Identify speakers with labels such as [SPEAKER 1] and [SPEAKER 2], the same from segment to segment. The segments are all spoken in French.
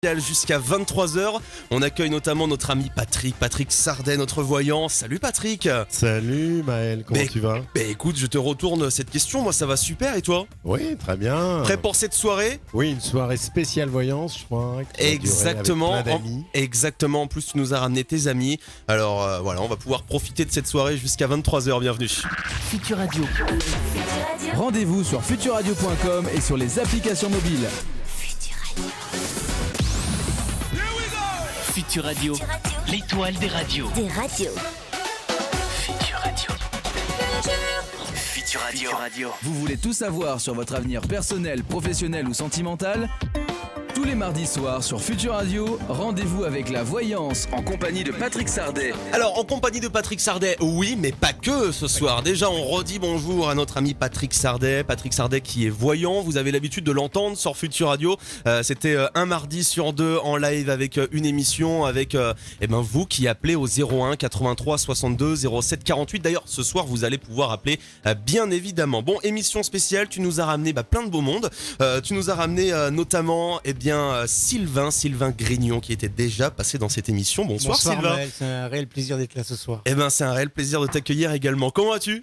[SPEAKER 1] Jusqu'à 23h, on accueille notamment notre ami Patrick Sardet, notre voyant. Salut Patrick.
[SPEAKER 2] Salut Maël, comment tu vas?
[SPEAKER 1] Écoute, je te retourne cette question, moi ça va super et toi?
[SPEAKER 2] Oui, très bien.
[SPEAKER 1] Prêt pour cette soirée?
[SPEAKER 2] Oui, une soirée spéciale voyance, je crois.
[SPEAKER 1] Exactement,
[SPEAKER 2] avec plein d'amis.
[SPEAKER 1] exactement, en plus tu nous as ramené tes amis. Alors voilà, on va pouvoir profiter de cette soirée jusqu'à 23h, bienvenue.
[SPEAKER 3] Futur Radio. Rendez-vous sur futurradio.com et sur les applications mobiles.
[SPEAKER 4] Futur Radio, l'étoile des radios. Futur Radio. Futur Radio.
[SPEAKER 3] Vous voulez tout savoir sur votre avenir personnel, professionnel ou sentimental ? Tous les mardis soirs sur Futur Radio, rendez-vous avec la voyance en compagnie de Patrick Sardet.
[SPEAKER 1] Alors en compagnie de Patrick Sardet, oui, mais pas que ce soir. Déjà on redit bonjour à notre ami Patrick Sardet qui est voyant. Vous avez l'habitude de l'entendre sur Futur Radio. C'était un mardi sur deux en live avec une émission avec vous qui appelez au 01 83 62 07 48. D'ailleurs ce soir vous allez pouvoir appeler bien évidemment. Bon, émission spéciale, tu nous as ramené plein de beau monde. Tu nous as ramené notamment Sylvain Grignon qui était déjà passé dans cette émission. Bonsoir Sylvain.
[SPEAKER 5] Maël, c'est un réel plaisir d'être là ce soir.
[SPEAKER 1] C'est un réel plaisir de t'accueillir également. Comment vas-tu ?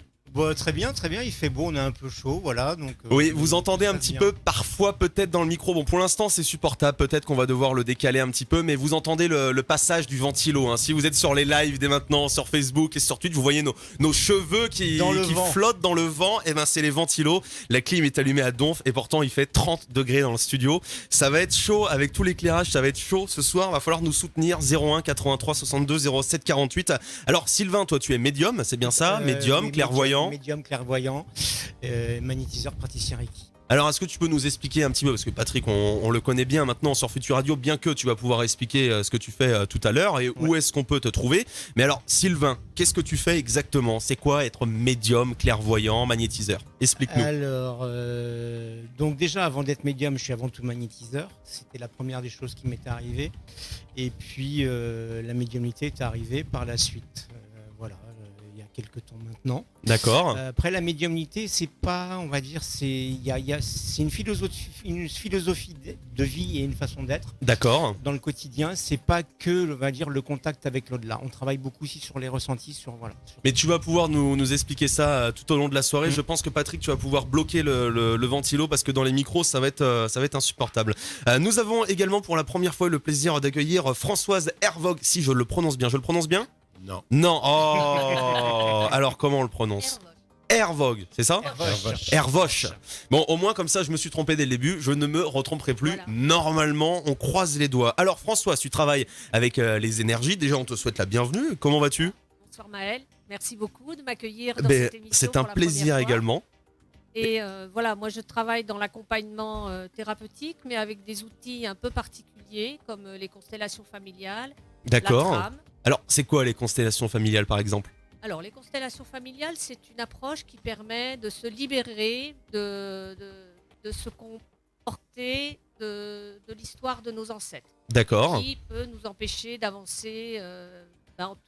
[SPEAKER 5] Très bien, il fait beau, on est un peu chaud, voilà. Donc,
[SPEAKER 1] oui, vous entendez un petit peu parfois peut-être dans le micro. Bon, pour l'instant c'est supportable, peut-être qu'on va devoir le décaler un petit peu, mais vous entendez le passage du ventilo. Si vous êtes sur les lives dès maintenant, sur Facebook et sur Twitch, vous voyez nos cheveux qui flottent dans le vent. C'est les ventilos. La clim est allumée à donf et pourtant il fait 30 degrés dans le studio. Ça va être chaud avec tout l'éclairage, ça va être chaud ce soir. Va falloir nous soutenir. 01 83 62 07 48. Alors Sylvain, toi tu es médium, c'est bien ça? Médium,
[SPEAKER 5] oui,
[SPEAKER 1] clairvoyant.
[SPEAKER 5] Médium, clairvoyant, magnétiseur, praticien Reiki.
[SPEAKER 1] Alors, est-ce que tu peux nous expliquer un petit peu, parce que Patrick, on le connaît bien maintenant sur Futur Radio, bien que tu vas pouvoir expliquer ce que tu fais tout à l'heure et où est-ce qu'on peut te trouver. Mais alors, Sylvain, qu'est-ce que tu fais exactement? C'est quoi être médium, clairvoyant, magnétiseur? Explique-nous.
[SPEAKER 5] Alors, donc déjà, avant d'être médium, je suis avant tout magnétiseur. C'était la première des choses qui m'était arrivée. Et puis, la médiumnité est arrivée par la suite. Il y a quelques temps maintenant.
[SPEAKER 1] D'accord.
[SPEAKER 5] Après la médiumnité, c'est pas, on va dire, c'est une philosophie de vie et une façon d'être.
[SPEAKER 1] D'accord.
[SPEAKER 5] Dans le quotidien, c'est pas que, on va dire, le contact avec l'au-delà. On travaille beaucoup aussi sur les ressentis,
[SPEAKER 1] Mais tu vas pouvoir nous expliquer ça tout au long de la soirée. Je pense que Patrick, tu vas pouvoir bloquer le ventilo parce que dans les micros, ça va être insupportable. Nous avons également pour la première fois le plaisir d'accueillir Françoise Hervogue. Si je le prononce bien, Non. Oh. Alors comment on le prononce? Hervogue, c'est ça? Hervoche. Bon, au moins comme ça, je me suis trompé dès le début. Je ne me retromperai plus. Voilà. Normalement, on croise les doigts. Alors Françoise, tu travailles avec les énergies. Déjà, on te souhaite la bienvenue. Comment vas-tu?
[SPEAKER 6] Bonsoir Maël. Merci beaucoup de m'accueillir dans cette émission.
[SPEAKER 1] C'est un plaisir également.
[SPEAKER 6] Et moi je travaille dans l'accompagnement thérapeutique, mais avec des outils un peu particuliers comme les constellations familiales.
[SPEAKER 1] D'accord.
[SPEAKER 6] La trame.
[SPEAKER 1] Alors, c'est quoi les constellations familiales par exemple?
[SPEAKER 6] Alors, les constellations familiales, c'est une approche qui permet de se libérer, de se comporter de l'histoire de nos ancêtres.
[SPEAKER 1] D'accord.
[SPEAKER 6] Qui peut nous empêcher d'avancer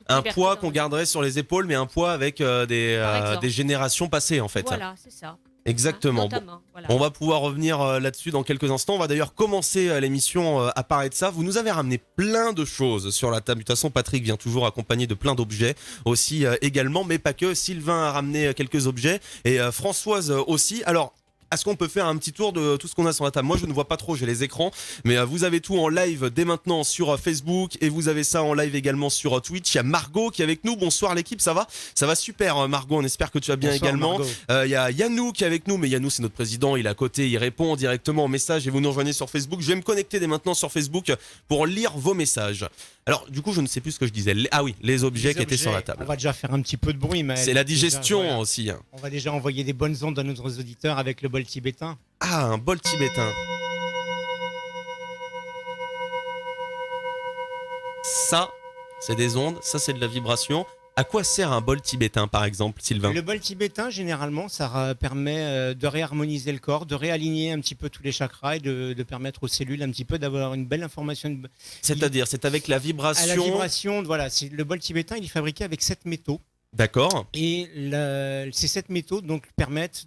[SPEAKER 1] un poids qu'on garderait sur les épaules, mais un poids avec des générations passées en fait.
[SPEAKER 6] Voilà, c'est ça.
[SPEAKER 1] Exactement.
[SPEAKER 6] Voilà.
[SPEAKER 1] On va pouvoir revenir là-dessus dans quelques instants. On va d'ailleurs commencer l'émission à parler de ça. Vous nous avez ramené plein de choses sur la table. De toute façon, Patrick vient toujours accompagné de plein d'objets aussi également, mais pas que. Sylvain a ramené quelques objets et Françoise aussi. Alors, est-ce qu'on peut faire un petit tour de tout ce qu'on a sur la table? Moi, je ne vois pas trop, j'ai les écrans, mais vous avez tout en live dès maintenant sur Facebook et vous avez ça en live également sur Twitch. Il y a Margot qui est avec nous. Bonsoir l'équipe, ça va? Ça va super Margot, on espère que tu vas bien. Bonsoir, également. Il y a Yannou qui est avec nous, mais Yannou c'est notre président, il est à côté, il répond directement aux messages et vous nous rejoignez sur Facebook. Je vais me connecter dès maintenant sur Facebook pour lire vos messages. Alors du coup, je ne sais plus ce que je disais. Les objets qui étaient sur la table.
[SPEAKER 5] On va déjà faire un petit peu de bruit, mais
[SPEAKER 1] c'est la digestion aussi.
[SPEAKER 5] On va déjà envoyer des bonnes ondes à nos auditeurs avec le bol tibétain.
[SPEAKER 1] Ah, un bol tibétain. Ça, c'est des ondes, ça c'est de la vibration. À quoi sert un bol tibétain par exemple, Sylvain?
[SPEAKER 5] Le bol tibétain, généralement, ça permet de réharmoniser le corps, de réaligner un petit peu tous les chakras et de permettre aux cellules un petit peu d'avoir une belle information.
[SPEAKER 1] C'est-à-dire, c'est avec la vibration.
[SPEAKER 5] À la vibration, voilà. Le bol tibétain, il est fabriqué avec 7 métaux.
[SPEAKER 1] D'accord.
[SPEAKER 5] Et ces 7 métaux donc permettent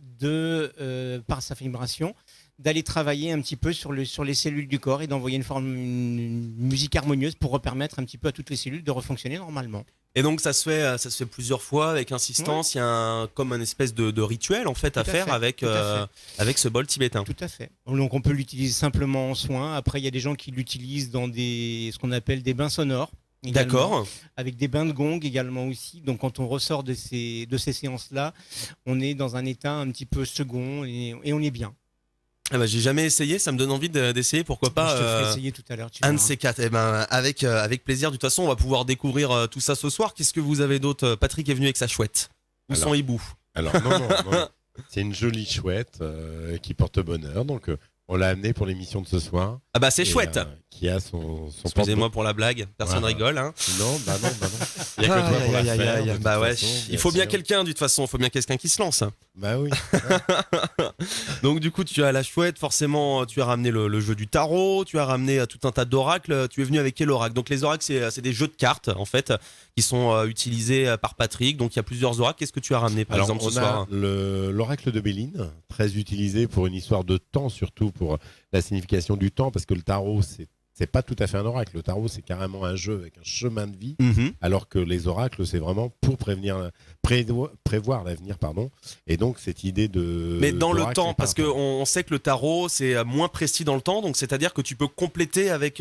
[SPEAKER 5] par sa vibration, d'aller travailler un petit peu sur les cellules du corps et d'envoyer une musique harmonieuse pour permettre un petit peu à toutes les cellules de refonctionner normalement.
[SPEAKER 1] Et donc ça se fait plusieurs fois avec insistance. Il y a comme un espèce de rituel en fait à faire avec ce bol tibétain.
[SPEAKER 5] Tout à fait. Donc on peut l'utiliser simplement en soins. Après il y a des gens qui l'utilisent dans ce qu'on appelle des bains sonores. Également,
[SPEAKER 1] D'accord.
[SPEAKER 5] avec des bains de gong également aussi. Donc quand on ressort de ces séances-là, on est dans un état un petit peu second et on est bien.
[SPEAKER 1] Ah bah, j'ai jamais essayé, ça me donne envie d'essayer, pourquoi pas.
[SPEAKER 5] Je te ferai essayer tout à l'heure.
[SPEAKER 1] Un de ces quatre. Eh ben, avec plaisir. De toute façon, on va pouvoir découvrir tout ça ce soir. Qu'est-ce que vous avez d'autre? Patrick est venu avec sa chouette. Où
[SPEAKER 2] Alors,
[SPEAKER 1] son hibou?
[SPEAKER 2] Alors, non. C'est une jolie chouette qui porte bonheur. Donc, on l'a amenée pour l'émission de ce soir.
[SPEAKER 1] Ah bah c'est
[SPEAKER 2] Et,
[SPEAKER 1] chouette.
[SPEAKER 2] Qui a son
[SPEAKER 1] Excusez-moi pour la blague, personne
[SPEAKER 2] Voilà.
[SPEAKER 1] rigole. Hein.
[SPEAKER 2] Non. Il y a que toi pour la faire. de toute
[SPEAKER 1] Bah ouais,
[SPEAKER 2] façon,
[SPEAKER 1] il faut bien
[SPEAKER 2] sûr.
[SPEAKER 1] quelqu'un de toute façon, il faut bien quelqu'un qui se lance.
[SPEAKER 2] Bah oui.
[SPEAKER 1] Donc du coup tu as la chouette, forcément tu as ramené le jeu du tarot, tu as ramené tout un tas d'oracles, tu es venu avec quel oracle? Donc les oracles c'est des jeux de cartes en fait qui sont utilisés par Patrick, donc il y a plusieurs oracles. Qu'est-ce que tu as ramené par
[SPEAKER 2] Alors,
[SPEAKER 1] exemple ce
[SPEAKER 2] on
[SPEAKER 1] soir?
[SPEAKER 2] a l'oracle de Béline, très utilisé pour une histoire de temps, surtout pour la signification du temps, parce que le tarot, c'est pas tout à fait un oracle. Le tarot, c'est carrément un jeu avec un chemin de vie, alors que les oracles, c'est vraiment pour prévoir l'avenir, pardon. Et donc, cette idée de...
[SPEAKER 1] Mais dans le
[SPEAKER 2] d'oracle
[SPEAKER 1] temps,
[SPEAKER 2] est
[SPEAKER 1] parce
[SPEAKER 2] pas-
[SPEAKER 1] qu'on sait que le tarot c'est moins précis dans le temps, donc c'est-à-dire que tu peux compléter avec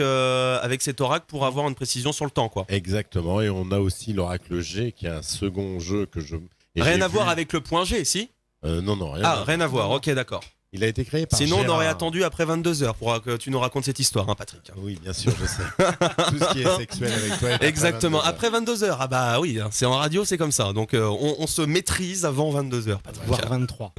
[SPEAKER 1] cet oracle pour avoir une précision sur le temps, quoi.
[SPEAKER 2] Exactement, et on a aussi l'oracle G, qui est un second jeu que je... et
[SPEAKER 1] Rien
[SPEAKER 2] j'ai
[SPEAKER 1] à voir
[SPEAKER 2] vu-
[SPEAKER 1] avec le point G, si?
[SPEAKER 2] Non, rien.
[SPEAKER 1] Ah, rien à voir, ok, d'accord.
[SPEAKER 2] Il a été créé par
[SPEAKER 1] Sinon, on
[SPEAKER 2] Gérard.
[SPEAKER 1] aurait attendu après 22h pour que tu nous racontes cette histoire, hein, Patrick.
[SPEAKER 2] Oui, bien sûr, je sais. Tout ce qui est sexuel avec toi est après
[SPEAKER 1] Exactement,
[SPEAKER 2] 22 heures.
[SPEAKER 1] après 22h. Ah bah oui, hein, c'est en radio, c'est comme ça. Donc on se maîtrise avant 22h, Patrick.
[SPEAKER 5] Voire 23.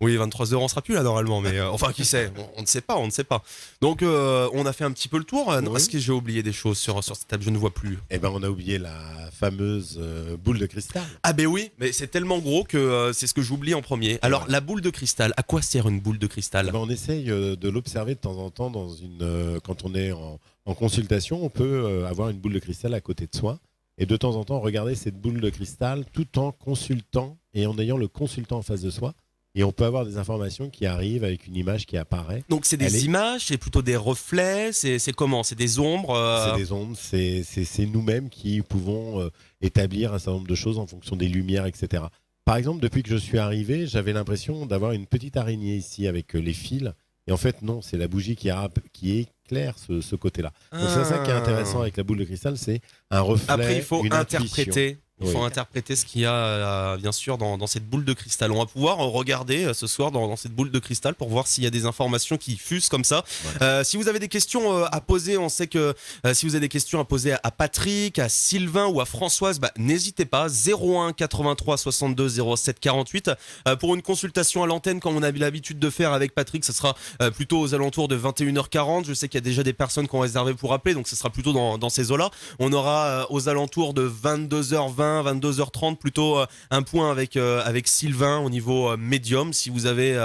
[SPEAKER 1] Oui, 23h, on sera plus là normalement, mais enfin, qui sait, on ne sait pas. Donc on a fait un petit peu le tour.
[SPEAKER 2] Oui.
[SPEAKER 1] Est-ce que j'ai oublié des choses sur cette table? Je ne vois plus.
[SPEAKER 2] Eh ben, on a oublié la fameuse boule de cristal.
[SPEAKER 1] Ah ben oui, mais c'est tellement gros que c'est ce que j'oublie en premier. Alors, la boule de cristal, à quoi sert une boule de cristal?
[SPEAKER 2] Eh ben, on essaye de l'observer de temps en temps quand on est en consultation. On peut avoir une boule de cristal à côté de soi et de temps en temps regarder cette boule de cristal tout en consultant et en ayant le consultant en face de soi. Et on peut avoir des informations qui arrivent avec une image qui apparaît.
[SPEAKER 1] Donc c'est
[SPEAKER 2] Elle
[SPEAKER 1] des
[SPEAKER 2] est-
[SPEAKER 1] images, c'est plutôt des reflets, c'est comment? C'est des ombres
[SPEAKER 2] C'est des ondes, c'est nous-mêmes qui pouvons établir un certain nombre de choses en fonction des lumières, etc. Par exemple, depuis que je suis arrivé, j'avais l'impression d'avoir une petite araignée ici avec les fils. Et en fait, non, c'est la bougie qui éclaire ce côté-là. Donc c'est ça qui est intéressant avec la boule de cristal, c'est un reflet,
[SPEAKER 1] Après, il faut
[SPEAKER 2] une intuition.
[SPEAKER 1] interpréter. Il faut
[SPEAKER 2] Oui.
[SPEAKER 1] interpréter ce qu'il y a, bien sûr, dans cette boule de cristal. On va pouvoir regarder ce soir dans cette boule de cristal pour voir s'il y a des informations qui fusent comme ça.
[SPEAKER 2] Voilà.
[SPEAKER 1] Si vous avez des questions à poser, on sait que si vous avez des questions à poser à Patrick, à Sylvain ou à Françoise, n'hésitez pas. 01 83 62 07 48. Pour une consultation à l'antenne, comme on a l'habitude de faire avec Patrick, ce sera plutôt aux alentours de 21h40. Je sais qu'il y a déjà des personnes qui ont réservé pour appeler, donc ce sera plutôt dans ces eaux-là. On aura aux alentours de 22h20, 22h30 plutôt un point avec Sylvain au niveau médium. Si vous avez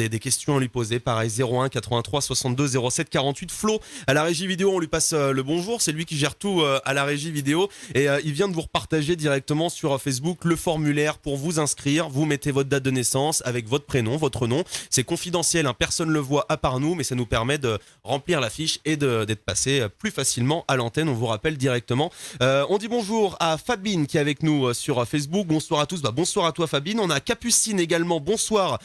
[SPEAKER 1] des questions à lui poser, pareil 01 83 62 07 48. Flo à la régie vidéo, on lui passe le bonjour. C'est lui qui gère tout à la régie vidéo et il vient de vous repartager directement sur Facebook le formulaire pour vous inscrire. Vous mettez votre date de naissance avec votre prénom, votre nom. C'est confidentiel, hein, personne ne le voit à part nous, mais ça nous permet de remplir la fiche et d'être passé plus facilement à l'antenne. On vous rappelle directement. On dit bonjour à Fabine qui est avec nous sur Facebook. Bonsoir à tous. Bonsoir à toi Fabine. On a Capucine également. Bonsoir.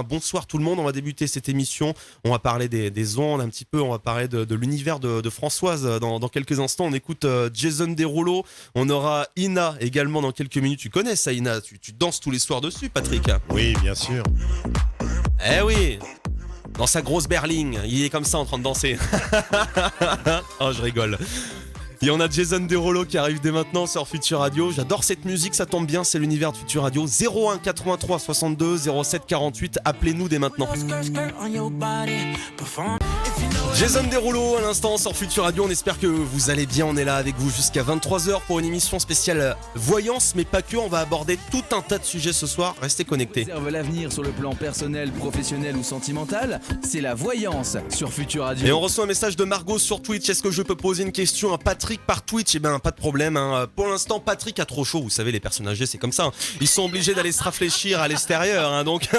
[SPEAKER 1] Bonsoir tout le monde. On va débuter cette émission. On va parler des ondes un petit peu. On va parler de l'univers de Françoise dans quelques instants. On écoute Jason Derulo. On aura Ina également dans quelques minutes. Tu connais ça Ina? Tu danses tous les soirs dessus Patrick?
[SPEAKER 2] Oui, bien sûr.
[SPEAKER 1] Eh oui. Dans sa grosse berline, il est comme ça en train de danser. Oh, je rigole. Et on a Jason Derulo qui arrive dès maintenant sur Future Radio. J'adore cette musique, ça tombe bien, c'est l'univers de Future Radio. 01 83 62 07 48. Appelez-nous dès maintenant.
[SPEAKER 7] Skirt on your body, perform. If you know
[SPEAKER 1] Jason Derulo à l'instant sur Futur Radio, on espère que vous allez bien, on est là avec vous jusqu'à 23h pour une émission spéciale voyance, mais pas que, on va aborder tout un tas de sujets ce soir, restez connectés.
[SPEAKER 3] Réserve l'avenir sur le plan personnel, professionnel ou sentimental, c'est la voyance sur Futur Radio.
[SPEAKER 1] Et on reçoit un message de Margot sur Twitch, est-ce que je peux poser une question à Patrick par Twitch? Eh ben pas de problème, hein. Pour l'instant Patrick a trop chaud, vous savez les personnes âgées c'est comme ça, hein. Ils sont obligés d'aller se rafraîchir à l'extérieur, hein, donc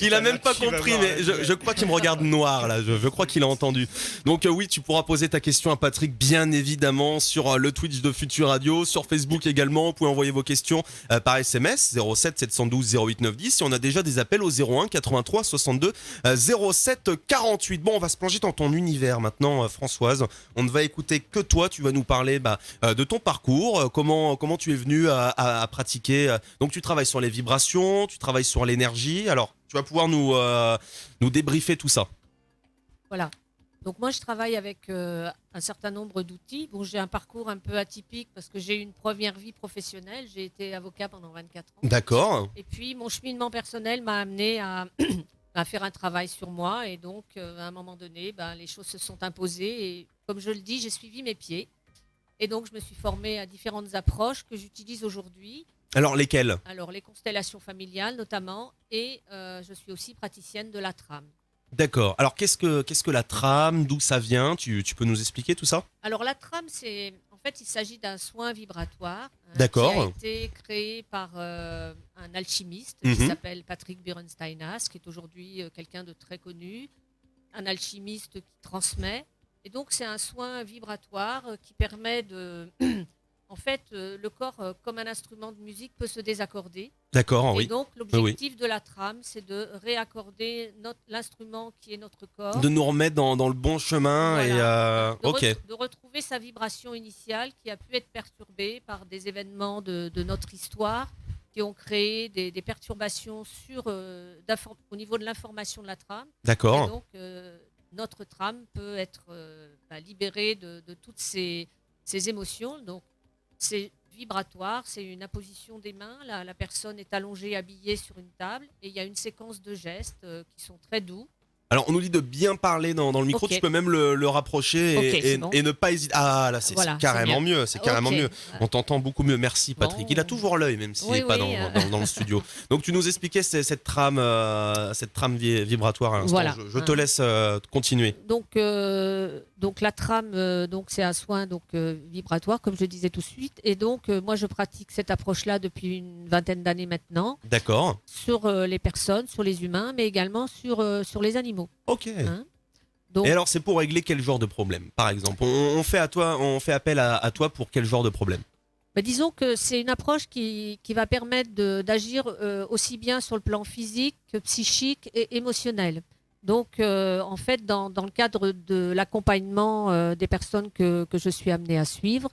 [SPEAKER 1] il a même pas compris, mais je crois qu'il me regarde noir là, je crois qu'il a entendu. Donc oui, tu pourras poser ta question à Patrick bien évidemment sur le Twitch de Futur Radio, sur Facebook également, vous pouvez envoyer vos questions par SMS 07 712 08 910 et on a déjà des appels au 01 83 62 07 48. Bon, on va se plonger dans ton univers maintenant Françoise, on ne va écouter que toi, tu vas nous parler de ton parcours, comment tu es venue à pratiquer, donc tu travailles sur les vibrations, tu travailles sur l'énergie, alors tu vas pouvoir nous débriefer tout ça.
[SPEAKER 6] Voilà. Donc moi, je travaille avec un certain nombre d'outils. Bon, j'ai un parcours un peu atypique parce que j'ai eu une première vie professionnelle. J'ai été avocat pendant 24 ans.
[SPEAKER 1] D'accord.
[SPEAKER 6] Et puis, mon cheminement personnel m'a amené à faire un travail sur moi. Et donc, à un moment donné, les choses se sont imposées. Et comme je le dis, j'ai suivi mes pieds. Et donc, je me suis formée à différentes approches que j'utilise aujourd'hui.
[SPEAKER 1] Alors, lesquelles ?
[SPEAKER 6] Alors, les constellations familiales notamment. Et je suis aussi praticienne de la trame.
[SPEAKER 1] D'accord. Alors, qu'est-ce que la trame ? D'où ça vient ? Tu peux nous expliquer tout ça ?
[SPEAKER 6] Alors, la trame, en fait, il s'agit d'un soin vibratoire
[SPEAKER 1] D'accord.
[SPEAKER 6] qui a été créé par un alchimiste
[SPEAKER 1] Mhm.
[SPEAKER 6] qui s'appelle Patrick Bierensteinhas, qui est aujourd'hui quelqu'un de très connu, un alchimiste qui transmet. Et donc, c'est un soin vibratoire qui permet de... En fait, le corps, comme un instrument de musique, peut se désaccorder.
[SPEAKER 1] D'accord,
[SPEAKER 6] Et
[SPEAKER 1] oui.
[SPEAKER 6] donc, l'objectif de la trame, c'est de réaccorder l'instrument qui est notre corps.
[SPEAKER 1] De nous remettre dans le bon chemin
[SPEAKER 6] Voilà.
[SPEAKER 1] et... ok.
[SPEAKER 6] De retrouver sa vibration initiale qui a pu être perturbée par des événements de notre histoire qui ont créé des perturbations au niveau de l'information de la trame. Et
[SPEAKER 1] D'accord.
[SPEAKER 6] donc, notre trame peut être libérée de toutes ces émotions. Donc, c'est vibratoire, c'est une imposition des mains. La personne est allongée, habillée sur une table et il y a une séquence de gestes qui sont très doux.
[SPEAKER 1] Alors, on nous dit de bien parler dans le micro,
[SPEAKER 6] Ok.
[SPEAKER 1] tu peux même le rapprocher
[SPEAKER 6] Ok, c'est bon.
[SPEAKER 1] et ne pas hésiter. Ah, là, c'est
[SPEAKER 6] Voilà,
[SPEAKER 1] carrément
[SPEAKER 6] c'est
[SPEAKER 1] mieux, c'est carrément
[SPEAKER 6] Ok.
[SPEAKER 1] mieux. On t'entend beaucoup mieux, merci Patrick.
[SPEAKER 6] Bon.
[SPEAKER 1] Il a toujours l'œil, même s'il
[SPEAKER 6] Oui,
[SPEAKER 1] n'est pas
[SPEAKER 6] oui,
[SPEAKER 1] dans le studio. Donc, tu nous expliquais cette trame vibratoire à l'instant.
[SPEAKER 6] Voilà.
[SPEAKER 1] Je te laisse continuer.
[SPEAKER 6] Donc la trame, c'est un soin vibratoire, comme je disais tout de suite. Et donc, moi, je pratique cette approche-là depuis une vingtaine d'années maintenant,
[SPEAKER 1] D'accord.
[SPEAKER 6] sur les personnes, sur les humains, mais également sur les animaux.
[SPEAKER 1] Ok.
[SPEAKER 6] Hein. Donc,
[SPEAKER 1] Et alors, c'est pour régler quel genre de problème, par exemple on fait appel à toi pour quel genre de problème ?
[SPEAKER 6] disons que c'est une approche qui va permettre d'agir aussi bien sur le plan physique que psychique et émotionnel. Donc, en fait, dans le cadre de l'accompagnement des personnes que je suis amenée à suivre,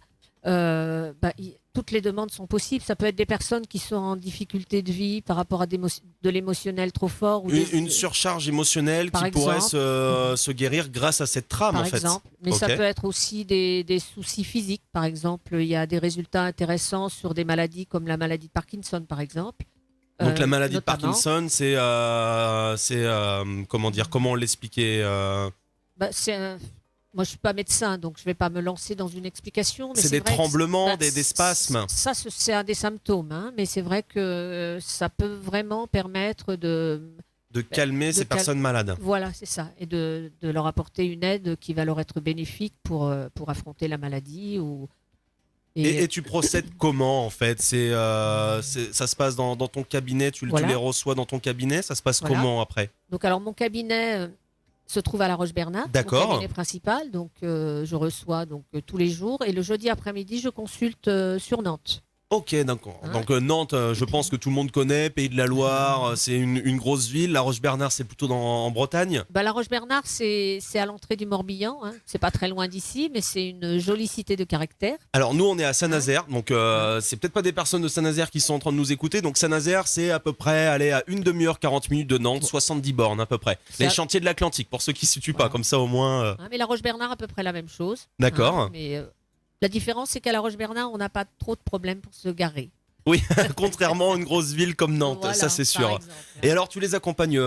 [SPEAKER 6] toutes les demandes sont possibles. Ça peut être des personnes qui sont en difficulté de vie par rapport à de l'émotionnel trop fort. Ou
[SPEAKER 1] Une surcharge émotionnelle
[SPEAKER 6] Par
[SPEAKER 1] qui pourrait
[SPEAKER 6] exemple.
[SPEAKER 1] se guérir grâce à cette trame,
[SPEAKER 6] par
[SPEAKER 1] en fait.
[SPEAKER 6] exemple. Mais ça
[SPEAKER 1] Ok.
[SPEAKER 6] peut être aussi des soucis physiques. Par exemple, il y a des résultats intéressants sur des maladies comme la maladie de Parkinson, par exemple.
[SPEAKER 1] Donc la maladie
[SPEAKER 6] notamment.
[SPEAKER 1] de Parkinson, c'est comment l'expliquer
[SPEAKER 6] Moi, je suis pas médecin, donc je vais pas me lancer dans une explication. Mais
[SPEAKER 1] C'est des
[SPEAKER 6] vrai que
[SPEAKER 1] tremblements, des spasmes.
[SPEAKER 6] Ça, c'est un des symptômes, hein, mais c'est vrai que ça peut vraiment permettre de
[SPEAKER 1] calmer ces personnes malades.
[SPEAKER 6] Voilà, c'est ça, et de leur apporter une aide qui va leur être bénéfique pour affronter la maladie
[SPEAKER 1] Et tu procèdes comment en fait ça se passe dans ton cabinet, tu
[SPEAKER 6] Voilà.
[SPEAKER 1] les reçois dans ton cabinet, ça se passe
[SPEAKER 6] Voilà.
[SPEAKER 1] comment après ?
[SPEAKER 6] Donc, alors, mon cabinet se trouve à La Roche-Bernard,
[SPEAKER 1] D'accord.
[SPEAKER 6] mon cabinet principal. Donc, je reçois tous les jours. Et le jeudi après-midi, je consulte sur Nantes.
[SPEAKER 1] Ok, d'accord.
[SPEAKER 6] Hein.
[SPEAKER 1] Donc Nantes, je pense que tout le monde connaît, Pays de la Loire, c'est une grosse ville. La Roche-Bernard, c'est plutôt en Bretagne.
[SPEAKER 6] La Roche-Bernard, c'est à l'entrée du Morbihan. Hein. C'est pas très loin d'ici, mais c'est une jolie cité de caractère.
[SPEAKER 1] Alors nous, on est à Saint-Nazaire, donc c'est peut-être pas des personnes de Saint-Nazaire qui sont en train de nous écouter. Donc Saint-Nazaire, c'est à peu près à une demi-heure, 40 minutes de Nantes, 70 bornes à peu près. Les
[SPEAKER 6] Ça-
[SPEAKER 1] chantiers de l'Atlantique, pour ceux qui ne situent pas,
[SPEAKER 6] Voilà.
[SPEAKER 1] comme ça au moins.
[SPEAKER 6] Hein, mais la Roche-Bernard, à peu près la même chose.
[SPEAKER 1] D'accord.
[SPEAKER 6] Hein. Mais la différence, c'est qu'à la Roche-Bernard, on n'a pas trop de problèmes pour se garer.
[SPEAKER 1] Oui, contrairement à une grosse ville comme Nantes,
[SPEAKER 6] Voilà,
[SPEAKER 1] ça c'est
[SPEAKER 6] par
[SPEAKER 1] sûr.
[SPEAKER 6] exemple.
[SPEAKER 1] Et alors, tu les accompagnes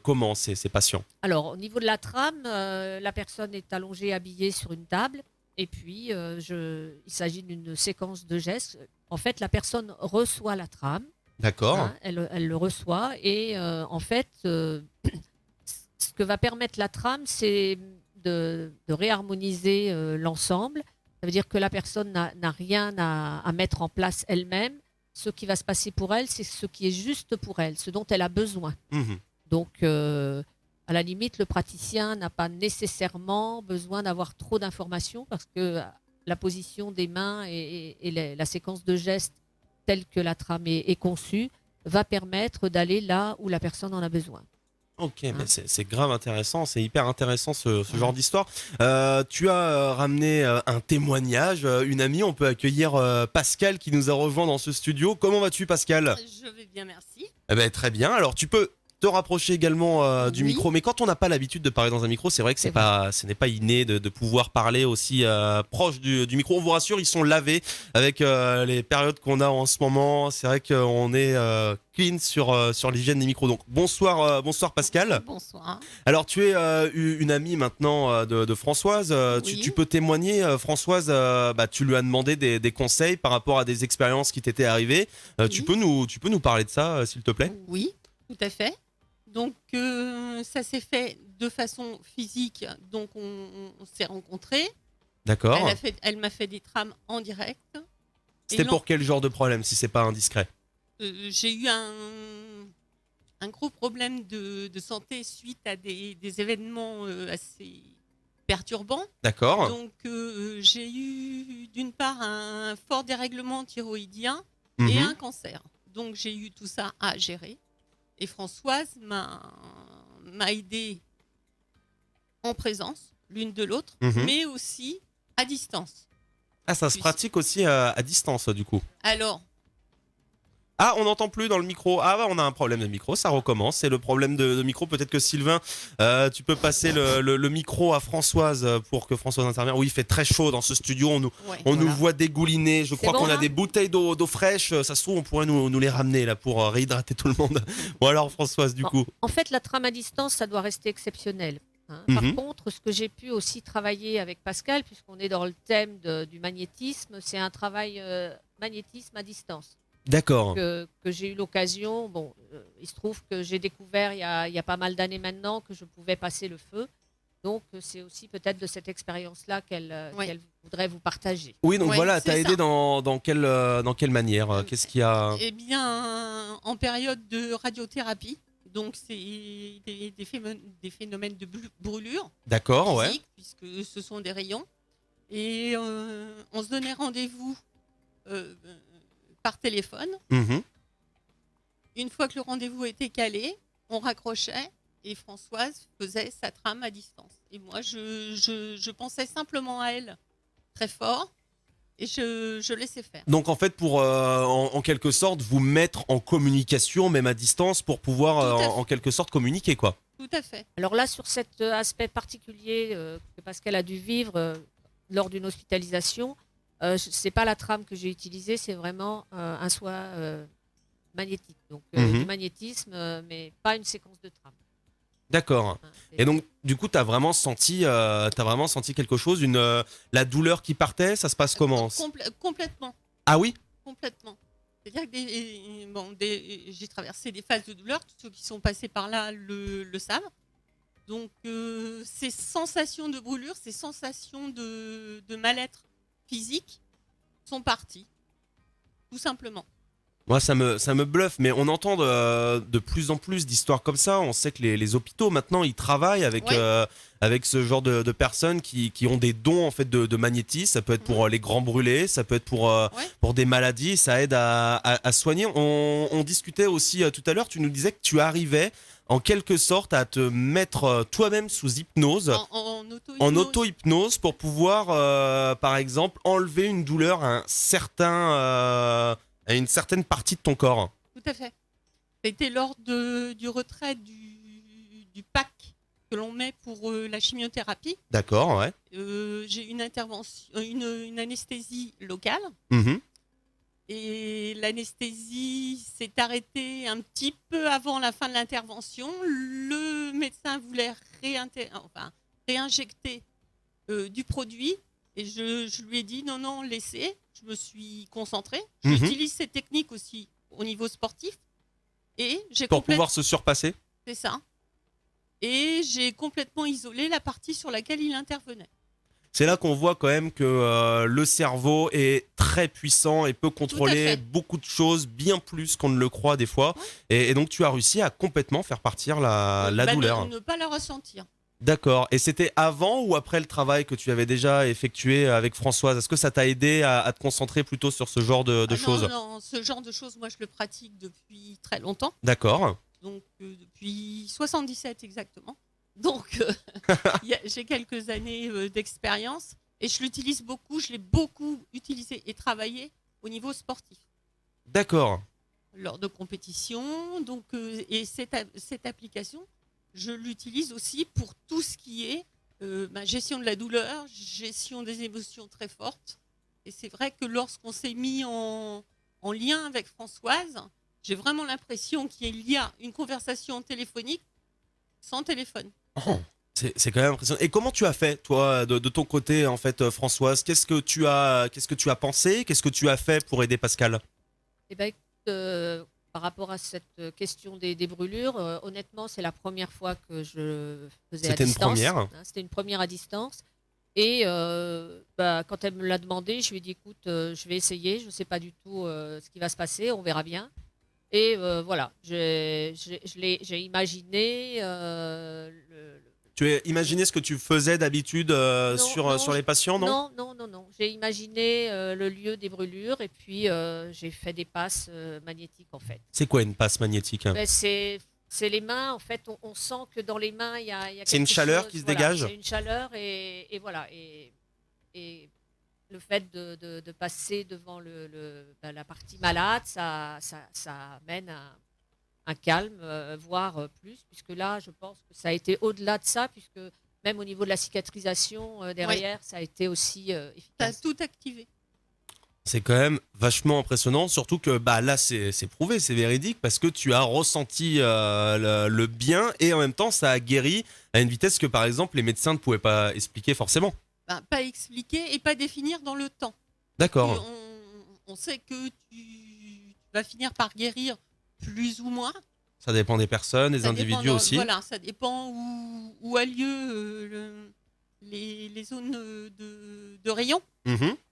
[SPEAKER 1] comment, ces patients?
[SPEAKER 6] Alors, au niveau de la trame, la personne est allongée, habillée sur une table. Et puis, il s'agit d'une séquence de gestes. En fait, la personne reçoit la trame.
[SPEAKER 1] D'accord.
[SPEAKER 6] Hein, elle le reçoit. Et en fait, ce que va permettre la trame, c'est de réharmoniser l'ensemble. Ça veut dire que la personne n'a rien à mettre en place elle-même. Ce qui va se passer pour elle, c'est ce qui est juste pour elle, ce dont elle a besoin.
[SPEAKER 1] Mhm.
[SPEAKER 6] Donc, à la limite, le praticien n'a pas nécessairement besoin d'avoir trop d'informations parce que la position des mains et la séquence de gestes telle que la trame est conçue va permettre d'aller là où la personne en a besoin.
[SPEAKER 1] Ok, mais c'est grave intéressant, c'est hyper intéressant ce genre d'histoire. Tu as ramené un témoignage, une amie, on peut accueillir Pascal qui nous a rejoint dans ce studio. Comment vas-tu, Pascal?
[SPEAKER 7] Je vais bien, merci.
[SPEAKER 1] Eh ben, très bien, alors tu peux te rapprocher également du
[SPEAKER 7] Oui.
[SPEAKER 1] micro, mais quand on n'a pas l'habitude de parler dans un micro, c'est vrai que
[SPEAKER 6] C'est
[SPEAKER 1] ce n'est pas inné de pouvoir parler aussi proche du micro. On vous rassure, ils sont lavés avec les périodes qu'on a en ce moment. C'est vrai qu'on est clean sur l'hygiène des micros. Donc bonsoir Pascal.
[SPEAKER 7] Bonsoir.
[SPEAKER 1] Alors tu es une amie maintenant de Françoise.
[SPEAKER 7] Oui.
[SPEAKER 1] Tu peux témoigner, Françoise. Tu lui as demandé des conseils par rapport à des expériences qui t'étaient arrivées. Tu peux nous parler de ça, s'il te plaît?
[SPEAKER 7] Oui, tout à fait. Donc, ça s'est fait de façon physique. Donc, on s'est rencontrés.
[SPEAKER 1] D'accord.
[SPEAKER 7] Elle m'a fait des trames en direct.
[SPEAKER 1] C'était
[SPEAKER 7] Et
[SPEAKER 1] pour quel genre de problème, si c'est pas indiscret?
[SPEAKER 7] j'ai eu un gros problème de santé suite à des événements assez perturbants.
[SPEAKER 1] D'accord.
[SPEAKER 7] Donc, j'ai eu d'une part un fort dérèglement thyroïdien
[SPEAKER 1] Mhm.
[SPEAKER 7] et un cancer. Donc, j'ai eu tout ça à gérer. Et Françoise m'a aidée en présence, l'une de l'autre,
[SPEAKER 1] Mhm.
[SPEAKER 7] mais aussi à distance.
[SPEAKER 1] Ah, ça se pratique aussi à distance, du coup.
[SPEAKER 7] Alors,
[SPEAKER 1] Ah, on n'entend plus dans le micro. Ah, on a un problème de micro, ça recommence. C'est le problème de micro. Peut-être que Sylvain, tu peux passer le micro à Françoise pour que Françoise intervienne. Oui, il fait très chaud dans ce studio. On nous
[SPEAKER 6] Voilà.
[SPEAKER 1] voit dégouliner. Je crois
[SPEAKER 6] bon,
[SPEAKER 1] qu'on a
[SPEAKER 6] là
[SPEAKER 1] des bouteilles d'eau fraîche. Ça se trouve, on pourrait nous les ramener là pour réhydrater tout le monde. Bon, alors, Françoise, du
[SPEAKER 6] Bon,
[SPEAKER 1] coup.
[SPEAKER 6] En fait, la trame à distance, ça doit rester exceptionnel. Hein.
[SPEAKER 1] Mhm.
[SPEAKER 6] Par contre, ce que j'ai pu aussi travailler avec Pascal, puisqu'on est dans le thème du magnétisme, c'est un travail magnétisme à distance.
[SPEAKER 1] D'accord.
[SPEAKER 6] Que j'ai eu l'occasion. Bon, il se trouve que j'ai découvert il y a pas mal d'années maintenant que je pouvais passer le feu. Donc, c'est aussi peut-être de cette expérience-là qu'elle voudrait vous partager.
[SPEAKER 1] Oui, donc
[SPEAKER 7] Ouais,
[SPEAKER 1] voilà,
[SPEAKER 7] c'est
[SPEAKER 1] t'as aidé
[SPEAKER 7] ça.
[SPEAKER 1] dans quelle manière? Qu'est-ce qu'il y a?
[SPEAKER 7] eh bien, en période de radiothérapie, donc c'est des phénomènes de brûlure
[SPEAKER 1] D'accord, ouais.
[SPEAKER 7] physique, puisque ce sont des rayons. Et on se donnait rendez-vous par téléphone.
[SPEAKER 1] Mhm.
[SPEAKER 7] Une fois que le rendez-vous était calé, on raccrochait et Françoise faisait sa trame à distance. Et moi, je pensais simplement à elle très fort et je laissais faire.
[SPEAKER 1] Donc en fait pour en quelque sorte vous mettre en communication même à distance pour pouvoir
[SPEAKER 7] Tout à fait.
[SPEAKER 1] en quelque sorte communiquer quoi.
[SPEAKER 7] Tout à fait.
[SPEAKER 6] Alors là, sur cet aspect particulier que Pascal a dû vivre lors d'une hospitalisation, c'est pas la trame que j'ai utilisée, c'est vraiment un soin magnétique. Donc
[SPEAKER 1] Mhm.
[SPEAKER 6] du magnétisme, mais pas une séquence de trame.
[SPEAKER 1] D'accord.
[SPEAKER 6] Hein, c'est-
[SPEAKER 1] Et donc du coup t'as vraiment senti quelque chose, la douleur qui partait, ça se passe comment?
[SPEAKER 7] Complètement.
[SPEAKER 1] Ah oui?
[SPEAKER 7] Complètement. C'est-à-dire que j'ai traversé des phases de douleur, tous ceux qui sont passés par là le savent. Donc ces sensations de brûlure, ces sensations de mal-être physique sont parties, tout simplement.
[SPEAKER 1] Moi ça me bluffe, mais on entend de plus en plus d'histoires comme ça. On sait que les hôpitaux maintenant ils travaillent avec
[SPEAKER 7] Ouais.
[SPEAKER 1] avec ce genre de personnes qui ont des dons en fait de magnétisme. Ça peut être pour les grands brûlés, ça peut être pour des maladies. Ça aide à soigner. On discutait aussi tout à l'heure. Tu nous disais que tu arrivais en quelque sorte à te mettre toi-même sous hypnose.
[SPEAKER 7] En auto-hypnose.
[SPEAKER 1] En auto-hypnose pour pouvoir, par exemple, enlever une douleur à une certaine partie de ton corps.
[SPEAKER 7] Tout à fait. C'était lors du retrait du pack que l'on met pour la chimiothérapie.
[SPEAKER 1] D'accord, ouais.
[SPEAKER 7] J'ai eu une intervention, une anesthésie locale.
[SPEAKER 1] Mhm.
[SPEAKER 7] Et l'anesthésie s'est arrêtée un petit peu avant la fin de l'intervention. Le médecin voulait réinjecter du produit. Et je lui ai dit non, laissez. Je me suis concentrée. J'utilise cette technique aussi au niveau sportif. Et j'ai
[SPEAKER 1] Pour pouvoir se surpasser.
[SPEAKER 7] C'est ça. Et j'ai complètement isolé la partie sur laquelle il intervenait.
[SPEAKER 1] C'est là qu'on voit quand même que le cerveau est très puissant et peut contrôler beaucoup de choses, bien plus qu'on ne le croit des fois. Et donc tu as réussi à complètement faire partir la douleur.
[SPEAKER 7] Ne pas la ressentir.
[SPEAKER 1] D'accord. Et c'était avant ou après le travail que tu avais déjà effectué avec Françoise? Est-ce que ça t'a aidé à te concentrer plutôt sur ce genre de choses?
[SPEAKER 7] Non, ce genre de choses, moi je le pratique depuis très longtemps.
[SPEAKER 1] D'accord.
[SPEAKER 7] Donc depuis 77 exactement. Donc j'ai quelques années d'expérience et je l'utilise beaucoup, je l'ai beaucoup utilisé et travaillé au niveau sportif.
[SPEAKER 1] D'accord.
[SPEAKER 7] Lors de compétitions, donc, et cette application, je l'utilise aussi pour tout ce qui est gestion de la douleur, gestion des émotions très fortes. Et c'est vrai que lorsqu'on s'est mis en lien avec Françoise, j'ai vraiment l'impression qu'il y a une conversation téléphonique sans téléphone.
[SPEAKER 1] Oh, c'est quand même impressionnant. Et comment tu as fait, toi, de ton côté, en fait, Françoise? Qu'est-ce que tu as pensé? Qu'est-ce que tu as fait pour aider Pascal?
[SPEAKER 6] Eh ben, par rapport à cette question des brûlures, honnêtement, c'est la première fois que je faisais à distance.
[SPEAKER 1] C'était une première.
[SPEAKER 6] C'était une première à distance. Et quand elle me l'a demandé, je lui ai dit, écoute, je vais essayer. Je ne sais pas du tout ce qui va se passer. On verra bien. Et voilà, j'ai imaginé...
[SPEAKER 1] Tu as imaginé ce que tu faisais d'habitude sur les patients, non?
[SPEAKER 6] Non. J'ai imaginé le lieu des brûlures et puis j'ai fait des passes magnétiques en fait.
[SPEAKER 1] C'est quoi une passe magnétique?
[SPEAKER 6] C'est les mains, en fait, on sent que dans les mains, il y a
[SPEAKER 1] C'est une chaleur qui se dégage?
[SPEAKER 6] C'est une chaleur et voilà. Et le fait de passer devant la partie malade, ça amène un calme, voire plus, puisque là, je pense que ça a été au-delà de ça, puisque même au niveau de la cicatrisation derrière, ça a été aussi efficace.
[SPEAKER 7] Tu as tout activé.
[SPEAKER 1] C'est quand même vachement impressionnant, surtout que là, c'est prouvé, c'est véridique, parce que tu as ressenti le bien et en même temps, ça a guéri à une vitesse que, par exemple, les médecins ne pouvaient pas expliquer forcément.
[SPEAKER 7] Pas expliquer et pas définir dans le temps.
[SPEAKER 1] D'accord.
[SPEAKER 7] On sait que tu vas finir par guérir plus ou moins.
[SPEAKER 1] Ça dépend des personnes, des individus aussi.
[SPEAKER 7] Voilà, ça dépend où a lieu les zones de rayon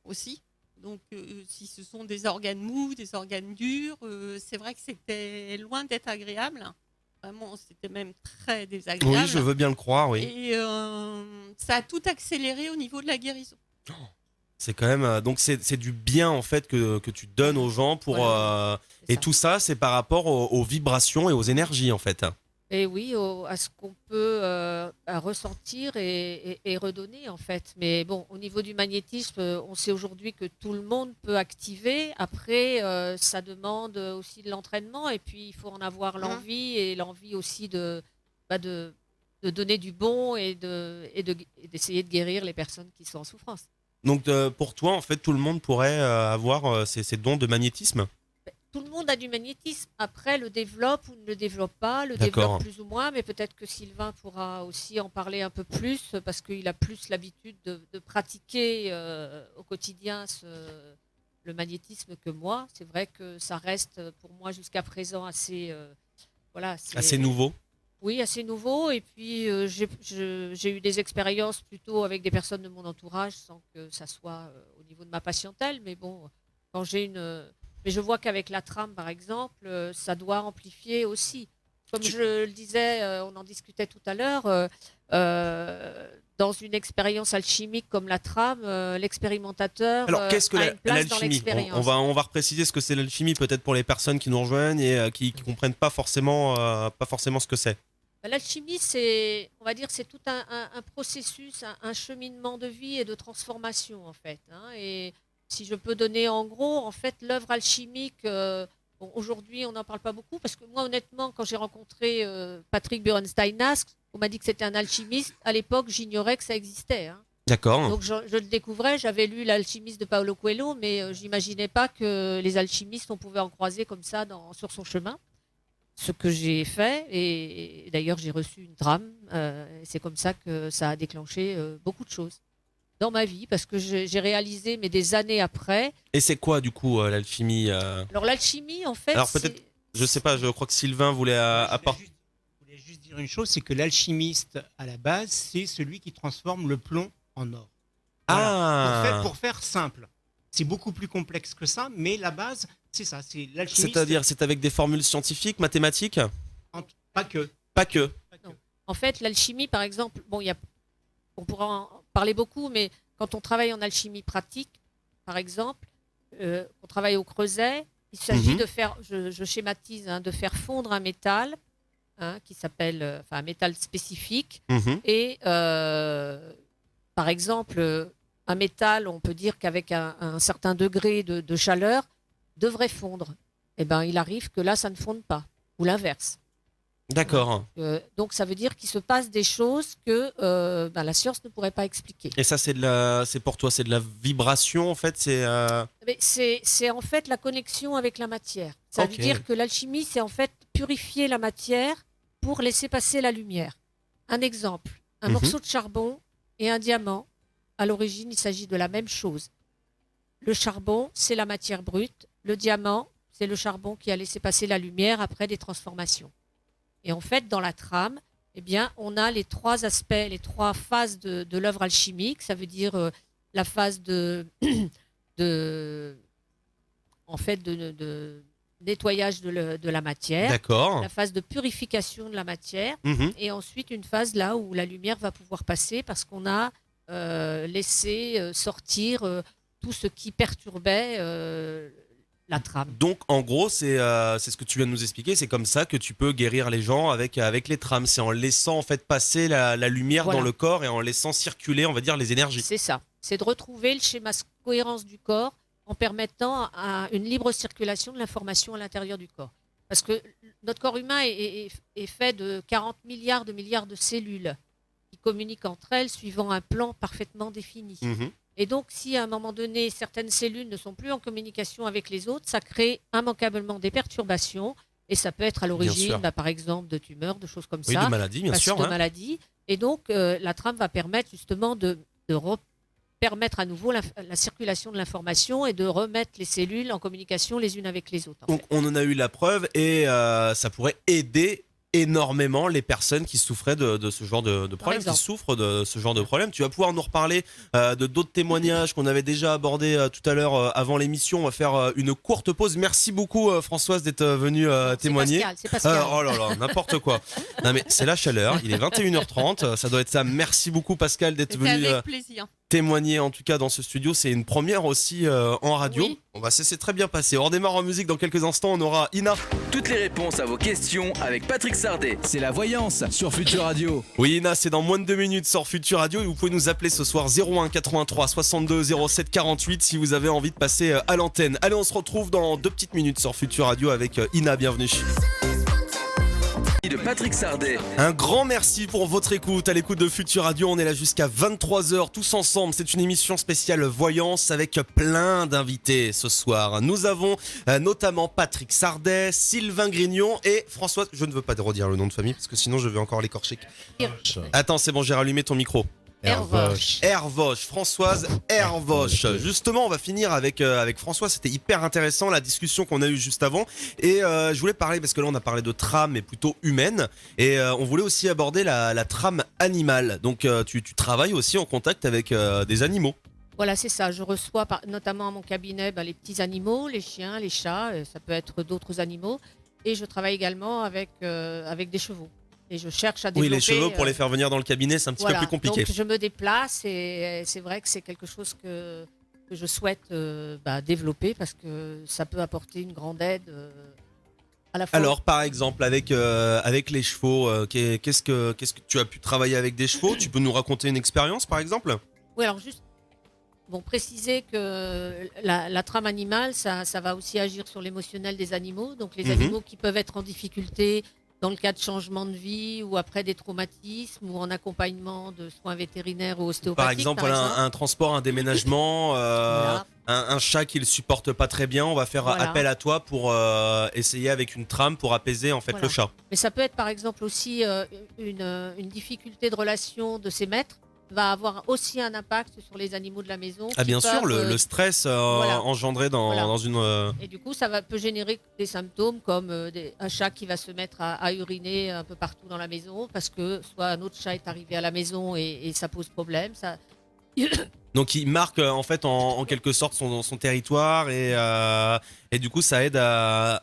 [SPEAKER 7] aussi. Donc, si ce sont des organes mous, des organes durs, c'est vrai que c'était loin d'être agréable. Vraiment, c'était même très désagréable.
[SPEAKER 1] Oui, je veux bien le croire, oui.
[SPEAKER 7] Et ça a tout accéléré au niveau de la guérison.
[SPEAKER 1] C'est quand même donc c'est du bien en fait que tu donnes aux gens pour et tout ça c'est par rapport aux vibrations et aux énergies en fait.
[SPEAKER 6] Et oui, à ce qu'on peut ressentir et redonner en fait. Mais bon, au niveau du magnétisme, on sait aujourd'hui que tout le monde peut activer. Après, ça demande aussi de l'entraînement et puis il faut en avoir l'envie et l'envie aussi de donner du bon et d'essayer de guérir les personnes qui sont en souffrance.
[SPEAKER 1] Donc pour toi, en fait, tout le monde pourrait avoir ces dons de magnétisme?
[SPEAKER 6] Tout le monde a du magnétisme. Après, le développe ou ne le développe pas, le
[SPEAKER 1] D'accord.
[SPEAKER 6] développe plus ou moins, mais peut-être que Sylvain pourra aussi en parler un peu plus parce qu'il a plus l'habitude de pratiquer au quotidien le magnétisme que moi. C'est vrai que ça reste pour moi jusqu'à présent assez
[SPEAKER 1] Assez nouveau.
[SPEAKER 6] Oui, assez nouveau. Et puis, j'ai eu des expériences plutôt avec des personnes de mon entourage sans que ça soit au niveau de ma patientèle. Mais bon, quand j'ai mais je vois qu'avec la trame, par exemple, ça doit amplifier aussi. Comme je le disais, on en discutait tout à l'heure, dans une expérience alchimique comme la trame, l'expérimentateur
[SPEAKER 1] Alors, qu'est-ce que
[SPEAKER 6] a une place dans
[SPEAKER 1] l'alchimie?
[SPEAKER 6] l'expérience.
[SPEAKER 1] On va repréciser ce que c'est l'alchimie, peut-être pour les personnes qui nous rejoignent et qui comprennent pas forcément ce que c'est.
[SPEAKER 6] L'alchimie, c'est tout un processus, un cheminement de vie et de transformation, en fait. Et si je peux donner en gros, en fait, l'œuvre alchimique, aujourd'hui, on n'en parle pas beaucoup, parce que moi, honnêtement, quand j'ai rencontré Patrick Bürenstain-Nask, on m'a dit que c'était un alchimiste. À l'époque, j'ignorais que ça existait.
[SPEAKER 1] D'accord.
[SPEAKER 6] Donc je le découvrais, j'avais lu L'Alchimiste de Paulo Coelho, mais j'imaginais pas que les alchimistes, on pouvait en croiser comme ça sur son chemin. Ce que j'ai fait, et d'ailleurs j'ai reçu une trame, c'est comme ça que ça a déclenché beaucoup de choses dans ma vie, parce que j'ai réalisé, mais des années après.
[SPEAKER 1] Et c'est quoi du coup l'alchimie
[SPEAKER 6] Alors l'alchimie, en fait,
[SPEAKER 1] Alors peut-être, je sais pas, je crois que Sylvain voulait apporter.
[SPEAKER 5] Je voulais juste dire une chose, c'est que l'alchimiste, à la base, c'est celui qui transforme le plomb en or. Voilà. Pour faire simple. C'est beaucoup plus complexe que ça, mais la base, c'est ça. C'est l'alchimiste.
[SPEAKER 1] C'est-à-dire, c'est avec des formules scientifiques, mathématiques?
[SPEAKER 5] Pas que.
[SPEAKER 1] Pas que.
[SPEAKER 6] Non. En fait, l'alchimie, par exemple, bon, on pourra en parler beaucoup, mais quand on travaille en alchimie pratique, par exemple, on travaille au creuset, il s'agit de faire, je schématise, de faire fondre un métal, qui s'appelle, un métal spécifique, et par exemple, un métal, on peut dire qu'avec un certain degré de chaleur, devrait fondre. Eh ben, il arrive que là, ça ne fonde pas, ou l'inverse.
[SPEAKER 1] D'accord.
[SPEAKER 6] Donc, ça veut dire qu'il se passe des choses que la science ne pourrait pas expliquer.
[SPEAKER 1] Et ça, c'est pour toi, c'est de la vibration en fait,
[SPEAKER 6] Mais c'est en fait la connexion avec la matière. Ça veut dire que l'alchimie, c'est en fait purifier la matière pour laisser passer la lumière. Un exemple, un morceau de charbon et un diamant. À l'origine, il s'agit de la même chose. Le charbon, c'est la matière brute. Le diamant, c'est le charbon qui a laissé passer la lumière après des transformations. Et en fait, dans la trame, eh bien, on a les trois aspects, les trois phases de l'œuvre alchimique. Ça veut dire la phase de nettoyage de la matière.
[SPEAKER 1] D'accord.
[SPEAKER 6] La phase de purification de la matière. Et ensuite, une phase là où la lumière va pouvoir passer parce qu'on a laisser sortir tout ce qui perturbait la trame.
[SPEAKER 1] Donc en gros, c'est ce que tu viens de nous expliquer, c'est comme ça que tu peux guérir les gens avec les trames, c'est en laissant en fait passer la lumière dans le corps et en laissant circuler, on va dire, les énergies.
[SPEAKER 6] C'est ça, c'est de retrouver le schéma cohérence du corps en permettant une libre circulation de l'information à l'intérieur du corps. Parce que notre corps humain est fait de 40 milliards de cellules qui communiquent entre elles suivant un plan parfaitement défini. Et donc, si à un moment donné, certaines cellules ne sont plus en communication avec les autres, ça crée immanquablement des perturbations et ça peut être à l'origine, par exemple, de tumeurs, de choses comme ça.
[SPEAKER 1] Oui, de maladies, bien sûr.
[SPEAKER 6] De maladies. Et donc, la trame va permettre justement de permettre à nouveau la circulation de l'information et de remettre les cellules en communication les unes avec les autres.
[SPEAKER 1] Donc, on en a eu la preuve et ça pourrait aider énormément les personnes qui souffraient de ce genre de problème, qui souffrent de ce genre de problème. Tu vas pouvoir nous reparler de d'autres témoignages qu'on avait déjà abordés tout à l'heure avant l'émission. On va faire une courte pause. Merci beaucoup Françoise d'être venue témoigner.
[SPEAKER 6] C'est Pascal.
[SPEAKER 1] Oh là là, n'importe quoi. Non mais c'est la chaleur, il est 21h30, ça doit être ça. Merci beaucoup Pascal d'être venu
[SPEAKER 7] avec plaisir.
[SPEAKER 1] Témoigner en tout cas dans ce studio. C'est une première aussi en radio.
[SPEAKER 6] Oui.
[SPEAKER 1] On va c'est très bien passé. On redémarre en musique dans quelques instants. On aura Ina.
[SPEAKER 3] Toutes les réponses à vos questions avec Patrick Sardet. C'est la voyance sur Futur Radio.
[SPEAKER 1] Oui Ina, c'est dans moins de 2 minutes sur Futur Radio et vous pouvez nous appeler ce soir 01 83 62 07 48 si vous avez envie de passer à l'antenne. Allez, on se retrouve dans 2 petites minutes sur Futur Radio avec Ina, bienvenue.
[SPEAKER 3] De Patrick Sardet.
[SPEAKER 1] Un grand merci pour votre écoute. À l'écoute de Futur Radio, on est là jusqu'à 23h tous ensemble. C'est une émission spéciale voyance avec plein d'invités ce soir. Nous avons notamment Patrick Sardet, Sylvain Grignon et Françoise. Je ne veux pas redire le nom de famille parce que sinon je vais encore l'écorcher. Attends, c'est bon, j'ai rallumé ton micro. Hervoche, Françoise Hervoche. Justement, on va finir avec Françoise. C'était hyper intéressant la discussion qu'on a eue juste avant. Et je voulais parler, parce que là on a parlé de trame, mais plutôt humaine. Et on voulait aussi aborder la trame animale. Donc tu travailles aussi en contact avec des animaux.
[SPEAKER 6] Voilà, c'est ça. Je reçois notamment à mon cabinet les petits animaux, les chiens, les chats. Ça peut être d'autres animaux. Et je travaille également avec des chevaux. Et je cherche à développer...
[SPEAKER 1] Oui, les chevaux, pour les faire venir dans le cabinet, c'est un petit peu plus compliqué.
[SPEAKER 6] Donc je me déplace et c'est vrai que c'est quelque chose que je souhaite développer parce que ça peut apporter une grande aide à la fois.
[SPEAKER 1] Alors, par exemple, avec les chevaux, qu'est-ce que tu as pu travailler avec des chevaux? Tu peux nous raconter une expérience, par exemple?
[SPEAKER 6] Oui, alors juste préciser que la trame animale, ça va aussi agir sur l'émotionnel des animaux. Donc les animaux qui peuvent être en difficulté dans le cas de changement de vie ou après des traumatismes ou en accompagnement de soins vétérinaires ou ostéopathiques.
[SPEAKER 1] Par exemple, un transport, un déménagement,
[SPEAKER 6] Voilà.
[SPEAKER 1] un chat qui le supporte pas très bien, on va faire
[SPEAKER 6] Voilà.
[SPEAKER 1] appel à toi pour essayer avec une trame pour apaiser en fait
[SPEAKER 6] Voilà.
[SPEAKER 1] le chat.
[SPEAKER 6] Mais ça peut être par exemple aussi une difficulté de relation de ses maîtres va avoir aussi un impact sur les animaux de la maison.
[SPEAKER 1] Ah
[SPEAKER 6] qui
[SPEAKER 1] bien sûr,
[SPEAKER 6] peuvent,
[SPEAKER 1] le stress
[SPEAKER 6] voilà.
[SPEAKER 1] engendré
[SPEAKER 6] Voilà.
[SPEAKER 1] dans une...
[SPEAKER 6] Et du coup, ça peut générer des symptômes comme un chat qui va se mettre à uriner un peu partout dans la maison parce que soit un autre chat est arrivé à la maison et ça pose problème. Ça...
[SPEAKER 1] Donc il marque en fait en quelque sorte son territoire et du coup ça aide à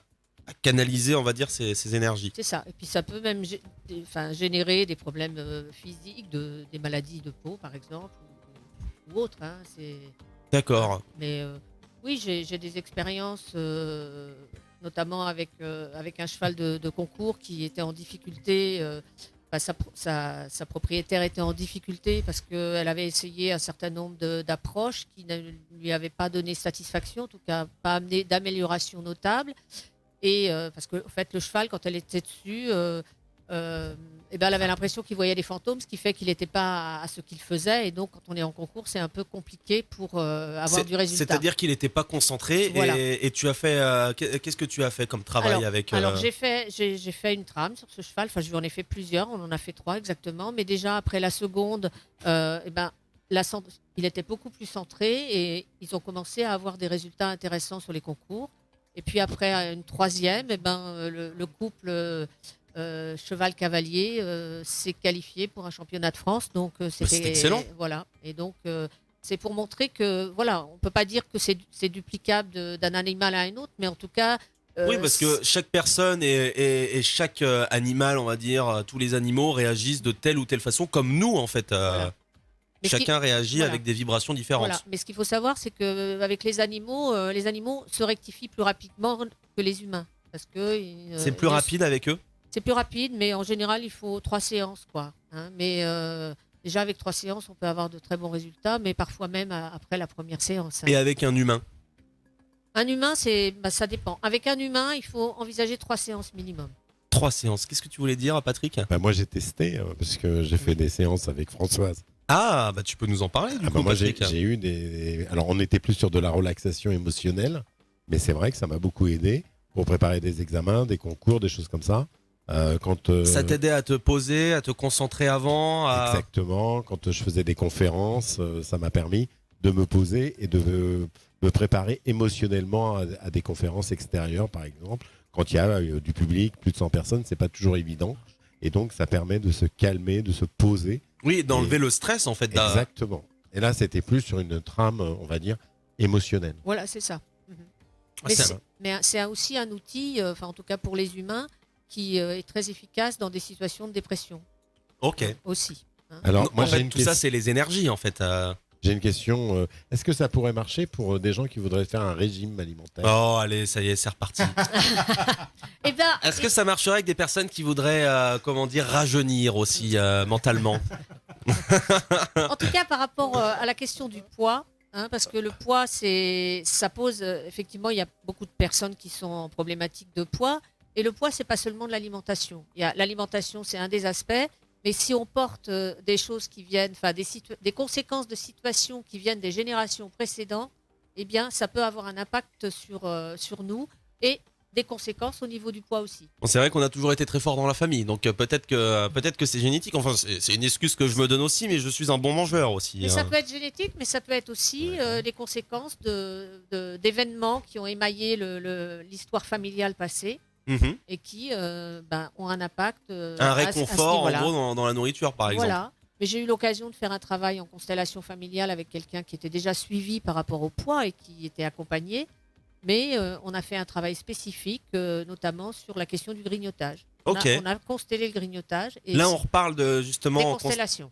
[SPEAKER 1] canaliser on va dire ses énergies.
[SPEAKER 6] C'est ça. Et puis ça peut même générer des problèmes physiques, des maladies de peau par exemple ou autres. Hein.
[SPEAKER 1] D'accord.
[SPEAKER 6] Mais oui, j'ai des expériences, notamment avec un cheval de concours qui était en difficulté. Sa propriétaire était en difficulté parce qu'elle avait essayé un certain nombre d'approches qui ne lui avaient pas donné satisfaction, en tout cas pas amené d'amélioration notable. Et parce que en fait, le cheval, quand elle était dessus, elle avait l'impression qu'il voyait des fantômes, ce qui fait qu'il n'était pas à ce qu'il faisait. Et donc, quand on est en concours, c'est un peu compliqué pour avoir du résultat.
[SPEAKER 1] C'est-à-dire qu'il n'était pas concentré.
[SPEAKER 6] Voilà.
[SPEAKER 1] Et tu as fait... qu'est-ce que tu as fait comme travail avec...
[SPEAKER 6] Alors j'ai fait une trame sur ce cheval. Enfin, je lui en ai fait plusieurs. On en a fait 3 exactement. Mais déjà, après la seconde, il était beaucoup plus centré et ils ont commencé à avoir des résultats intéressants sur les concours. Et puis après, une 3e, le couple cheval-cavalier s'est qualifié pour un championnat de France. Donc
[SPEAKER 1] c'est excellent.
[SPEAKER 6] Voilà. Et donc c'est pour montrer que voilà, on peut pas dire que c'est duplicable d'un animal à un autre, mais en tout cas.
[SPEAKER 1] Oui, parce que chaque personne et chaque animal, on va dire, tous les animaux réagissent de telle ou telle façon, comme nous en fait.
[SPEAKER 6] Voilà.
[SPEAKER 1] Chacun réagit
[SPEAKER 6] voilà.
[SPEAKER 1] avec des vibrations différentes.
[SPEAKER 6] Voilà. Mais ce qu'il faut savoir, c'est qu'avec les animaux se rectifient plus rapidement que les humains. Parce que
[SPEAKER 1] c'est plus rapide avec eux.
[SPEAKER 6] C'est plus rapide, mais en général, il faut 3 séances, quoi. Hein. Mais déjà, avec 3 séances, on peut avoir de très bons résultats, mais parfois même après la première séance. Hein.
[SPEAKER 1] Et avec un humain?
[SPEAKER 6] Un humain, ça dépend. Avec un humain, il faut envisager 3 séances minimum.
[SPEAKER 1] 3 séances. Qu'est-ce que tu voulais dire, Patrick?
[SPEAKER 2] Moi, j'ai testé, parce que j'ai fait des séances avec Françoise.
[SPEAKER 1] Ah, tu peux nous en parler du coup,
[SPEAKER 2] moi,
[SPEAKER 1] Patrick.
[SPEAKER 2] j'ai eu Alors, on était plus sur de la relaxation émotionnelle, mais c'est vrai que ça m'a beaucoup aidé pour préparer des examens, des concours, des choses comme ça.
[SPEAKER 1] Ça t'aidait à te poser, à te concentrer avant
[SPEAKER 2] Exactement. Quand je faisais des conférences, ça m'a permis de me poser et de me préparer émotionnellement à des conférences extérieures, par exemple. Quand il y a du public, plus de 100 personnes, c'est pas toujours évident. Et donc, ça permet de se calmer, de se poser.
[SPEAKER 1] Oui, d'enlever le stress en fait.
[SPEAKER 2] Exactement. Et là, c'était plus sur une trame, on va dire, émotionnelle.
[SPEAKER 6] Voilà, c'est ça. Mais c'est aussi un outil, en tout cas pour les humains, qui est très efficace dans des situations de dépression.
[SPEAKER 1] Ok.
[SPEAKER 6] Aussi. Hein.
[SPEAKER 2] Alors, moi,
[SPEAKER 1] en fait, tout ça, c'est les énergies en fait.
[SPEAKER 2] J'ai une question. Est-ce que ça pourrait marcher pour des gens qui voudraient faire un régime alimentaire?
[SPEAKER 1] Oh, allez, ça y est, c'est reparti. Est-ce que ça marcherait avec des personnes qui voudraient, rajeunir aussi mentalement?
[SPEAKER 6] En tout cas, par rapport à la question du poids, hein, parce que le poids, ça pose effectivement, il y a beaucoup de personnes qui sont en problématique de poids, et le poids, c'est pas seulement de l'alimentation. L'alimentation, c'est un des aspects. Mais si on porte des choses qui viennent, des conséquences de situations qui viennent des générations précédentes, eh bien, ça peut avoir un impact sur nous et des conséquences au niveau du poids aussi.
[SPEAKER 1] Bon, c'est vrai qu'on a toujours été très fort dans la famille, donc peut-être que c'est génétique. Enfin, c'est une excuse que je me donne aussi, mais je suis un bon mangeur aussi.
[SPEAKER 6] Et ça peut être génétique, mais ça peut être aussi des conséquences d'événements qui ont émaillé l'histoire familiale passée.
[SPEAKER 1] Mmh.
[SPEAKER 6] Et qui ont un impact.
[SPEAKER 1] Un réconfort, en gros, dans la nourriture, par exemple.
[SPEAKER 6] Voilà. Mais j'ai eu l'occasion de faire un travail en constellation familiale avec quelqu'un qui était déjà suivi par rapport au poids et qui était accompagné. Mais on a fait un travail spécifique, notamment sur la question du grignotage. On a constellé le grignotage. Et
[SPEAKER 1] là, on reparle justement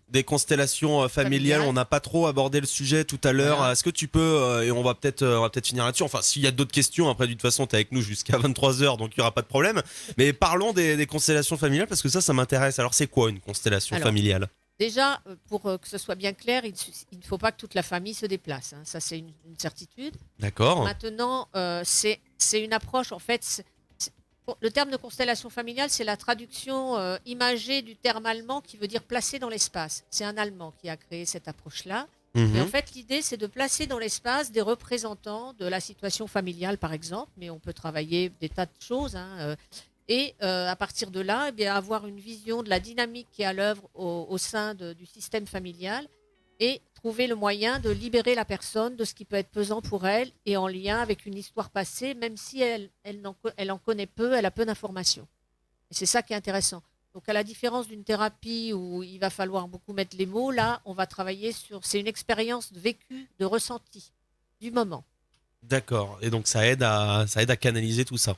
[SPEAKER 1] des constellations familiales. On n'a pas trop abordé le sujet tout à l'heure. Voilà. Est-ce que tu peux, et on va peut-être finir là-dessus, enfin, s'il y a d'autres questions, après, de toute façon, tu es avec nous jusqu'à 23h, donc il n'y aura pas de problème. Mais parlons des constellations familiales, parce que ça m'intéresse. Alors, c'est quoi une constellation familiale?
[SPEAKER 6] Déjà, pour que ce soit bien clair, il ne faut pas que toute la famille se déplace. Hein. Ça, c'est une certitude.
[SPEAKER 1] D'accord.
[SPEAKER 6] Maintenant, c'est une approche, en fait. Le terme de constellation familiale, c'est la traduction imagée du terme allemand qui veut dire placer dans l'espace. C'est un Allemand qui a créé cette approche-là. Et en fait, l'idée, c'est de placer dans l'espace des représentants de la situation familiale, par exemple, mais on peut travailler des tas de choses. Et à partir de là, avoir une vision de la dynamique qui est à l'œuvre au sein du système familial et trouver le moyen de libérer la personne de ce qui peut être pesant pour elle et en lien avec une histoire passée, même si elle en connaît peu, elle a peu d'informations. Et c'est ça qui est intéressant. Donc à la différence d'une thérapie où il va falloir beaucoup mettre les mots, là, on va travailler c'est une expérience vécue, de ressenti, du moment.
[SPEAKER 1] D'accord. Et donc ça aide à canaliser tout ça.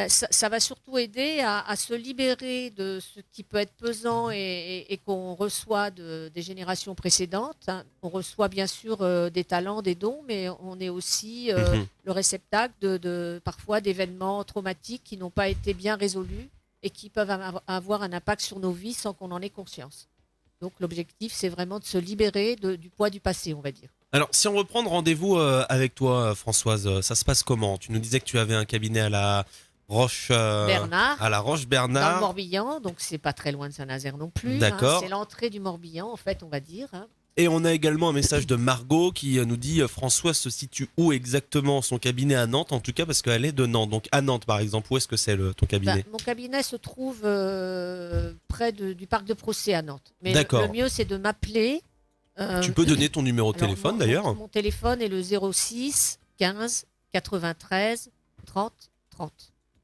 [SPEAKER 6] Ça va surtout aider à se libérer de ce qui peut être pesant et qu'on reçoit des générations précédentes. On reçoit bien sûr des talents, des dons, mais on est aussi le réceptacle parfois d'événements traumatiques qui n'ont pas été bien résolus et qui peuvent avoir un impact sur nos vies sans qu'on en ait conscience. Donc l'objectif, c'est vraiment de se libérer du poids du passé, on va dire.
[SPEAKER 1] Alors, si on reprend rendez-vous avec toi, Françoise, ça se passe comment ? Tu nous disais que tu avais un cabinet à la
[SPEAKER 6] Bernard,
[SPEAKER 1] à la Roche
[SPEAKER 6] dans le
[SPEAKER 1] Bernard.
[SPEAKER 6] Morbihan, donc c'est pas très loin de Saint-Nazaire non plus.
[SPEAKER 1] D'accord.
[SPEAKER 6] C'est l'entrée du Morbihan, en fait, on va dire.
[SPEAKER 1] Et on a également un message de Margot qui nous dit Françoise se situe où exactement son cabinet à Nantes, en tout cas parce qu'elle est de Nantes. Donc à Nantes par exemple, où est-ce que c'est ton cabinet ?
[SPEAKER 6] Mon cabinet se trouve près du parc de Procès à Nantes. Mais
[SPEAKER 1] D'accord.
[SPEAKER 6] le mieux c'est de m'appeler.
[SPEAKER 1] Tu peux donner ton numéro de téléphone d'ailleurs.
[SPEAKER 6] Mon téléphone est le 06 15 93 30 30.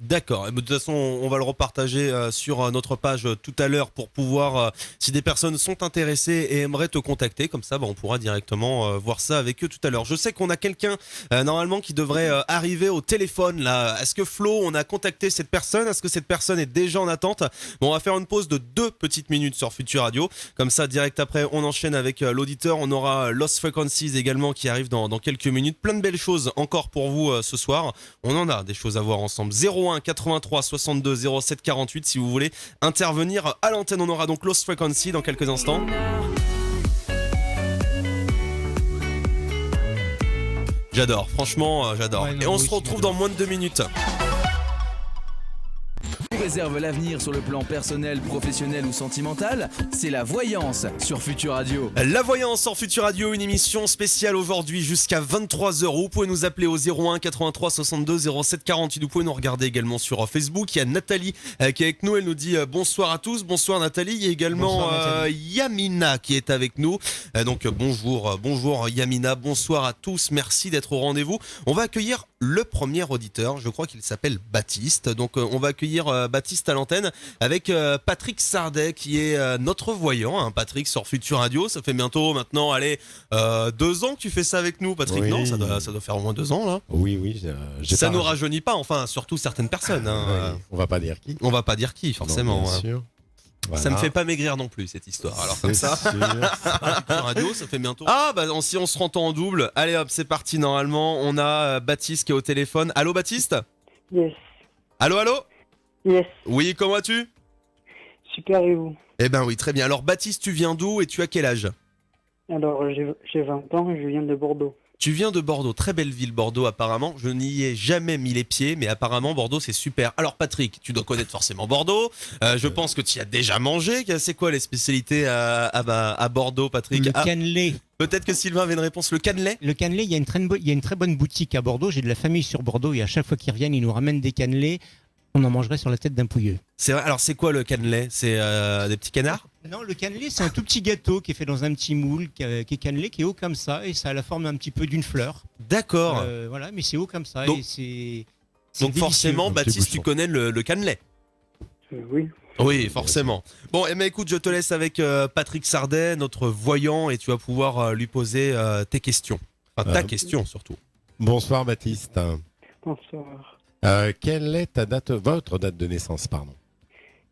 [SPEAKER 1] D'accord. Et de toute façon, on va le repartager sur notre page tout à l'heure pour pouvoir, si des personnes sont intéressées et aimeraient te contacter, comme ça, on pourra directement voir ça avec eux tout à l'heure. Je sais qu'on a quelqu'un normalement qui devrait arriver au téléphone là. Est-ce que Flo, on a contacté cette personne ? Est-ce que cette personne est déjà en attente ? On va faire une pause de 2 petites minutes sur Futur Radio. Comme ça, direct après, on enchaîne avec l'auditeur. On aura Lost Frequencies également qui arrive dans quelques minutes. Plein de belles choses encore pour vous ce soir. On en a des choses à voir ensemble. 01 83 62 07 48 si vous voulez intervenir à l'antenne. On aura donc Lost Frequency dans quelques instants. J'adore, franchement j'adore.
[SPEAKER 5] Ouais, non,
[SPEAKER 1] et on
[SPEAKER 5] moi
[SPEAKER 1] se
[SPEAKER 5] aussi,
[SPEAKER 1] retrouve
[SPEAKER 5] j'adore.
[SPEAKER 1] dans moins de 2 minutes.
[SPEAKER 3] Réserve l'avenir sur le plan personnel, professionnel ou sentimental, c'est la voyance sur Futur Radio.
[SPEAKER 1] La voyance sur Futur Radio, une émission spéciale aujourd'hui jusqu'à 23h. Vous pouvez nous appeler au 01 83 62 07 48. Vous pouvez nous regarder également sur Facebook. Il y a Nathalie qui est avec nous. Elle nous dit bonsoir à tous. Bonsoir Nathalie. Il y a également Yamina qui est avec nous. Donc bonjour Yamina. Bonsoir à tous. Merci d'être au rendez-vous. On va accueillir le premier auditeur. Je crois qu'il s'appelle Baptiste. Donc on va accueillir Baptiste à l'antenne avec Patrick Sardet qui est notre voyant. Patrick sur Futur Radio. Ça fait bientôt maintenant 2 ans que tu fais ça avec nous, Patrick.
[SPEAKER 2] Oui.
[SPEAKER 1] Non, ça doit faire au moins 2 ans là.
[SPEAKER 2] Oui, j'ai
[SPEAKER 1] Ça
[SPEAKER 2] pas-
[SPEAKER 1] nous rajeunit pas, enfin surtout certaines personnes.
[SPEAKER 2] Oui, on va pas dire qui.
[SPEAKER 1] On va pas dire qui forcément.
[SPEAKER 2] Non, bien
[SPEAKER 1] hein.
[SPEAKER 2] sûr.
[SPEAKER 1] Ça me fait pas maigrir non plus cette histoire. Alors comme ça.
[SPEAKER 2] C'est sûr.
[SPEAKER 1] Futur Radio, ça fait bientôt. Ah si on se rend en double. Allez hop, c'est parti. Normalement, on a Baptiste qui est au téléphone. Allô Baptiste ?
[SPEAKER 8] Yes.
[SPEAKER 1] Allô
[SPEAKER 8] Yes.
[SPEAKER 1] Oui, comment vas-tu ?
[SPEAKER 8] Super, et vous?
[SPEAKER 1] Eh ben oui, très bien. Alors Baptiste, tu viens d'où et tu as quel âge ?
[SPEAKER 8] Alors, j'ai 20 ans et je viens de Bordeaux.
[SPEAKER 1] Tu viens de Bordeaux, très belle ville Bordeaux apparemment. Je n'y ai jamais mis les pieds, mais apparemment Bordeaux c'est super. Alors Patrick, tu dois connaître forcément Bordeaux. Je pense que tu y as déjà mangé. C'est quoi les spécialités à Bordeaux, Patrick ?
[SPEAKER 5] Le
[SPEAKER 1] Ah,
[SPEAKER 5] cannelé.
[SPEAKER 1] peut-être que Sylvain avait une réponse. Le cannelé ?
[SPEAKER 5] Le cannelé, il y a une très bonne boutique à Bordeaux. J'ai de la famille sur Bordeaux et à chaque fois qu'ils reviennent, ils nous ramènent des cannelés. On en mangerait sur la tête d'un pouilleux.
[SPEAKER 1] C'est vrai. Alors c'est quoi le cannelé ? C'est des petits canards ?
[SPEAKER 5] Non, le cannelé, c'est un tout petit gâteau qui est fait dans un petit moule, qui est cannelé, qui est haut comme ça, et ça a la forme un petit peu d'une fleur.
[SPEAKER 1] D'accord.
[SPEAKER 5] Voilà, mais c'est haut comme ça.
[SPEAKER 1] Donc-
[SPEAKER 5] Et c'est
[SPEAKER 1] Donc
[SPEAKER 5] délicieux.
[SPEAKER 1] forcément,
[SPEAKER 2] Un petit
[SPEAKER 1] Baptiste, tu
[SPEAKER 2] bouchon.
[SPEAKER 1] connais le cannelé.
[SPEAKER 8] Oui.
[SPEAKER 1] Oui, forcément. Bon, eh ben, écoute, je te laisse avec Patrick Sardet, notre voyant, et tu vas pouvoir lui poser tes questions. Enfin, ta question surtout.
[SPEAKER 2] Bonsoir Baptiste.
[SPEAKER 8] Bonsoir.
[SPEAKER 2] Quelle est votre date de naissance, pardon ?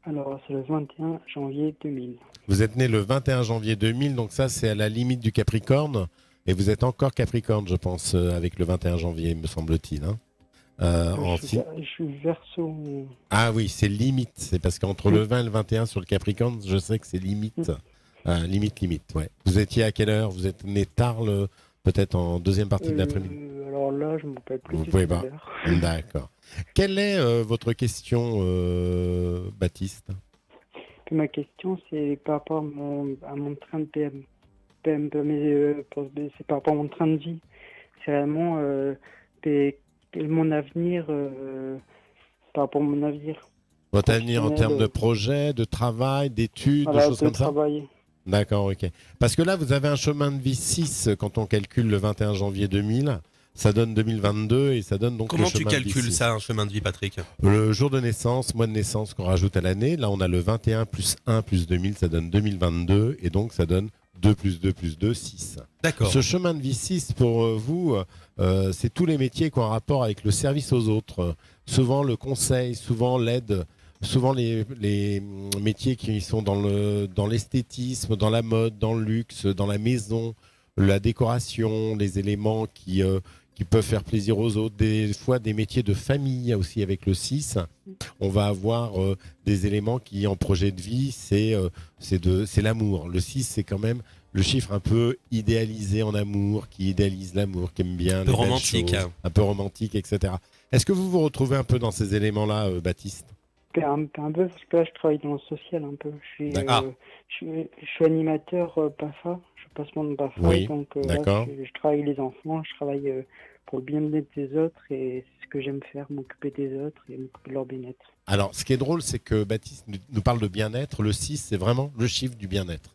[SPEAKER 8] Alors, c'est le 21 janvier 2000.
[SPEAKER 2] Vous êtes né le 21 janvier 2000, donc ça c'est à la limite du Capricorne. Et vous êtes encore Capricorne, je pense, avec le 21 janvier, me semble-t-il. Hein.
[SPEAKER 8] Je suis verso.
[SPEAKER 2] Ah oui, c'est limite. C'est parce qu'entre le 20 et le 21 sur le Capricorne, je sais que c'est limite. Limite, ouais. Vous étiez à quelle heure ? Vous êtes né tard, peut-être en deuxième partie de l'après-midi ?
[SPEAKER 8] Alors, Alors là, je ne me rappelle plus
[SPEAKER 2] Vous
[SPEAKER 8] du
[SPEAKER 2] pouvez
[SPEAKER 8] tout
[SPEAKER 2] pas.
[SPEAKER 8] de l'heure.
[SPEAKER 2] D'accord. Quelle est votre question, Baptiste?
[SPEAKER 8] Puis ma question, c'est par rapport à mon train de c'est par rapport à mon train de vie. C'est vraiment mon avenir, par rapport à mon avenir
[SPEAKER 2] Votre avenir en termes de
[SPEAKER 8] professionnel,
[SPEAKER 2] projet, de travail, d'études, de
[SPEAKER 8] voilà,
[SPEAKER 2] choses
[SPEAKER 8] de
[SPEAKER 2] comme ça?
[SPEAKER 8] travail.
[SPEAKER 2] D'accord, ok. Parce que là, vous avez un chemin de vie 6 quand on calcule le 21 janvier 2000. Ça donne 2022 et ça donne donc
[SPEAKER 1] Comment
[SPEAKER 2] le
[SPEAKER 1] tu
[SPEAKER 2] chemin de vie
[SPEAKER 1] calcules
[SPEAKER 2] 6.
[SPEAKER 1] ça, un chemin de vie, Patrick?
[SPEAKER 2] Le jour de naissance, mois de naissance qu'on rajoute à l'année. Là, on a le 21 plus 1 plus 2000, ça donne 2022. Et donc, ça donne 2 plus 2 plus 2, 6.
[SPEAKER 1] D'accord.
[SPEAKER 2] Ce chemin de vie 6, pour vous, c'est tous les métiers qui ont un rapport avec le service aux autres. Souvent le conseil, souvent l'aide, souvent les métiers qui sont dans l'esthétisme, dans la mode, dans le luxe, dans la maison, la décoration, les éléments qui peuvent faire plaisir aux autres. Des fois, des métiers de famille aussi avec le 6. On va avoir des éléments qui, en projet de vie, c'est l'amour. Le 6, c'est quand même le chiffre un peu idéalisé en amour, qui idéalise l'amour, qui aime bien
[SPEAKER 1] Un peu
[SPEAKER 2] les belles
[SPEAKER 1] romantique,
[SPEAKER 2] choses,
[SPEAKER 1] hein.
[SPEAKER 2] un peu romantique, etc. Est-ce que vous vous retrouvez un peu dans ces éléments-là, Baptiste?
[SPEAKER 8] Un peu, parce que là, je travaille dans le social un peu.
[SPEAKER 2] D'accord.
[SPEAKER 8] Je suis animateur BAFA, je suis passement de BAFA,
[SPEAKER 2] Oui,
[SPEAKER 8] donc là,
[SPEAKER 2] d'accord.
[SPEAKER 8] je travaille les enfants, je travaille pour le bien-être des autres, et c'est ce que j'aime faire, m'occuper des autres et m'occuper de leur bien-être.
[SPEAKER 2] Alors, ce qui est drôle, c'est que Baptiste nous parle de bien-être. Le 6, c'est vraiment le chiffre du bien-être.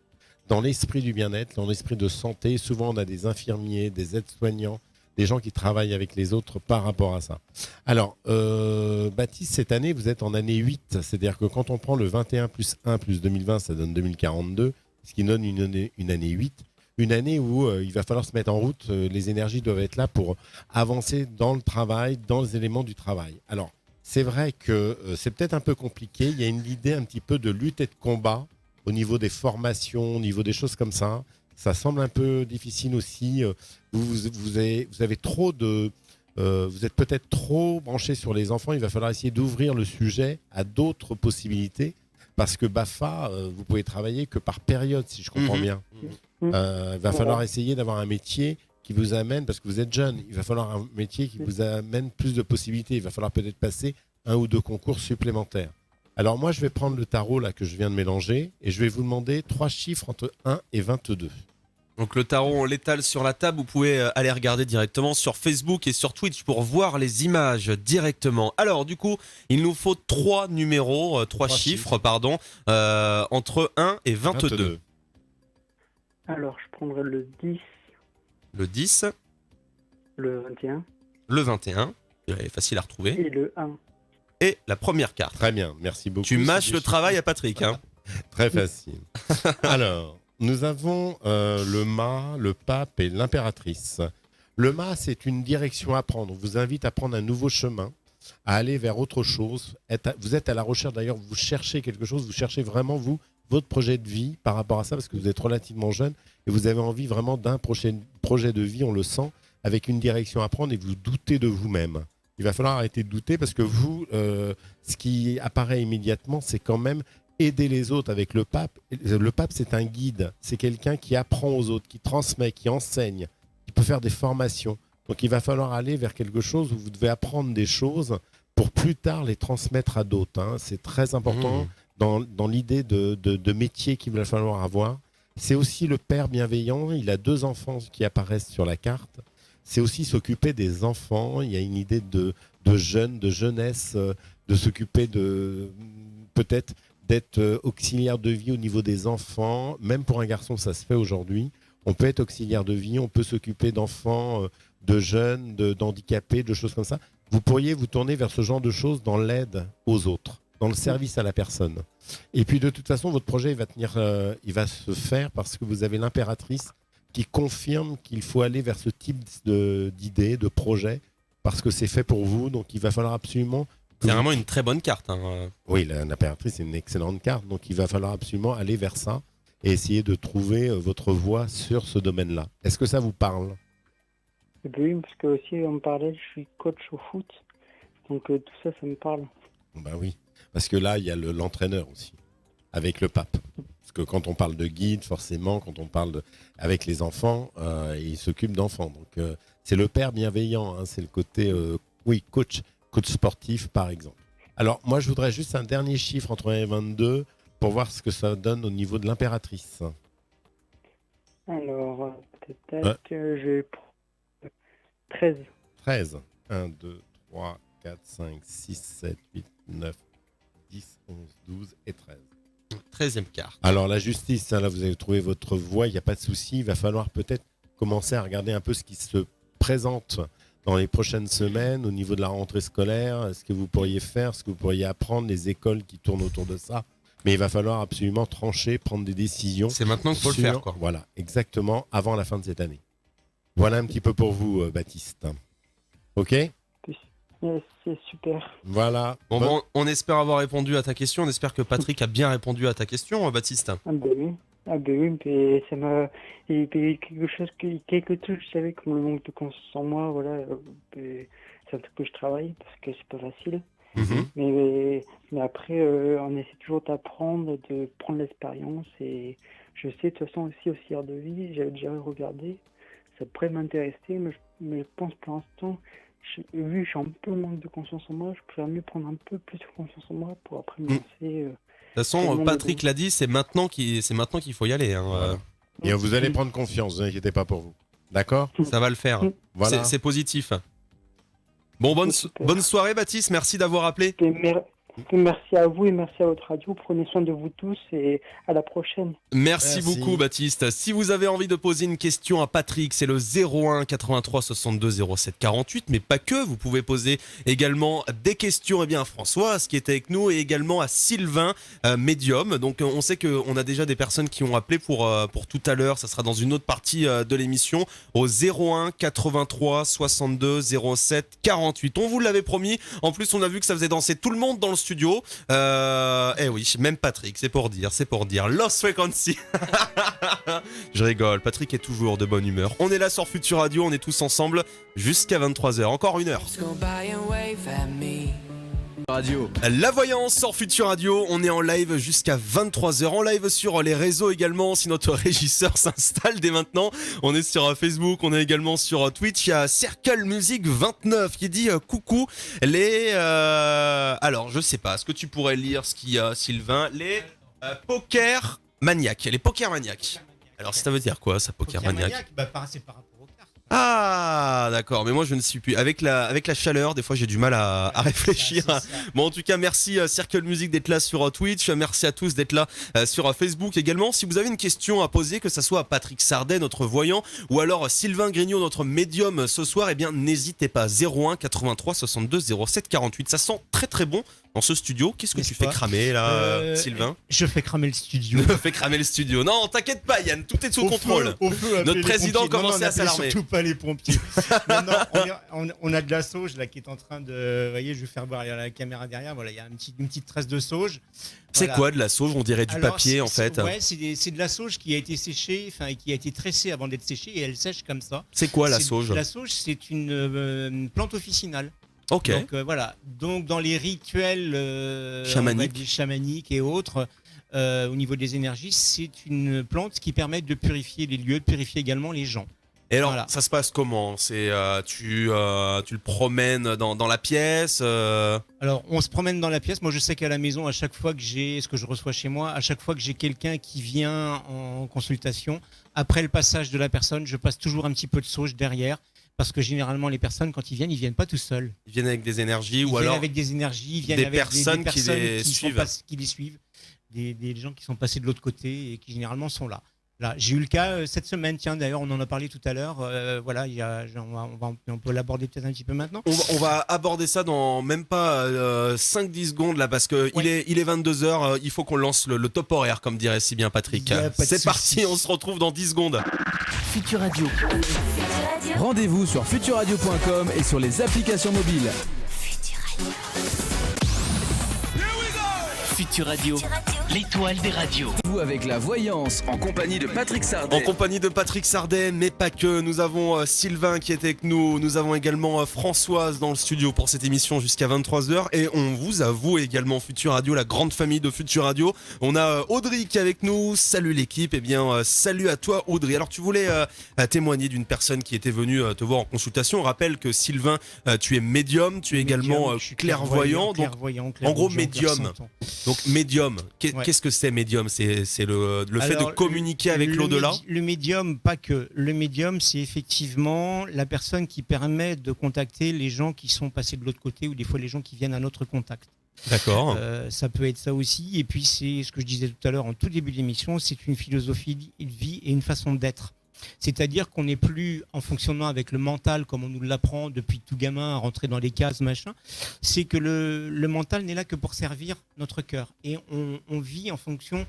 [SPEAKER 2] Dans l'esprit du bien-être, dans l'esprit de santé, souvent on a des infirmiers, des aides-soignants, des gens qui travaillent avec les autres par rapport à ça. Alors, Baptiste, cette année, vous êtes en année 8. C'est-à-dire que quand on prend le 21 plus 1 plus 2020, ça donne 2042, ce qui donne une année 8. Une année où il va falloir se mettre en route. Les énergies doivent être là pour avancer dans le travail, dans les éléments du travail. Alors, c'est vrai que c'est peut-être un peu compliqué. Il y a une idée un petit peu de lutte et de combat au niveau des formations, au niveau des choses comme ça. Ça semble un peu difficile aussi. Vous avez trop de... vous êtes peut-être trop branché sur les enfants. Il va falloir essayer d'ouvrir le sujet à d'autres possibilités. Parce que BAFA, vous pouvez travailler que par période, si je comprends bien. Il va falloir essayer d'avoir un métier qui vous amène, parce que vous êtes jeune, il va falloir un métier qui vous amène plus de possibilités. Il va falloir peut-être passer 1 ou 2 concours supplémentaires. Alors moi, je vais prendre le tarot là que je viens de mélanger et je vais vous demander 3 chiffres entre 1 et 22.
[SPEAKER 1] Donc le tarot, on l'étale sur la table. Vous pouvez aller regarder directement sur Facebook et sur Twitch pour voir les images directement. Alors du coup, il nous faut 3 numéros, 3 chiffres, pardon, entre 1 et 22.
[SPEAKER 8] Alors, je prendrai le 10,
[SPEAKER 1] Le 10,
[SPEAKER 8] le 21
[SPEAKER 1] le 21, c'est facile à retrouver,
[SPEAKER 8] et le 1.
[SPEAKER 1] et la première carte.
[SPEAKER 2] Très bien, merci beaucoup.
[SPEAKER 1] Tu mâches
[SPEAKER 2] C'est
[SPEAKER 1] le
[SPEAKER 2] des
[SPEAKER 1] travail à Patrick, hein.
[SPEAKER 2] Très facile. Alors, nous avons le mât, le pape et l'impératrice. Le mât, c'est une direction à prendre. On vous invite à prendre un nouveau chemin, à aller vers autre chose. Vous êtes à la recherche, d'ailleurs, vous cherchez quelque chose, vous cherchez vraiment, vous, votre projet de vie par rapport à ça, parce que vous êtes relativement jeune et vous avez envie vraiment d'un projet de vie, on le sent, avec une direction à prendre et vous doutez de vous-même. Il va falloir arrêter de douter parce que vous, ce qui apparaît immédiatement, c'est quand même aider les autres avec le pape. Le pape, c'est un guide, c'est quelqu'un qui apprend aux autres, qui transmet, qui enseigne, qui peut faire des formations. Donc il va falloir aller vers quelque chose où vous devez apprendre des choses pour plus tard les transmettre à d'autres, hein. C'est très important dans l'idée de métier qu'il va falloir avoir. C'est aussi le père bienveillant, il a 2 enfants qui apparaissent sur la carte. C'est aussi s'occuper des enfants, il y a une idée de jeunes, de jeunesse, de s'occuper de peut-être d'être auxiliaire de vie au niveau des enfants. Même pour un garçon, ça se fait aujourd'hui. On peut être auxiliaire de vie, on peut s'occuper d'enfants, de jeunes, d'handicapés, de choses comme ça. Vous pourriez vous tourner vers ce genre de choses dans l'aide aux autres, dans le service à la personne. Et puis de toute façon, votre projet il va se faire parce que vous avez l'impératrice qui confirme qu'il faut aller vers ce type d'idée, de projet, parce que c'est fait pour vous. Donc il va falloir absolument...
[SPEAKER 1] C'est vraiment une très bonne carte, hein.
[SPEAKER 2] Oui, l'impératrice, c'est une excellente carte. Donc il va falloir absolument aller vers ça et essayer de trouver votre voie sur ce domaine-là. Est-ce que ça vous parle?
[SPEAKER 8] Oui, parce que aussi, on me parlait, je suis coach au foot. Donc tout ça, ça me parle.
[SPEAKER 2] Ben oui, parce que là, il y a l'entraîneur aussi, avec le pape. que quand on parle de guide, forcément, quand on parle avec les enfants, il s'occupe d'enfants. Donc, c'est le père bienveillant, hein, c'est le côté, coach sportif, par exemple. Alors, moi, je voudrais juste un dernier chiffre entre 1 et 22 pour voir ce que ça donne au niveau de l'impératrice.
[SPEAKER 8] Alors, je vais prendre 13.
[SPEAKER 2] 13. 1, 2, 3, 4, 5, 6, 7, 8, 9, 10, 11, 12 et 13.
[SPEAKER 1] 13e carte.
[SPEAKER 2] Alors, la justice, là, vous avez trouvé votre voie, il n'y a pas de souci. Il va falloir peut-être commencer à regarder un peu ce qui se présente dans les prochaines semaines au niveau de la rentrée scolaire, ce que vous pourriez faire, ce que vous pourriez apprendre, les écoles qui tournent autour de ça. Mais il va falloir absolument trancher, prendre des décisions.
[SPEAKER 1] C'est maintenant qu'il faut le faire, quoi.
[SPEAKER 2] Voilà, exactement, avant la fin de cette année. Voilà un petit peu pour vous, Baptiste. Ok ?
[SPEAKER 8] C'est super.
[SPEAKER 2] Voilà.
[SPEAKER 1] Bon, on espère avoir répondu à ta question. On espère que Patrick a bien répondu à ta question, Baptiste.
[SPEAKER 8] Ah ben oui, mais ça m'a... Et puis quelque chose, je savais, comme le manque de confiance en moi, voilà, c'est un truc que je travaille, parce que c'est pas facile.
[SPEAKER 1] Mm-hmm.
[SPEAKER 8] Mais après, on essaie toujours d'apprendre, de prendre l'expérience, et je sais, de toute façon, aussi au CIR de vie, j'avais déjà regardé, ça pourrait m'intéresser, mais je pense pour l'instant, vu que je suis un peu en manque de confiance en moi, je pourrais mieux prendre un peu plus de confiance en moi pour après me lancer.
[SPEAKER 1] De toute façon, Patrick l'a dit, c'est maintenant qu'il faut y aller. Hein.
[SPEAKER 2] Et vous allez prendre confiance, ne vous inquiétez pas pour vous. D'accord ?
[SPEAKER 1] Ça va le faire.
[SPEAKER 2] Voilà.
[SPEAKER 1] C'est positif. Bon, bonne soirée, Baptiste. Merci d'avoir appelé.
[SPEAKER 8] Merci à vous et merci à votre radio. Prenez soin de vous tous et à la prochaine.
[SPEAKER 1] Merci beaucoup, Baptiste. Si vous avez envie de poser une question à Patrick, c'est le 01 83 62 07 48, mais pas que. Vous pouvez poser également des questions à Françoise qui est avec nous et également à Sylvain, médium. Donc on sait qu'on a déjà des personnes qui ont appelé pour tout à l'heure. Ça sera dans une autre partie de l'émission au 01 83 62 07 48. On vous l'avait promis. En plus, on a vu que ça faisait danser tout le monde dans le studio. Oui, même Patrick, c'est pour dire. Lost Frequency. Je rigole, Patrick est toujours de bonne humeur. On est là sur Futur Radio, on est tous ensemble jusqu'à 23h, encore une heure.
[SPEAKER 3] Radio.
[SPEAKER 1] La voyance sur Futur Radio, on est en live jusqu'à 23h, en live sur les réseaux également, si notre régisseur s'installe dès maintenant. On est sur Facebook, on est également sur Twitch, il y a Circle Music 29 qui dit coucou alors je sais pas, est-ce que tu pourrais lire ce qu'il y a, Sylvain? Les poker maniaques, Alors ça veut dire quoi ça, poker maniaque?
[SPEAKER 5] C'est par rapport aux cartes.
[SPEAKER 1] Ah d'accord, mais moi je ne suis plus avec la chaleur, des fois j'ai du mal à réfléchir. Bon en tout cas merci Circle Music d'être là sur Twitch, merci à tous d'être là sur Facebook également. Si vous avez une question à poser, que ça soit à Patrick Sardet, notre voyant, ou alors Sylvain Grignot, notre médium ce soir, n'hésitez pas. 01 83 62 07 48. Ça sent très très bon dans ce studio. Qu'est-ce que tu fais cramer là, Sylvain?
[SPEAKER 5] Je fais cramer le studio.
[SPEAKER 1] Fais cramer le studio. Non, t'inquiète pas Yann, tout est sous contrôle. Notre président commençait à s'alarmer.
[SPEAKER 5] Surtout pas les pompiers. On a de la sauge là qui est en train de... Vous voyez, je vais faire voir la caméra derrière. Voilà, il y a une petite tresse de sauge.
[SPEAKER 1] C'est quoi de la sauge? On dirait du papier en fait.
[SPEAKER 5] Ouais, c'est de la sauge qui a été séchée, qui a été tressée avant d'être séchée et elle sèche comme ça.
[SPEAKER 1] C'est quoi la sauge?
[SPEAKER 5] La sauge, c'est une plante officinale.
[SPEAKER 1] Ok.
[SPEAKER 5] Donc voilà. Donc dans les rituels chamaniques et autres, au niveau des énergies, c'est une plante qui permet de purifier les lieux, de purifier également les gens.
[SPEAKER 1] Et alors, ça se passe comment? C'est tu le promènes dans la pièce
[SPEAKER 5] Alors, on se promène dans la pièce. Moi, je sais qu'à la maison, à chaque fois que j'ai ce que je reçois chez moi, à chaque fois que j'ai quelqu'un qui vient en consultation, après le passage de la personne, je passe toujours un petit peu de sauge derrière. Parce que généralement, les personnes, quand ils viennent pas tout seuls.
[SPEAKER 1] Ils viennent avec des énergies
[SPEAKER 5] ils
[SPEAKER 1] ou
[SPEAKER 5] viennent
[SPEAKER 1] alors
[SPEAKER 5] avec des énergies, ils viennent
[SPEAKER 1] des
[SPEAKER 5] avec
[SPEAKER 1] personnes qui les
[SPEAKER 5] suivent. Des gens qui sont passés de l'autre côté et qui généralement sont là. Là, j'ai eu le cas cette semaine, tiens, d'ailleurs, on en a parlé tout à l'heure. Voilà, on peut l'aborder peut-être un petit peu maintenant.
[SPEAKER 1] On va aborder ça dans même pas 5-10 secondes là, parce que il est 22h, il faut qu'on lance le top horaire, comme dirait si bien Patrick. C'est parti, on se retrouve dans 10 secondes.
[SPEAKER 3] Futur Radio. Rendez-vous sur futurradio.com et sur les applications mobiles.
[SPEAKER 4] Futur Radio, l'étoile des radios.
[SPEAKER 3] Vous avec la voyance en compagnie de Patrick Sardet.
[SPEAKER 1] En compagnie de Patrick Sardet, mais pas que. Nous avons Sylvain qui est avec nous. Nous avons également Françoise dans le studio pour cette émission jusqu'à 23h. Et on vous avoue également Futur Radio, la grande famille de Futur Radio. On a Audrey qui est avec nous. Salut l'équipe. Eh bien, salut à toi Audrey. Alors tu voulais témoigner d'une personne qui était venue te voir en consultation. On rappelle que Sylvain, tu es médium, tu es également
[SPEAKER 5] je suis
[SPEAKER 1] clairvoyant. Donc, en gros, médium. Donc médium,
[SPEAKER 5] Ouais.
[SPEAKER 1] qu'est-ce que c'est médium? C'est le fait de communiquer avec l'au-delà.
[SPEAKER 5] Le médium, pas que. Le médium, c'est effectivement la personne qui permet de contacter les gens qui sont passés de l'autre côté ou des fois les gens qui viennent à notre contact.
[SPEAKER 1] D'accord.
[SPEAKER 5] Ça peut être ça aussi. Et puis c'est ce que je disais tout à l'heure en tout début d'émission, c'est une philosophie de vie et une façon d'être. C'est-à-dire qu'on n'est plus en fonctionnement avec le mental comme on nous l'apprend depuis tout gamin à rentrer dans les cases, machin. C'est que le mental n'est là que pour servir notre cœur. Et on vit en fonction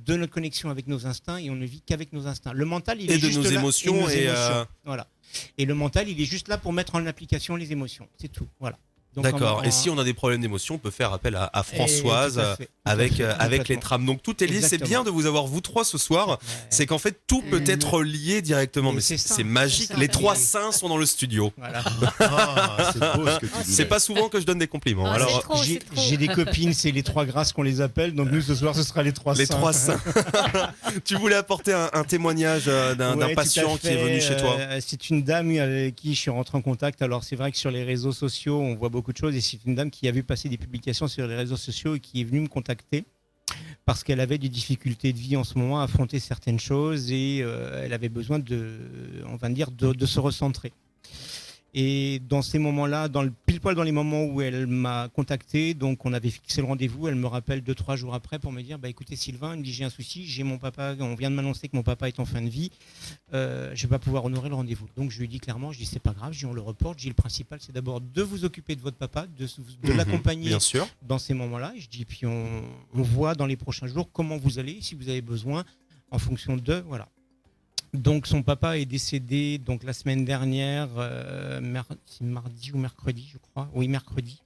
[SPEAKER 5] de notre connexion avec nos instincts et on ne vit qu'avec nos instincts. Le mental, il est juste
[SPEAKER 1] nos
[SPEAKER 5] là,
[SPEAKER 1] émotions
[SPEAKER 5] et nos
[SPEAKER 1] et
[SPEAKER 5] émotions. Voilà. Et le mental, il est juste là pour mettre en application les émotions. C'est tout. Voilà. Donc,
[SPEAKER 1] D'accord. Et si on a des problèmes d'émotion, on peut faire appel à Françoise avec les trames. Donc tout est lié. C'est
[SPEAKER 5] Exactement.
[SPEAKER 1] bien de vous avoir vous trois ce soir.
[SPEAKER 5] Ouais.
[SPEAKER 1] C'est qu'en fait tout peut être lié directement.
[SPEAKER 5] Mais
[SPEAKER 1] Mais
[SPEAKER 5] c'est ça.
[SPEAKER 1] c'est magique.
[SPEAKER 7] C'est ça.
[SPEAKER 1] Les trois saints sont dans le studio.
[SPEAKER 5] Voilà.
[SPEAKER 2] Ah, c'est beau ce que tu dis.
[SPEAKER 1] C'est pas souvent que je donne des compliments.
[SPEAKER 6] Ah,
[SPEAKER 1] Alors
[SPEAKER 6] c'est trop,
[SPEAKER 5] J'ai
[SPEAKER 6] c'est trop.
[SPEAKER 5] j'ai des copines, c'est les trois grâces qu'on les appelle. Donc nous ce soir, ce sera les trois
[SPEAKER 1] les
[SPEAKER 5] saints.
[SPEAKER 1] trois saints. Tu voulais apporter un témoignage d'un
[SPEAKER 5] Ouais,
[SPEAKER 1] patient
[SPEAKER 5] tout à
[SPEAKER 1] qui est venu
[SPEAKER 5] fait.
[SPEAKER 1] chez toi.
[SPEAKER 5] C'est une dame avec qui je suis rentré en contact. Alors c'est vrai que sur les réseaux sociaux, on voit beaucoup de choses. Et c'est une dame qui a vu passer des publications sur les réseaux sociaux et qui est venue me contacter parce qu'elle avait des difficultés de vie en ce moment à affronter certaines choses et elle avait besoin de se recentrer. Et dans ces moments-là, pile poil dans les moments où elle m'a contacté, donc on avait fixé le rendez-vous, elle me rappelle 2-3 jours après pour me dire écoutez Sylvain, elle me dit j'ai un souci, j'ai mon papa, on vient de m'annoncer que mon papa est en fin de vie, je vais pas pouvoir honorer le rendez-vous. Donc je lui dis clairement, c'est pas grave, on le reporte, le principal c'est d'abord de vous occuper de votre papa, de l'accompagner
[SPEAKER 1] Bien sûr.
[SPEAKER 5] dans ces moments-là. Puis on voit dans les prochains jours comment vous allez, si vous avez besoin, en fonction de voilà. Donc son papa est décédé donc la semaine dernière, c'est mardi ou mercredi, je crois. Oui, mercredi.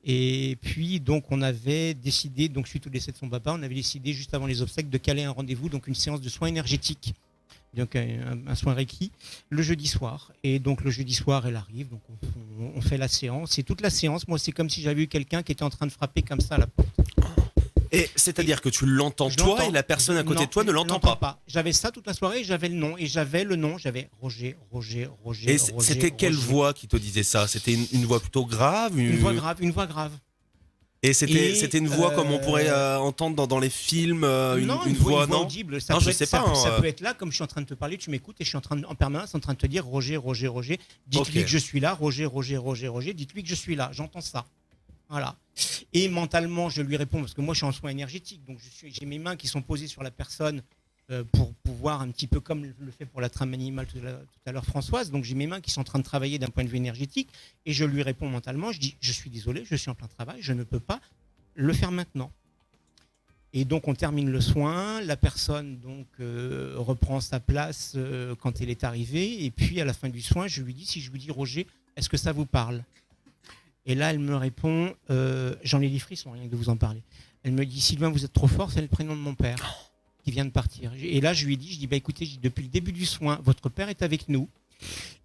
[SPEAKER 5] Et puis donc on avait décidé, donc suite au décès de son papa, on avait décidé juste avant les obsèques de caler un rendez-vous, donc une séance de soins énergétiques. Donc un soin Reiki le jeudi soir. Et donc le jeudi soir, elle arrive, donc on fait la séance. Et toute la séance, moi c'est comme si j'avais eu quelqu'un qui était en train de frapper comme ça à la porte.
[SPEAKER 1] Et c'est-à-dire que tu l'entends
[SPEAKER 5] Je
[SPEAKER 1] toi
[SPEAKER 5] l'entends.
[SPEAKER 1] et la personne à côté
[SPEAKER 5] Non,
[SPEAKER 1] de toi ne
[SPEAKER 5] je
[SPEAKER 1] l'entend
[SPEAKER 5] l'entends
[SPEAKER 1] pas.
[SPEAKER 5] J'avais ça toute la soirée, j'avais le nom, j'avais Roger.
[SPEAKER 1] Et c'était quelle voix qui te disait ça? C'était une voix plutôt grave,
[SPEAKER 5] Une voix grave.
[SPEAKER 1] Et c'était une voix comme on pourrait entendre dans les films, une voix non
[SPEAKER 5] audible. Ça
[SPEAKER 1] Non,
[SPEAKER 5] peut
[SPEAKER 1] je
[SPEAKER 5] être,
[SPEAKER 1] sais
[SPEAKER 5] ça,
[SPEAKER 1] pas,
[SPEAKER 5] ça
[SPEAKER 1] hein.
[SPEAKER 5] peut être là, comme je suis en train de te parler, tu m'écoutes et je suis en permanence en train de te dire Roger. Dites-lui
[SPEAKER 1] Ok.
[SPEAKER 5] que je suis là, Roger. Dites-lui que je suis là, j'entends ça. Voilà. Et mentalement, je lui réponds parce que moi, je suis en soins énergétiques, donc j'ai mes mains qui sont posées sur la personne pour pouvoir un petit peu comme le fait pour la trame animale tout à l'heure Françoise. Donc j'ai mes mains qui sont en train de travailler d'un point de vue énergétique et je lui réponds mentalement. Je dis je suis désolé, je suis en plein travail, je ne peux pas le faire maintenant. Et donc on termine le soin, la personne donc reprend sa place quand elle est arrivée et puis à la fin du soin, je lui dis Roger, est-ce que ça vous parle? Et là, elle me répond, j'en ai des frissons rien que de vous en parler. Elle me dit, Sylvain, vous êtes trop fort, c'est le prénom de mon père qui vient de partir. Et là, je lui dis, écoutez, depuis le début du soin, votre père est avec nous.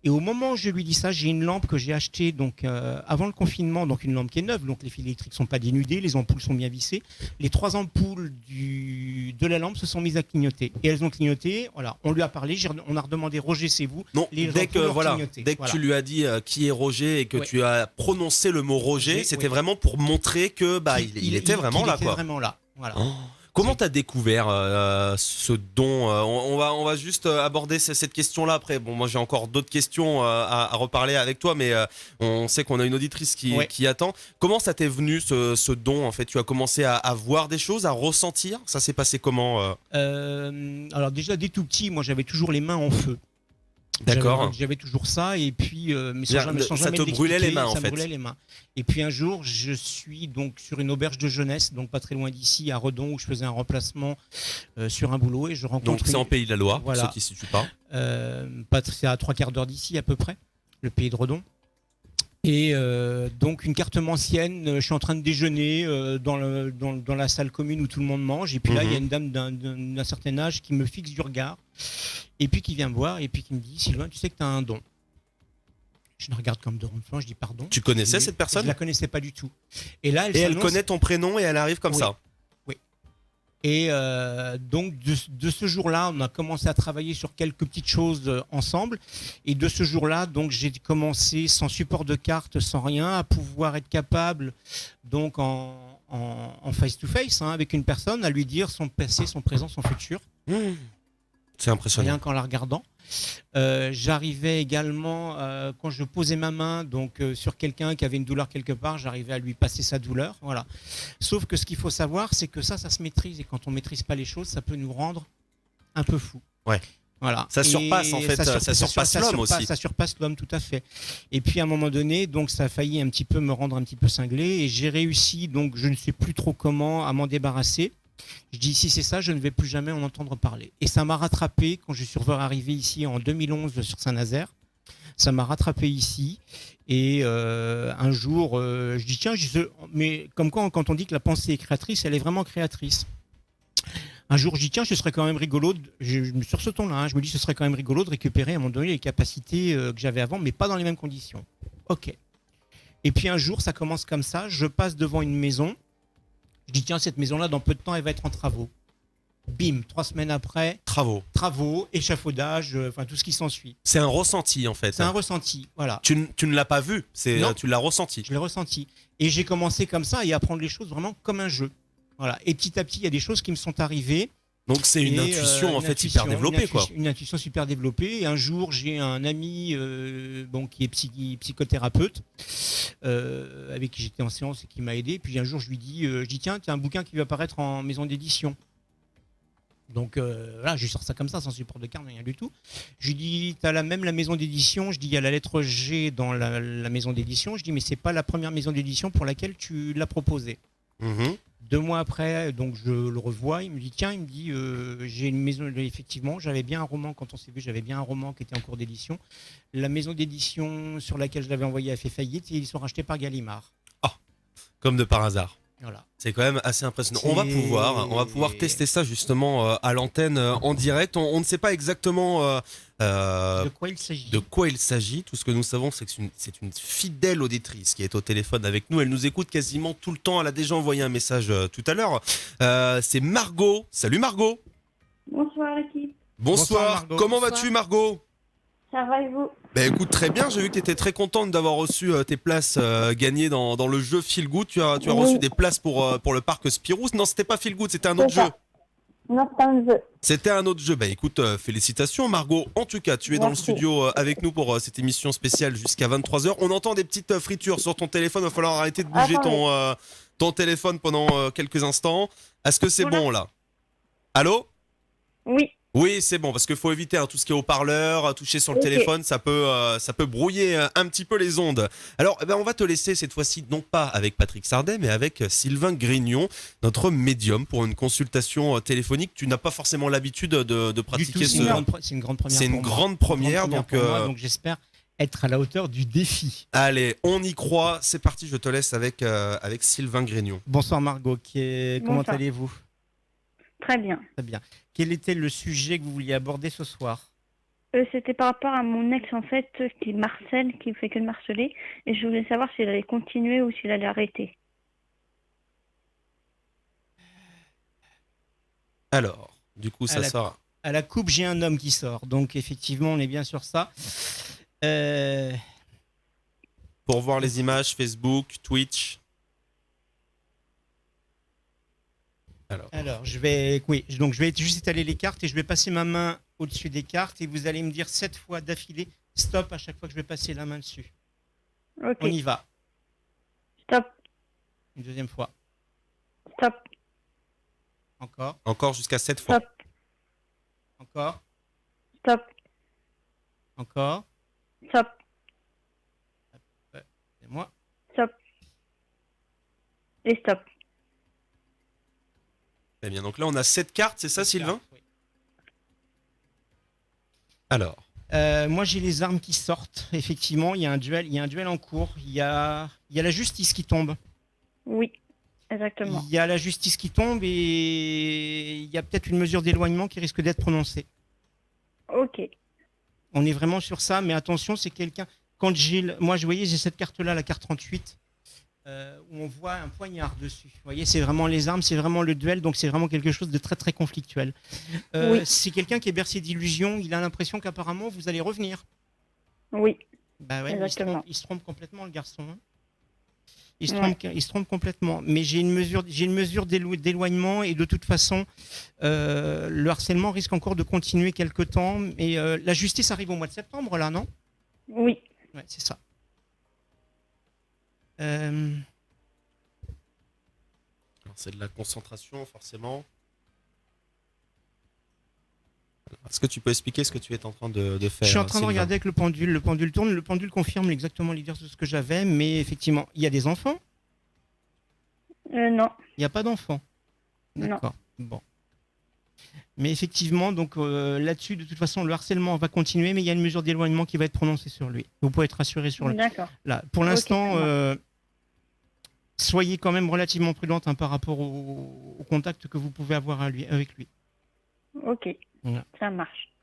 [SPEAKER 5] Et au moment où je lui dis ça, j'ai une lampe que j'ai achetée donc, avant le confinement, donc une lampe qui est neuve, donc les fils électriques ne sont pas dénudés, les ampoules sont bien vissées. Les 3 ampoules de la lampe se sont mises à clignoter. Et elles ont clignoté, voilà, on lui a parlé, on a redemandé, Roger, c'est vous.
[SPEAKER 1] Non,
[SPEAKER 5] Les
[SPEAKER 1] dès que,
[SPEAKER 5] ampoules ont clignoté.
[SPEAKER 1] dès que tu lui as dit qui est Roger et que
[SPEAKER 5] Ouais.
[SPEAKER 1] tu as prononcé le mot Roger,
[SPEAKER 5] Roger,
[SPEAKER 1] c'était
[SPEAKER 5] oui.
[SPEAKER 1] vraiment pour montrer que il était vraiment là.
[SPEAKER 5] Il
[SPEAKER 1] Quoi.
[SPEAKER 5] était vraiment là, voilà.
[SPEAKER 1] Oh. Comment t'as découvert ce don on va juste aborder cette question-là après. Bon, moi j'ai encore d'autres questions à reparler avec toi, mais on sait qu'on a une auditrice qui attend. Comment ça t'est venu ce don en fait? Tu as commencé à voir des choses, à ressentir. Ça s'est passé comment
[SPEAKER 5] Alors déjà dès tout petit, moi j'avais toujours les mains en feu.
[SPEAKER 1] D'accord.
[SPEAKER 5] J'avais toujours ça et puis mais sans
[SPEAKER 1] Ça
[SPEAKER 5] jamais
[SPEAKER 1] te brûlait les
[SPEAKER 5] l'expliquer,
[SPEAKER 1] mains, en
[SPEAKER 5] ça
[SPEAKER 1] fait.
[SPEAKER 5] me brûlait les mains. Et puis un jour, je suis donc sur une auberge de jeunesse, donc pas très loin d'ici, à Redon, où je faisais un remplacement sur un boulot et je rencontre.
[SPEAKER 1] Donc c'est en Pays de la Loire,
[SPEAKER 5] Voilà.
[SPEAKER 1] pour ceux qui ne situent pas.
[SPEAKER 5] C'est à 3/4 d'heure d'ici à peu près, le pays de Redon. Et donc une cartomancienne, je suis en train de déjeuner dans la salle commune où tout le monde mange. Et puis là, il y a une dame d'un certain âge qui me fixe du regard. Et puis qui vient me voir et puis qui me dit, Sylvain, tu sais que tu as un don. Je la regarde comme de renflant, je dis pardon.
[SPEAKER 1] Tu connaissais cette personne ?
[SPEAKER 5] Je la connaissais pas du tout. Et là,
[SPEAKER 1] elle connaît ton prénom et elle arrive comme ça.
[SPEAKER 5] Oui. Et donc de ce jour-là, on a commencé à travailler sur quelques petites choses ensemble. Et de ce jour-là, donc j'ai commencé sans support de carte, sans rien, à pouvoir être capable, donc en face-to-face, avec une personne, à lui dire son passé, son présent, son futur.
[SPEAKER 1] C'est impressionnant.
[SPEAKER 5] Rien qu'en la regardant. J'arrivais également, quand je posais ma main sur quelqu'un qui avait une douleur quelque part, j'arrivais à lui passer sa douleur. Voilà. Sauf que ce qu'il faut savoir, c'est que ça se maîtrise. Et quand on ne maîtrise pas les choses, ça peut nous rendre un peu fous.
[SPEAKER 1] Ouais.
[SPEAKER 5] Voilà.
[SPEAKER 1] Ça surpasse en fait, ça surpasse l'homme aussi.
[SPEAKER 5] Ça surpasse l'homme, tout à fait. Et puis à un moment donné, donc ça a failli un petit peu me rendre un petit peu cinglé. Et j'ai réussi, donc je ne sais plus trop comment, à m'en débarrasser. Je dis, si c'est ça, je ne vais plus jamais en entendre parler. Et ça m'a rattrapé quand je suis arrivé ici en 2011 sur Saint-Nazaire. Ça m'a rattrapé ici. Et un jour, je dis, tiens, mais comme quand on dit que la pensée est créatrice, elle est vraiment créatrice. Un jour, je dis, tiens, ce serait quand même rigolo, sur ce ton-là, je me dis, ce serait quand même rigolo de récupérer à un moment donné les capacités que j'avais avant, mais pas dans les mêmes conditions. Ok. Et puis un jour, ça commence comme ça, je passe devant une maison. Je dis, tiens, cette maison-là, dans peu de temps, elle va être en travaux. Bim, 3 semaines après. Travaux, échafaudage, tout ce qui s'ensuit.
[SPEAKER 1] C'est un ressenti, en fait.
[SPEAKER 5] C'est un ressenti, voilà.
[SPEAKER 1] Tu ne l'as pas vu, tu l'as ressenti.
[SPEAKER 5] Je l'ai ressenti. Et j'ai commencé comme ça et à prendre les choses vraiment comme un jeu. Voilà. Et petit à petit, il y a des choses qui me sont arrivées.
[SPEAKER 1] Donc c'est une intuition, en fait, hyper développée, quoi.
[SPEAKER 5] Une intuition super développée. Et un jour, j'ai un ami qui est psychothérapeute, avec qui j'étais en séance et qui m'a aidé. Puis un jour, je lui dis, tiens, tu as un bouquin qui va paraître en maison d'édition. Donc là, je sors ça comme ça, sans support de carte, rien du tout. Je lui dis, tu as la maison d'édition. Je dis, il y a la lettre G dans la maison d'édition. Je dis, mais c'est pas la première maison d'édition pour laquelle tu l'as proposée. 2 mois après, donc je le revois, il me dit j'ai une maison, effectivement, j'avais bien un roman, quand on s'est vu, j'avais bien un roman qui était en cours d'édition. La maison d'édition sur laquelle je l'avais envoyé a fait faillite et ils sont rachetés par Gallimard.
[SPEAKER 1] Ah, comme de par hasard.
[SPEAKER 5] Voilà.
[SPEAKER 1] C'est quand même assez impressionnant. On va pouvoir tester ça justement à l'antenne en direct. On ne sait pas exactement
[SPEAKER 5] de
[SPEAKER 1] quoi il s'agit. Tout ce que nous savons, c'est que c'est une fidèle auditrice qui est au téléphone avec nous. Elle nous écoute quasiment tout le temps. Elle a déjà envoyé un message tout à l'heure. C'est Margot. Salut Margot.
[SPEAKER 9] Bonsoir l'équipe.
[SPEAKER 1] Bonsoir.
[SPEAKER 5] Margot.
[SPEAKER 1] Comment vas-tu Margot ?
[SPEAKER 9] Ça va et vous ?
[SPEAKER 1] Ben écoute, très bien, j'ai vu que tu étais très contente d'avoir reçu tes places gagnées dans le jeu Feel Good. Tu as reçu des places pour le parc Spirou. Non, c'était pas Feel Good, c'était un autre jeu.
[SPEAKER 9] Non, c'est un jeu.
[SPEAKER 1] C'était un autre jeu. Ben écoute, félicitations Margot. En tout cas, tu es dans le studio avec nous pour cette émission spéciale jusqu'à 23h. On entend des petites fritures sur ton téléphone. Il va falloir arrêter de bouger ton téléphone pendant quelques instants. Est-ce que c'est bon là ? Allô ?
[SPEAKER 9] Oui.
[SPEAKER 1] Oui, c'est bon, parce qu'il faut éviter tout ce qui est haut-parleur, toucher sur le téléphone, ça peut brouiller un petit peu les ondes. Alors, on va te laisser cette fois-ci, non pas avec Patrick Sardet, mais avec Sylvain Grignon, notre médium, pour une consultation téléphonique. Tu n'as pas forcément l'habitude de pratiquer
[SPEAKER 5] c'est une grande première.
[SPEAKER 1] C'est une grande première, donc
[SPEAKER 5] j'espère être à la hauteur du défi.
[SPEAKER 1] Allez, on y croit. C'est parti, je te laisse avec Sylvain Grignon.
[SPEAKER 5] Bonsoir Margot, comment allez-vous ?
[SPEAKER 9] Très bien.
[SPEAKER 5] Très bien. Quel était le sujet que vous vouliez aborder ce soir ?
[SPEAKER 9] C'était par rapport à mon ex, en fait, qui marcelle, qui fait que de marceler. Et je voulais savoir s'il allait continuer ou s'il allait arrêter.
[SPEAKER 1] Alors, du coup, ça sort.
[SPEAKER 5] À la coupe, j'ai un homme qui sort. Donc, effectivement, on est bien sur ça.
[SPEAKER 1] Pour voir les images, Facebook, Twitch.
[SPEAKER 5] Alors, je vais juste étaler les cartes et je vais passer ma main au-dessus des cartes et vous allez me dire 7 fois d'affilée stop à chaque fois que je vais passer la main dessus.
[SPEAKER 9] Ok.
[SPEAKER 5] On y va.
[SPEAKER 9] Stop.
[SPEAKER 5] Une deuxième fois.
[SPEAKER 9] Stop.
[SPEAKER 5] Encore.
[SPEAKER 1] Encore jusqu'à 7 fois.
[SPEAKER 9] Stop.
[SPEAKER 5] Encore.
[SPEAKER 9] Stop.
[SPEAKER 5] Encore.
[SPEAKER 9] Stop.
[SPEAKER 5] C'est moi.
[SPEAKER 9] Stop. Et stop.
[SPEAKER 1] Très bien, donc là on a 7 cartes, c'est ça Sylvain ?
[SPEAKER 5] Oui.
[SPEAKER 1] Alors,
[SPEAKER 5] Moi, j'ai les armes qui sortent. Effectivement, il y a un duel en cours. Il y a la justice qui tombe.
[SPEAKER 9] Oui, exactement.
[SPEAKER 5] Il y a la justice qui tombe et il y a peut-être une mesure d'éloignement qui risque d'être prononcée.
[SPEAKER 9] Ok.
[SPEAKER 5] On est vraiment sur ça, mais attention, c'est quelqu'un. Moi, je voyais, j'ai cette carte-là, la carte 38, où on voit un poignard dessus. Vous voyez, c'est vraiment les armes, c'est vraiment le duel, donc c'est vraiment quelque chose de très très conflictuel.
[SPEAKER 9] Oui.
[SPEAKER 5] C'est quelqu'un qui est bercé d'illusions. Il a l'impression qu'apparemment vous allez revenir.
[SPEAKER 9] Oui.
[SPEAKER 5] Bah ouais,
[SPEAKER 9] Exactement.
[SPEAKER 5] il se trompe complètement, le garçon. Hein. Il se trompe complètement. Mais j'ai une mesure d'éloignement et de toute façon, le harcèlement risque encore de continuer quelque temps. Et la justice arrive au mois de septembre, là, non?
[SPEAKER 9] Oui.
[SPEAKER 5] Ouais, c'est ça.
[SPEAKER 1] Alors, c'est de la concentration, forcément. Est-ce que tu peux expliquer ce que tu es en train de faire?
[SPEAKER 5] Je suis en train de
[SPEAKER 1] Sylvain
[SPEAKER 5] regarder avec le pendule. Le pendule tourne. Le pendule confirme exactement l'idée de ce que j'avais. Mais effectivement, il y a des enfants?
[SPEAKER 9] Non.
[SPEAKER 5] Il n'y a pas d'enfants?
[SPEAKER 9] Non.
[SPEAKER 5] D'accord. Bon. Mais effectivement, donc là-dessus, de toute façon, le harcèlement va continuer, mais il y a une mesure d'éloignement qui va être prononcée sur lui. Vous pouvez être rassuré sur lui.
[SPEAKER 9] D'accord.
[SPEAKER 5] Là, pour l'instant,
[SPEAKER 9] ça
[SPEAKER 5] soyez quand même relativement prudente par rapport au contact que vous pouvez avoir avec lui.
[SPEAKER 9] Ok.
[SPEAKER 5] Voilà.
[SPEAKER 9] Ça marche.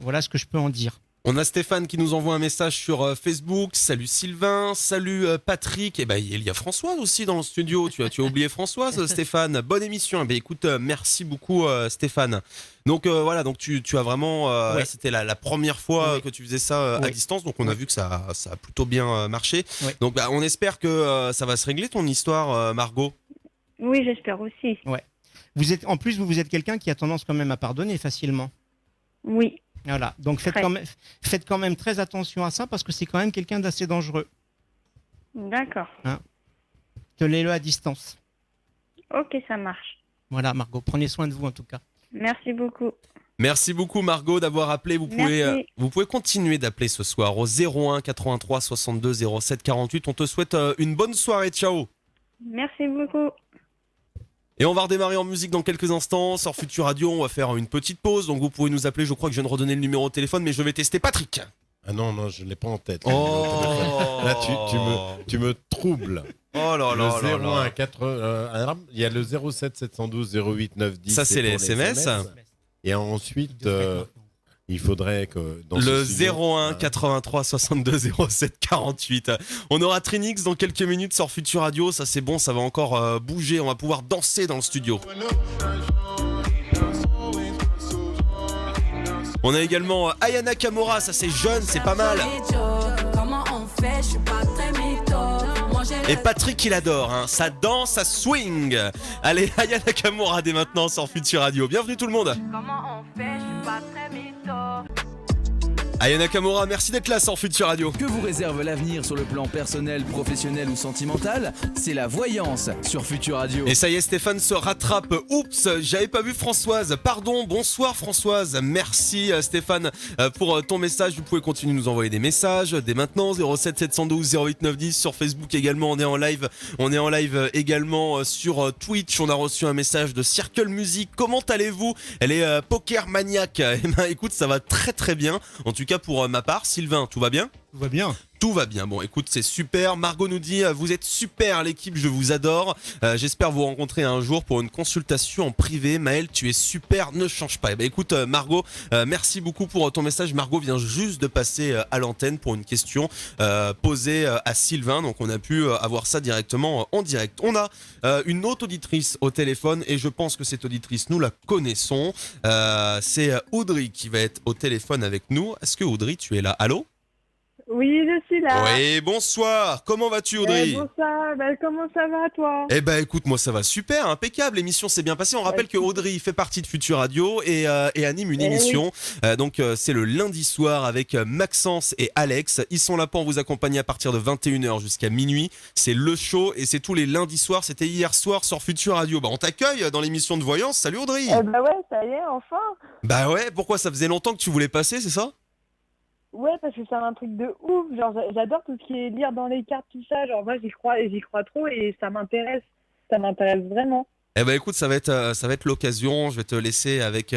[SPEAKER 5] Voilà ce que je peux en dire.
[SPEAKER 1] On a Stéphane qui nous envoie un message sur Facebook. Salut Sylvain, salut Patrick. Et ben il y a Françoise aussi dans le studio. Tu as oublié Françoise, Stéphane. Bonne émission. Eh ben écoute, merci beaucoup Stéphane. Donc voilà, donc tu as vraiment.
[SPEAKER 5] Ouais.
[SPEAKER 1] Là, c'était la première fois
[SPEAKER 5] Oui.
[SPEAKER 1] que tu faisais ça à
[SPEAKER 5] Oui.
[SPEAKER 1] distance. Donc on a vu que ça a plutôt bien marché.
[SPEAKER 5] Oui.
[SPEAKER 1] Donc on espère que ça va se régler ton histoire, Margot.
[SPEAKER 9] Oui, j'espère aussi.
[SPEAKER 5] En plus, vous êtes quelqu'un qui a tendance quand même à pardonner facilement.
[SPEAKER 9] Oui.
[SPEAKER 5] Voilà. Donc faites quand même très attention à ça parce que c'est quand même quelqu'un d'assez dangereux.
[SPEAKER 9] D'accord.
[SPEAKER 5] Tenez-le à distance.
[SPEAKER 9] Ok, ça marche.
[SPEAKER 5] Voilà, Margot. Prenez soin de vous en tout cas.
[SPEAKER 9] Merci beaucoup.
[SPEAKER 1] Merci beaucoup Margot d'avoir appelé. Vous pouvez
[SPEAKER 9] Merci.
[SPEAKER 1] continuer d'appeler ce soir au 01 83 62 07 48. On te souhaite une bonne soirée. Ciao.
[SPEAKER 9] Merci beaucoup.
[SPEAKER 1] Et on va redémarrer en musique dans quelques instants. Sur Futur Radio, on va faire une petite pause. Donc vous pouvez nous appeler. Je crois que je viens de redonner le numéro de téléphone, mais je vais tester Patrick.
[SPEAKER 2] Ah non, je ne l'ai pas en tête.
[SPEAKER 1] Oh.
[SPEAKER 2] Là, tu me troubles.
[SPEAKER 1] Oh là là
[SPEAKER 2] Le
[SPEAKER 1] là
[SPEAKER 2] 01
[SPEAKER 1] là.
[SPEAKER 2] 80, il y a le 07 712 08 9 10.
[SPEAKER 1] Ça, c'est les
[SPEAKER 2] pour
[SPEAKER 1] SMS.
[SPEAKER 2] Et ensuite, il faudrait que dans
[SPEAKER 1] Le
[SPEAKER 2] ce studio,
[SPEAKER 1] 01 83 62 07 48. On aura Trinix dans quelques minutes sur Futur Radio. Ça c'est bon, ça va encore bouger. On va pouvoir danser dans le studio. On a également Aya Nakamura. Ça c'est jeune, c'est pas mal. Et Patrick il adore, hein. Ça danse, ça swing. Allez, Aya Nakamura dès maintenant sur Futur Radio. Bienvenue tout le monde.
[SPEAKER 10] Comment on fait, je suis pas très mytho.
[SPEAKER 1] Aya Nakamura, merci d'être là sur Futur Radio.
[SPEAKER 3] Que vous réserve l'avenir sur le plan personnel, professionnel ou sentimental? C'est la voyance sur Futur Radio.
[SPEAKER 1] Et ça y est, Stéphane se rattrape. Oups, j'avais pas vu Françoise. Pardon, bonsoir Françoise. Merci Stéphane pour ton message. Vous pouvez continuer de nous envoyer des messages dès maintenant. 07 712 08 910 sur Facebook également. On est en live. On est en live également sur Twitch. On a reçu un message de Circle Music. Comment allez-vous? Elle est poker maniaque. Eh ben, écoute, ça va très très bien. En tout cas pour ma part, Sylvain, tout va bien?
[SPEAKER 5] Tout va bien.
[SPEAKER 1] Tout va bien. Bon, écoute, c'est super. Margot nous dit, vous êtes super, l'équipe, je vous adore. J'espère vous rencontrer un jour pour une consultation en privé. Maëlle, tu es super, ne change pas. Eh ben, écoute, Margot, merci beaucoup pour ton message. Margot vient juste de passer à l'antenne pour une question posée à Sylvain. Donc, on a pu avoir ça directement en direct. On a une autre auditrice au téléphone et je pense que cette auditrice, nous la connaissons. C'est Audrey qui va être au téléphone avec nous. Est-ce que Audrey, tu es là? Allô?
[SPEAKER 11] Oui, je suis là.
[SPEAKER 1] Oui, bonsoir. Comment vas-tu, Audrey?
[SPEAKER 11] Bonsoir, comment ça va, toi?
[SPEAKER 1] Eh ben, écoute, moi ça va super, impeccable. L'émission s'est bien passée. On rappelle que Audrey fait partie de Futur Radio et anime une émission. Donc, c'est le lundi soir avec Maxence et Alex. Ils sont là pour vous accompagner à partir de 21h jusqu'à minuit. C'est le show et c'est tous les lundis soirs. C'était hier soir sur Futur Radio. Bah, on t'accueille dans l'émission de voyance. Salut, Audrey.
[SPEAKER 11] Bah ouais, ça y est, enfin.
[SPEAKER 1] Bah ouais, pourquoi ça faisait longtemps que tu voulais passer, c'est ça?
[SPEAKER 11] Ouais, parce que c'est un truc de ouf. Genre, j'adore tout ce qui est lire dans les cartes, tout ça. Genre, moi, j'y crois trop et ça m'intéresse. Ça m'intéresse vraiment.
[SPEAKER 1] Eh ben écoute, ça va être l'occasion. Je vais te laisser avec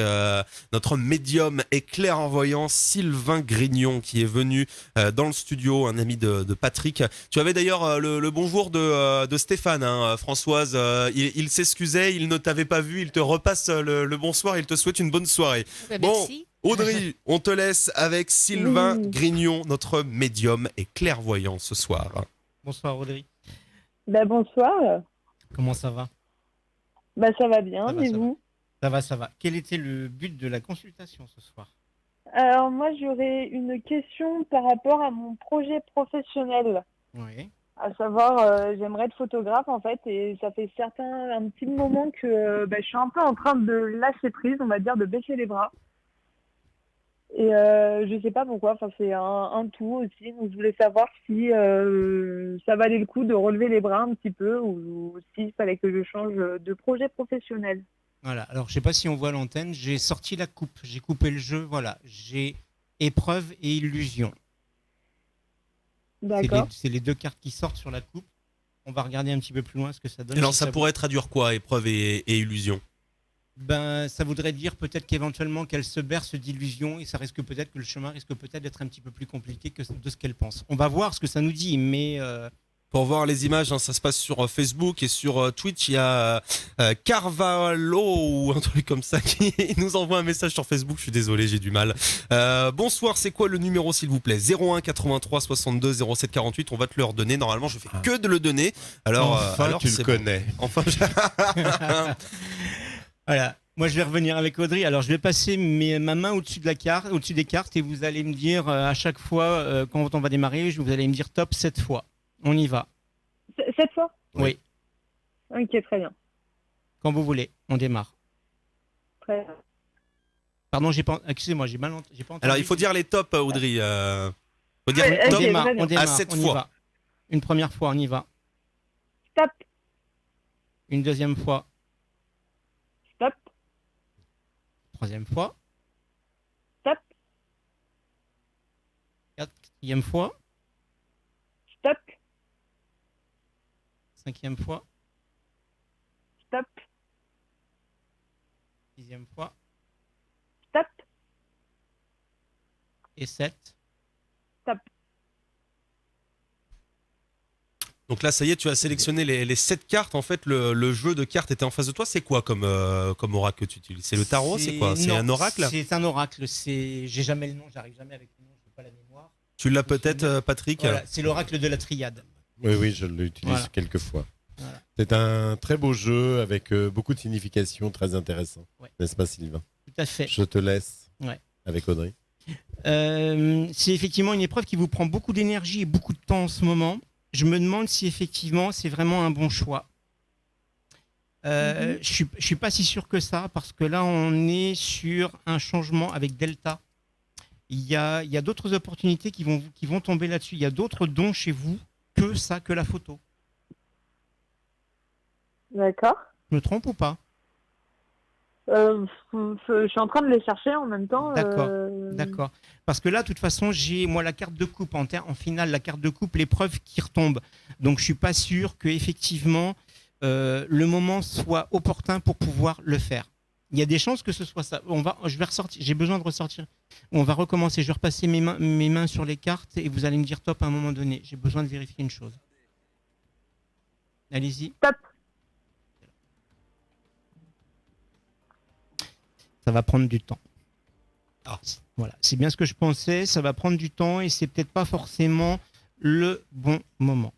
[SPEAKER 1] notre médium et clairvoyant Sylvain Grignon qui est venu dans le studio, un ami de Patrick. Tu avais d'ailleurs le bonjour de Stéphane, hein, Françoise. Il s'excusait, il ne t'avait pas vu, il te repasse le bonsoir, il te souhaite une bonne soirée.
[SPEAKER 6] Merci.
[SPEAKER 1] Audrey, on te laisse avec Sylvain
[SPEAKER 11] Oui.
[SPEAKER 1] Grignon, notre médium et clairvoyant ce soir.
[SPEAKER 5] Bonsoir Audrey.
[SPEAKER 11] Bonsoir.
[SPEAKER 5] Comment ça va?
[SPEAKER 11] Ça va bien,
[SPEAKER 5] Ça va,
[SPEAKER 11] et
[SPEAKER 5] ça
[SPEAKER 11] vous?
[SPEAKER 5] Ça va. Quel était le but de la consultation ce soir?
[SPEAKER 11] Alors moi, j'aurais une question par rapport à mon projet professionnel.
[SPEAKER 5] Oui.
[SPEAKER 11] À savoir, j'aimerais être photographe en fait, et ça fait un petit moment que je suis un peu en train de lâcher prise, on va dire, de baisser les bras. Et je sais pas pourquoi, enfin c'est un tout aussi. Donc je voulais savoir si ça valait le coup de relever les bras un petit peu ou s'il fallait que je change de projet professionnel.
[SPEAKER 5] Voilà. Alors, je sais pas si on voit à l'antenne. J'ai sorti la coupe. J'ai coupé le jeu. Voilà. J'ai épreuve et illusion.
[SPEAKER 11] D'accord.
[SPEAKER 5] C'est les deux cartes qui sortent sur la coupe. On va regarder un petit peu plus loin ce que ça donne.
[SPEAKER 1] Alors
[SPEAKER 5] Si
[SPEAKER 1] ça
[SPEAKER 5] vous-
[SPEAKER 1] pourrait traduire quoi, épreuve et illusion?
[SPEAKER 5] Ben, ça voudrait dire peut-être qu'éventuellement qu'elle se berce d'illusions et ça risque peut-être que le chemin risque peut-être d'être un petit peu plus compliqué que de ce qu'elle pense. On va voir ce que ça nous dit, mais
[SPEAKER 1] Pour voir les images, hein, ça se passe sur Facebook et sur Twitch. Il y a Carvalho ou un truc comme ça qui nous envoie un message sur Facebook. Je suis désolé, j'ai du mal. Bonsoir, c'est quoi le numéro s'il vous plaît? 01 83 62 07 48. On va te le redonner. Normalement, je fais que de le donner. Alors,
[SPEAKER 2] Enfin, tu le
[SPEAKER 1] c'est
[SPEAKER 2] connais.
[SPEAKER 1] Bon. Enfin,
[SPEAKER 5] voilà. Moi, je vais revenir avec Audrey. Alors, je vais passer ma main au-dessus de la carte, au-dessus des cartes, et vous allez me dire à chaque fois quand on va démarrer, vous allez me dire top 7 fois. On y va.
[SPEAKER 11] Cette fois?
[SPEAKER 5] Oui.
[SPEAKER 11] Ok, très bien.
[SPEAKER 5] Quand vous voulez, on démarre.
[SPEAKER 11] Très bien.
[SPEAKER 5] Pardon, excusez-moi, j'ai pas entendu.
[SPEAKER 1] Alors, il faut dire les tops, Audrey. Faut dire
[SPEAKER 11] Ouais,
[SPEAKER 1] top
[SPEAKER 11] ok, très bien.
[SPEAKER 5] on démarre,
[SPEAKER 1] à 7
[SPEAKER 5] on y
[SPEAKER 1] fois.
[SPEAKER 5] va. Une première fois, on y va.
[SPEAKER 11] Stop.
[SPEAKER 5] Une deuxième fois.
[SPEAKER 11] Stop.
[SPEAKER 5] Troisième fois.
[SPEAKER 11] Stop.
[SPEAKER 5] Quatrième fois.
[SPEAKER 11] Stop.
[SPEAKER 5] Cinquième fois.
[SPEAKER 11] Stop.
[SPEAKER 5] Sixième fois.
[SPEAKER 11] Stop.
[SPEAKER 5] Et 7.
[SPEAKER 11] Stop.
[SPEAKER 1] Donc là, ça y est, tu as sélectionné les 7 cartes. En fait, le jeu de cartes était en face de toi. C'est quoi comme oracle que tu utilises? C'est le tarot? C'est quoi? C'est
[SPEAKER 5] Non,
[SPEAKER 1] un oracle?
[SPEAKER 5] C'est un oracle. J'ai jamais le nom, j'arrive jamais avec le nom, je n'ai pas la mémoire.
[SPEAKER 1] Tu l'as peut-être, Patrick?
[SPEAKER 5] Voilà, c'est l'oracle de la triade.
[SPEAKER 2] Oui, je l'utilise
[SPEAKER 5] Voilà.
[SPEAKER 2] quelques fois.
[SPEAKER 5] Voilà.
[SPEAKER 2] C'est un très beau jeu avec beaucoup de significations très intéressantes.
[SPEAKER 5] Ouais.
[SPEAKER 2] N'est-ce pas, Sylvain?
[SPEAKER 5] Tout à fait.
[SPEAKER 2] Je te laisse
[SPEAKER 5] Ouais.
[SPEAKER 2] avec Audrey.
[SPEAKER 5] C'est effectivement une épreuve qui vous prend beaucoup d'énergie et beaucoup de temps en ce moment. Je me demande si effectivement c'est vraiment un bon choix. Je suis pas si sûr que ça parce que là on est sur un changement avec Delta. Il y a d'autres opportunités qui vont tomber là-dessus. Il y a d'autres dons chez vous que ça, que la photo.
[SPEAKER 11] D'accord.
[SPEAKER 5] Je me trompe ou pas?
[SPEAKER 11] Je suis en train de les chercher en même temps.
[SPEAKER 5] D'accord. D'accord. Parce que là, de toute façon, j'ai moi la carte de coupe en finale, la carte de coupe, l'épreuve qui retombe. Donc, je suis pas sûr que effectivement le moment soit opportun pour pouvoir le faire. Il y a des chances que ce soit ça. Je vais ressortir. J'ai besoin de ressortir. On va recommencer. Je vais repasser mes mains sur les cartes et vous allez me dire top à un moment donné. J'ai besoin de vérifier une chose. Allez-y.
[SPEAKER 11] Top.
[SPEAKER 5] Ça va prendre du temps.
[SPEAKER 1] Ah.
[SPEAKER 5] Voilà, c'est bien ce que je pensais. Ça va prendre du temps et c'est peut-être pas forcément le bon moment.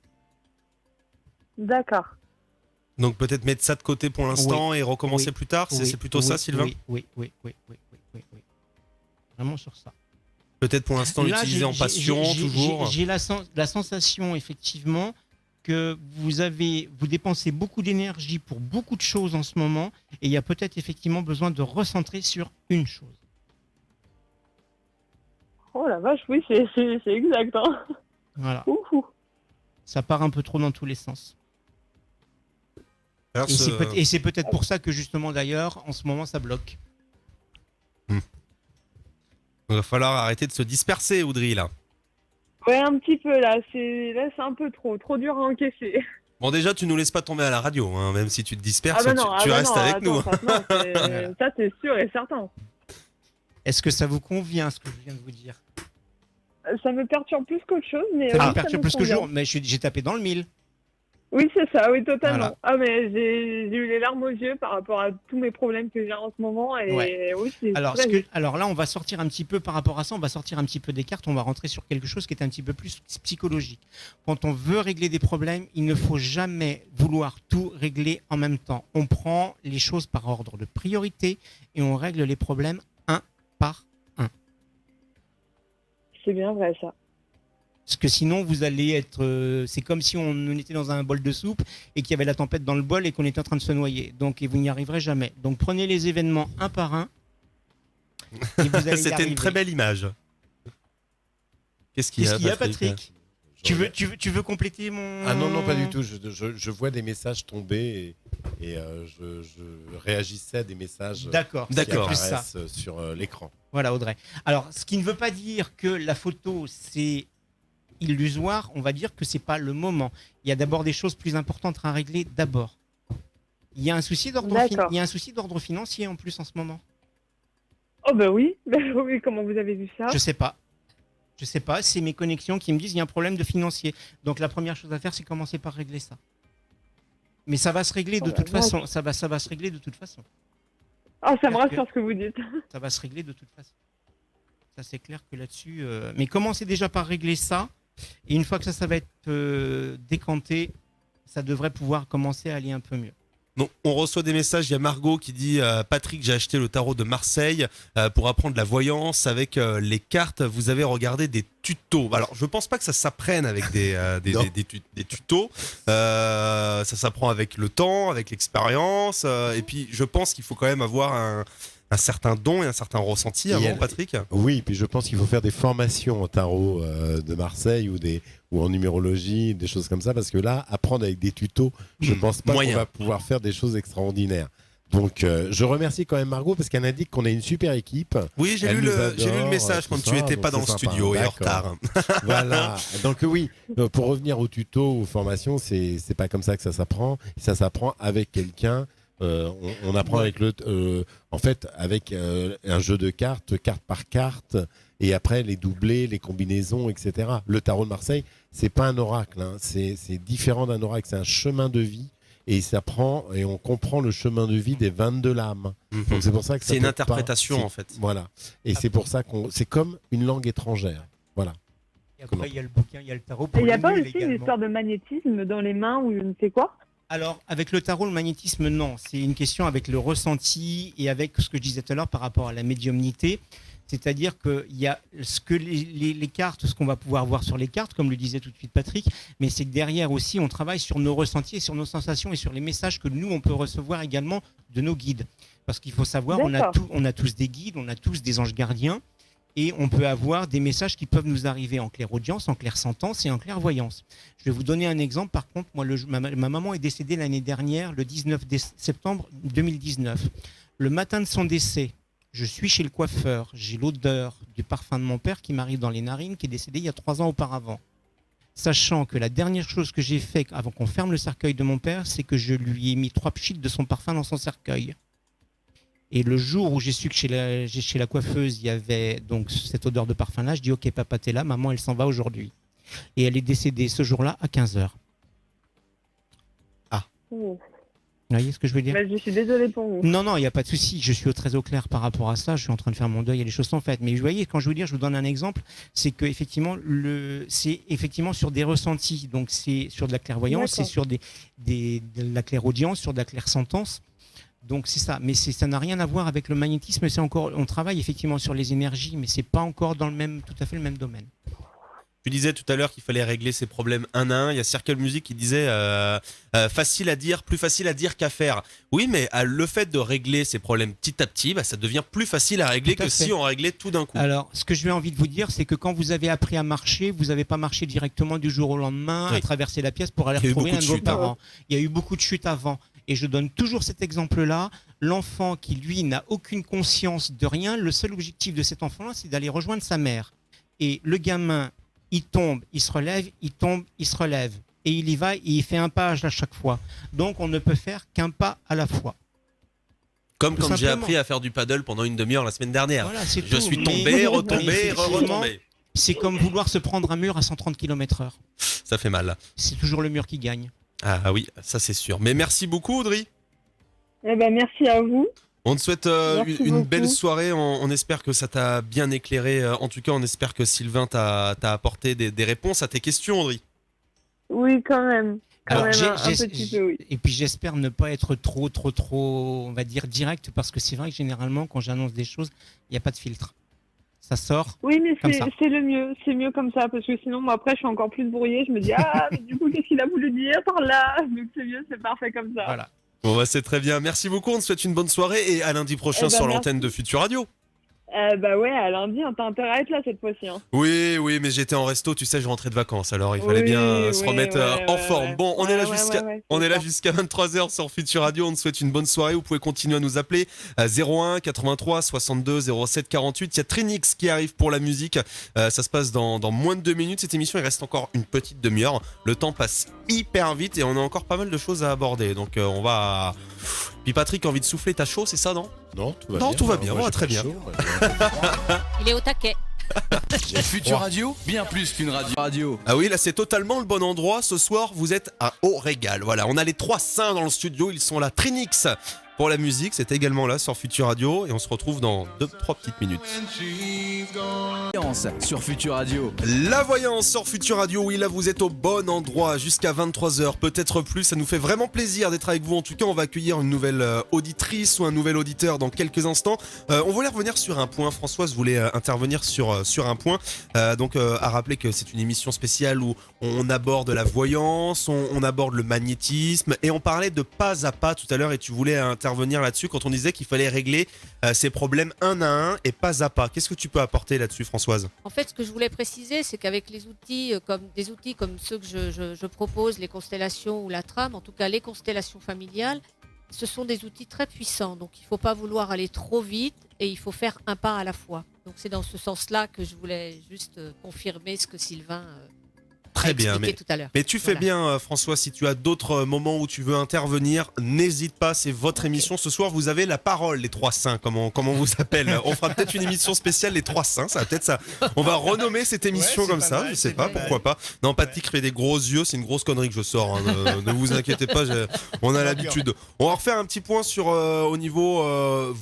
[SPEAKER 11] D'accord.
[SPEAKER 1] Donc peut-être mettre ça de côté pour l'instant et recommencer plus tard. C'est plutôt ça, Sylvain?
[SPEAKER 5] Oui. Vraiment sur ça.
[SPEAKER 1] Peut-être pour l'instant
[SPEAKER 5] Là,
[SPEAKER 1] l'utiliser en passion, toujours.
[SPEAKER 5] J'ai la sensation effectivement que vous dépensez beaucoup d'énergie pour beaucoup de choses en ce moment et il y a peut-être effectivement besoin de recentrer sur une chose.
[SPEAKER 11] Oh la vache, oui, c'est exact. Hein.
[SPEAKER 5] Voilà.
[SPEAKER 11] Ouhou.
[SPEAKER 5] Ça part un peu trop dans tous les sens.
[SPEAKER 1] Alors,
[SPEAKER 5] Et c'est peut-être pour ça que justement d'ailleurs en ce moment ça bloque.
[SPEAKER 1] Il va falloir arrêter de se disperser, Audrey, là.
[SPEAKER 11] Ouais, un petit peu là. C'est un peu trop dur à encaisser.
[SPEAKER 1] Bon, déjà, tu nous laisses pas tomber à la radio, hein, même si tu te disperses,
[SPEAKER 11] Ah bah non,
[SPEAKER 1] tu restes avec
[SPEAKER 11] attends,
[SPEAKER 1] nous.
[SPEAKER 11] ça c'est sûr et certain.
[SPEAKER 5] Est-ce que ça vous convient ce que je viens de vous dire?
[SPEAKER 11] Ça me perturbe plus qu'autre chose, mais
[SPEAKER 5] Ça
[SPEAKER 11] oui,
[SPEAKER 5] me perturbe
[SPEAKER 11] me
[SPEAKER 5] plus que
[SPEAKER 11] convient.
[SPEAKER 5] jour, mais j'ai tapé dans le mille.
[SPEAKER 11] Oui, c'est ça, oui, totalement.
[SPEAKER 5] Voilà.
[SPEAKER 11] Ah, mais j'ai eu les larmes aux yeux par rapport à tous mes problèmes que j'ai en ce moment. Et
[SPEAKER 5] Ouais.
[SPEAKER 11] oui, c'est
[SPEAKER 5] Alors,
[SPEAKER 11] très
[SPEAKER 5] alors là, on va sortir un petit peu par rapport à ça, on va sortir un petit peu des cartes, on va rentrer sur quelque chose qui est un petit peu plus psychologique. Quand on veut régler des problèmes, il ne faut jamais vouloir tout régler en même temps. On prend les choses par ordre de priorité et on règle les problèmes un par un.
[SPEAKER 11] C'est bien vrai, ça.
[SPEAKER 5] Parce que sinon, vous allez être. C'est comme si on était dans un bol de soupe et qu'il y avait la tempête dans le bol et qu'on était en train de se noyer. Donc, et vous n'y arriverez jamais. Donc, prenez les événements un par un. Et vous allez y
[SPEAKER 1] C'était une
[SPEAKER 5] arriver.
[SPEAKER 1] très belle image. Qu'est-ce qu'il
[SPEAKER 5] Qu'est-ce qu'il y a,
[SPEAKER 1] Patrick
[SPEAKER 5] Patrick? Tu veux compléter mon...
[SPEAKER 2] Ah non, non, pas du tout. Je vois des messages tomber et je réagissais à des messages
[SPEAKER 5] D'accord,
[SPEAKER 2] qui
[SPEAKER 5] d'accord. Plus ça.
[SPEAKER 2] apparaissent sur l'écran.
[SPEAKER 5] Voilà, Audrey. Alors, ce qui ne veut pas dire que la photo, c'est illusoire. On va dire que c'est pas le moment. Il y a d'abord des choses plus importantes à régler d'abord. Il y a un souci d'ordre financier en plus en ce moment.
[SPEAKER 11] Oh, bah oui. Oui, comment vous avez vu ça?
[SPEAKER 5] Je sais pas. Je sais pas, c'est mes connexions qui me disent qu'il y a un problème de financier. Donc la première chose à faire, c'est commencer par régler ça. Mais ça va se régler de toute façon. Ça va se régler de toute façon.
[SPEAKER 11] Ah, ça me rassure ce que vous dites.
[SPEAKER 5] Ça va se régler de toute façon. Ça, c'est clair que là-dessus... Mais commencez déjà par régler ça. Et une fois que ça va être décanté, ça devrait pouvoir commencer à aller un peu mieux.
[SPEAKER 1] Donc, on reçoit des messages. Il y a Margot qui dit Patrick, j'ai acheté le tarot de Marseille pour apprendre la voyance avec les cartes. Vous avez regardé des tutos. Alors, je pense pas que ça s'apprenne avec des tutos. Ça s'apprend avec le temps, avec l'expérience. Et puis, je pense qu'il faut quand même avoir un certain don et un certain ressenti avant, Patrick.
[SPEAKER 2] Oui, puis je pense qu'il faut faire des formations au tarot de Marseille ou en numérologie, des choses comme ça, parce que là, apprendre avec des tutos, je pense pas qu'on va pouvoir faire des choses extraordinaires. Donc, je remercie quand même Margot parce qu'elle indique qu'on a une super équipe.
[SPEAKER 1] Oui, j'ai lu le message quand tu n'étais pas dans le studio et en retard.
[SPEAKER 2] Voilà. Donc oui, pour revenir au tuto, aux formations, c'est pas comme ça que ça s'apprend. Ça s'apprend avec quelqu'un. On apprend avec avec un jeu de cartes, carte par carte, et après les doublés, les combinaisons, etc. Le tarot de Marseille, c'est pas un oracle, hein. C'est différent d'un oracle, c'est un chemin de vie. Et on comprend le chemin de vie des 22 lames. Donc c'est pour ça que
[SPEAKER 1] c'est une interprétation en fait.
[SPEAKER 2] Voilà. Et c'est pour ça c'est comme une langue étrangère. Voilà.
[SPEAKER 5] Et après, il y a le bouquin, il y a le tarot.
[SPEAKER 11] Il n'y a pas aussi une histoire de magnétisme dans les mains ou je ne sais quoi?
[SPEAKER 5] Alors, avec le tarot, le magnétisme, non. C'est une question avec le ressenti et avec ce que je disais tout à l'heure par rapport à la médiumnité. C'est-à-dire qu'il y a ce que les cartes, ce qu'on va pouvoir voir sur les cartes, comme le disait tout de suite Patrick, mais c'est que derrière aussi, on travaille sur nos ressentis et sur nos sensations et sur les messages que nous, on peut recevoir également de nos guides. Parce qu'il faut savoir, on a tous des guides, on a tous des anges gardiens, et on peut avoir des messages qui peuvent nous arriver en clairaudience, en clairsentence et en clairvoyance. Je vais vous donner un exemple. Par contre, moi, ma maman est décédée l'année dernière, le 19 septembre 2019. Le matin de son décès, je suis chez le coiffeur. J'ai l'odeur du parfum de mon père qui m'arrive dans les narines, qui est décédé il y a 3 ans auparavant. Sachant que la dernière chose que j'ai fait avant qu'on ferme le cercueil de mon père, c'est que je lui ai mis 3 pchites de son parfum dans son cercueil. Et le jour où j'ai su que chez la coiffeuse, il y avait donc cette odeur de parfum-là, je dis « Ok, papa, t'es là, maman, elle s'en va aujourd'hui. » Et elle est décédée ce jour-là à 15h. Ah. Vous voyez ce que je veux dire?
[SPEAKER 11] Je suis désolée pour vous.
[SPEAKER 5] Non, il n'y a pas de souci. Je suis très au clair par rapport à ça. Je suis en train de faire mon deuil et les choses sont faites. Mais vous voyez, quand je veux dire, je vous donne un exemple, c'est qu'effectivement, c'est effectivement sur des ressentis. Donc, c'est sur de la clairvoyance, c'est sur de la clairaudience, sur de la clairsentence. Donc c'est ça, mais ça n'a rien à voir avec le magnétisme. On travaille effectivement sur les énergies, mais c'est pas encore dans tout à fait le même domaine.
[SPEAKER 1] Tu disais tout à l'heure qu'il fallait régler ces problèmes un à un. Il y a Circle Music qui disait facile à dire, plus facile à dire qu'à faire. Oui, mais le fait de régler ces problèmes petit à petit, ça devient plus facile à régler que si on réglait tout d'un coup.
[SPEAKER 5] Alors, ce que j'ai envie de vous dire, c'est que quand vous avez appris à marcher, vous n'avez pas marché directement du jour au lendemain, à traverser la pièce pour aller retrouver un de vos parents. Il y a eu beaucoup de chutes avant. Et je donne toujours cet exemple-là. L'enfant qui, lui, n'a aucune conscience de rien, le seul objectif de cet enfant-là, c'est d'aller rejoindre sa mère. Et le gamin, il tombe, il se relève, il tombe, il se relève. et il y va et il fait un pas à chaque fois. Donc on ne peut faire qu'un pas à la fois.
[SPEAKER 1] Comme
[SPEAKER 5] Tout
[SPEAKER 1] quand j'ai
[SPEAKER 5] simplement.
[SPEAKER 1] appris à faire du paddle pendant une demi-heure la semaine dernière.
[SPEAKER 5] Voilà, c'est
[SPEAKER 1] Je
[SPEAKER 5] tout.
[SPEAKER 1] suis
[SPEAKER 5] Mais-
[SPEAKER 1] tombé, retombé,
[SPEAKER 5] mais effectivement,
[SPEAKER 1] retombé.
[SPEAKER 5] C'est comme vouloir se prendre un mur à 130 km/h.
[SPEAKER 1] Ça fait mal.
[SPEAKER 5] C'est toujours le mur qui gagne.
[SPEAKER 1] Ah oui, ça c'est sûr. Mais merci beaucoup Audrey.
[SPEAKER 11] Eh ben, merci à vous.
[SPEAKER 1] On te souhaite
[SPEAKER 11] Merci
[SPEAKER 1] une
[SPEAKER 11] beaucoup.
[SPEAKER 1] belle soirée. On espère que ça t'a bien éclairé. En tout cas, on espère que Sylvain t'a apporté des réponses à tes questions, Audrey.
[SPEAKER 11] Oui, quand même. Quand
[SPEAKER 5] Alors,
[SPEAKER 11] même,
[SPEAKER 5] j'ai-
[SPEAKER 11] un
[SPEAKER 5] j'ai-
[SPEAKER 11] petit peu, oui.
[SPEAKER 5] Et puis j'espère ne pas être trop, on va dire, direct, parce que c'est vrai que généralement, quand j'annonce des choses, il n'y a pas de filtre. Ça sort.
[SPEAKER 11] Oui, mais
[SPEAKER 5] Comme ça.
[SPEAKER 11] c'est le mieux. C'est mieux comme ça, parce que sinon, moi, après, je suis encore plus brouillée. Je me dis, ah, mais du coup, qu'est-ce qu'il a voulu dire par là? Donc, c'est mieux, c'est parfait comme ça.
[SPEAKER 5] Voilà.
[SPEAKER 1] Bon, bah, c'est très bien. Merci beaucoup. On te souhaite une bonne soirée et à lundi prochain
[SPEAKER 11] Eh ben,
[SPEAKER 1] sur
[SPEAKER 11] merci.
[SPEAKER 1] l'antenne de Futur Radio.
[SPEAKER 11] Bah ouais, à lundi, hein, t'as intérêt à être là cette fois-ci. Hein.
[SPEAKER 1] Oui, mais j'étais en resto, tu sais, je rentrais de vacances, alors il fallait
[SPEAKER 11] Oui,
[SPEAKER 1] bien se
[SPEAKER 11] oui,
[SPEAKER 1] remettre
[SPEAKER 11] ouais,
[SPEAKER 1] en
[SPEAKER 11] ouais,
[SPEAKER 1] forme.
[SPEAKER 11] ouais.
[SPEAKER 1] Bon, on est là
[SPEAKER 11] Ouais,
[SPEAKER 1] jusqu'à
[SPEAKER 11] ouais,
[SPEAKER 1] on
[SPEAKER 11] c'est
[SPEAKER 1] est là
[SPEAKER 11] ça.
[SPEAKER 1] jusqu'à 23h sur Futur Radio. On te souhaite une bonne soirée. Vous pouvez continuer à nous appeler à 01 83 62 07 48. Il y a Trinix qui arrive pour la musique. Ça se passe dans moins de 2 minutes. Cette émission, il reste encore une petite demi-heure. Le temps passe hyper vite et on a encore pas mal de choses à aborder. Donc on va. Puis Patrick, envie de souffler, t'as chaud, c'est ça, non?
[SPEAKER 2] Non, tout va
[SPEAKER 1] Non,
[SPEAKER 2] bien.
[SPEAKER 1] tout va bien,
[SPEAKER 2] Moi,
[SPEAKER 1] ouais,
[SPEAKER 2] j'ai
[SPEAKER 1] très
[SPEAKER 2] pas
[SPEAKER 1] bien.
[SPEAKER 2] chaud, moi,
[SPEAKER 6] Il est au taquet.
[SPEAKER 3] Futur Radio, bien plus qu'une radio.
[SPEAKER 1] Ah oui, là c'est totalement le bon endroit. Ce soir, vous êtes à Haut Régal. Voilà, on a les 3 saints dans le studio. Ils sont là. Trinix pour la musique, c'est également là sur Futur Radio. Et on se retrouve dans 2-3 petites minutes.
[SPEAKER 3] Voyance sur Futur Radio.
[SPEAKER 1] La voyance sur Futur Radio. Oui, là vous êtes au bon endroit jusqu'à 23h, peut-être plus. Ça nous fait vraiment plaisir d'être avec vous. En tout cas, on va accueillir une nouvelle auditrice ou un nouvel auditeur dans quelques instants. On voulait revenir sur un point. Françoise voulait intervenir sur un point. Donc, à rappeler que c'est une émission spéciale où on aborde la voyance, on aborde le magnétisme et on parlait de pas à pas tout à l'heure et tu voulais intervenir là-dessus quand on disait qu'il fallait régler ces problèmes un à un et pas à pas. Qu'est-ce que tu peux apporter là-dessus, Françoise?
[SPEAKER 6] En fait, ce que je voulais préciser, c'est qu'avec les outils, des outils comme ceux que je propose, les constellations ou la trame, en tout cas les constellations familiales, ce sont des outils très puissants. Donc il ne faut pas vouloir aller trop vite et il faut faire un pas à la fois. Donc c'est dans ce sens-là que je voulais juste confirmer ce que Sylvain a
[SPEAKER 1] Très bien,
[SPEAKER 6] expliqué tout à l'heure.
[SPEAKER 1] mais tu fais
[SPEAKER 6] Voilà.
[SPEAKER 1] bien, François. Si tu as d'autres moments où tu veux intervenir, n'hésite pas. C'est votre émission. Ce soir, vous avez la parole, les 3 saints, comme on vous appelle. On fera peut-être une émission spéciale, les 3 saints. Ça va peut-être ça. On va renommer cette émission
[SPEAKER 5] Ouais, c'est
[SPEAKER 1] comme
[SPEAKER 5] pas
[SPEAKER 1] ça.
[SPEAKER 5] mal,
[SPEAKER 1] Je sais
[SPEAKER 5] c'est
[SPEAKER 1] pas,
[SPEAKER 5] pas mal.
[SPEAKER 1] pourquoi pas. Non, Patrick fait des gros yeux. C'est une grosse connerie que je sors. Hein. Ne vous inquiétez pas. On a l'habitude. On va refaire un petit point sur au niveau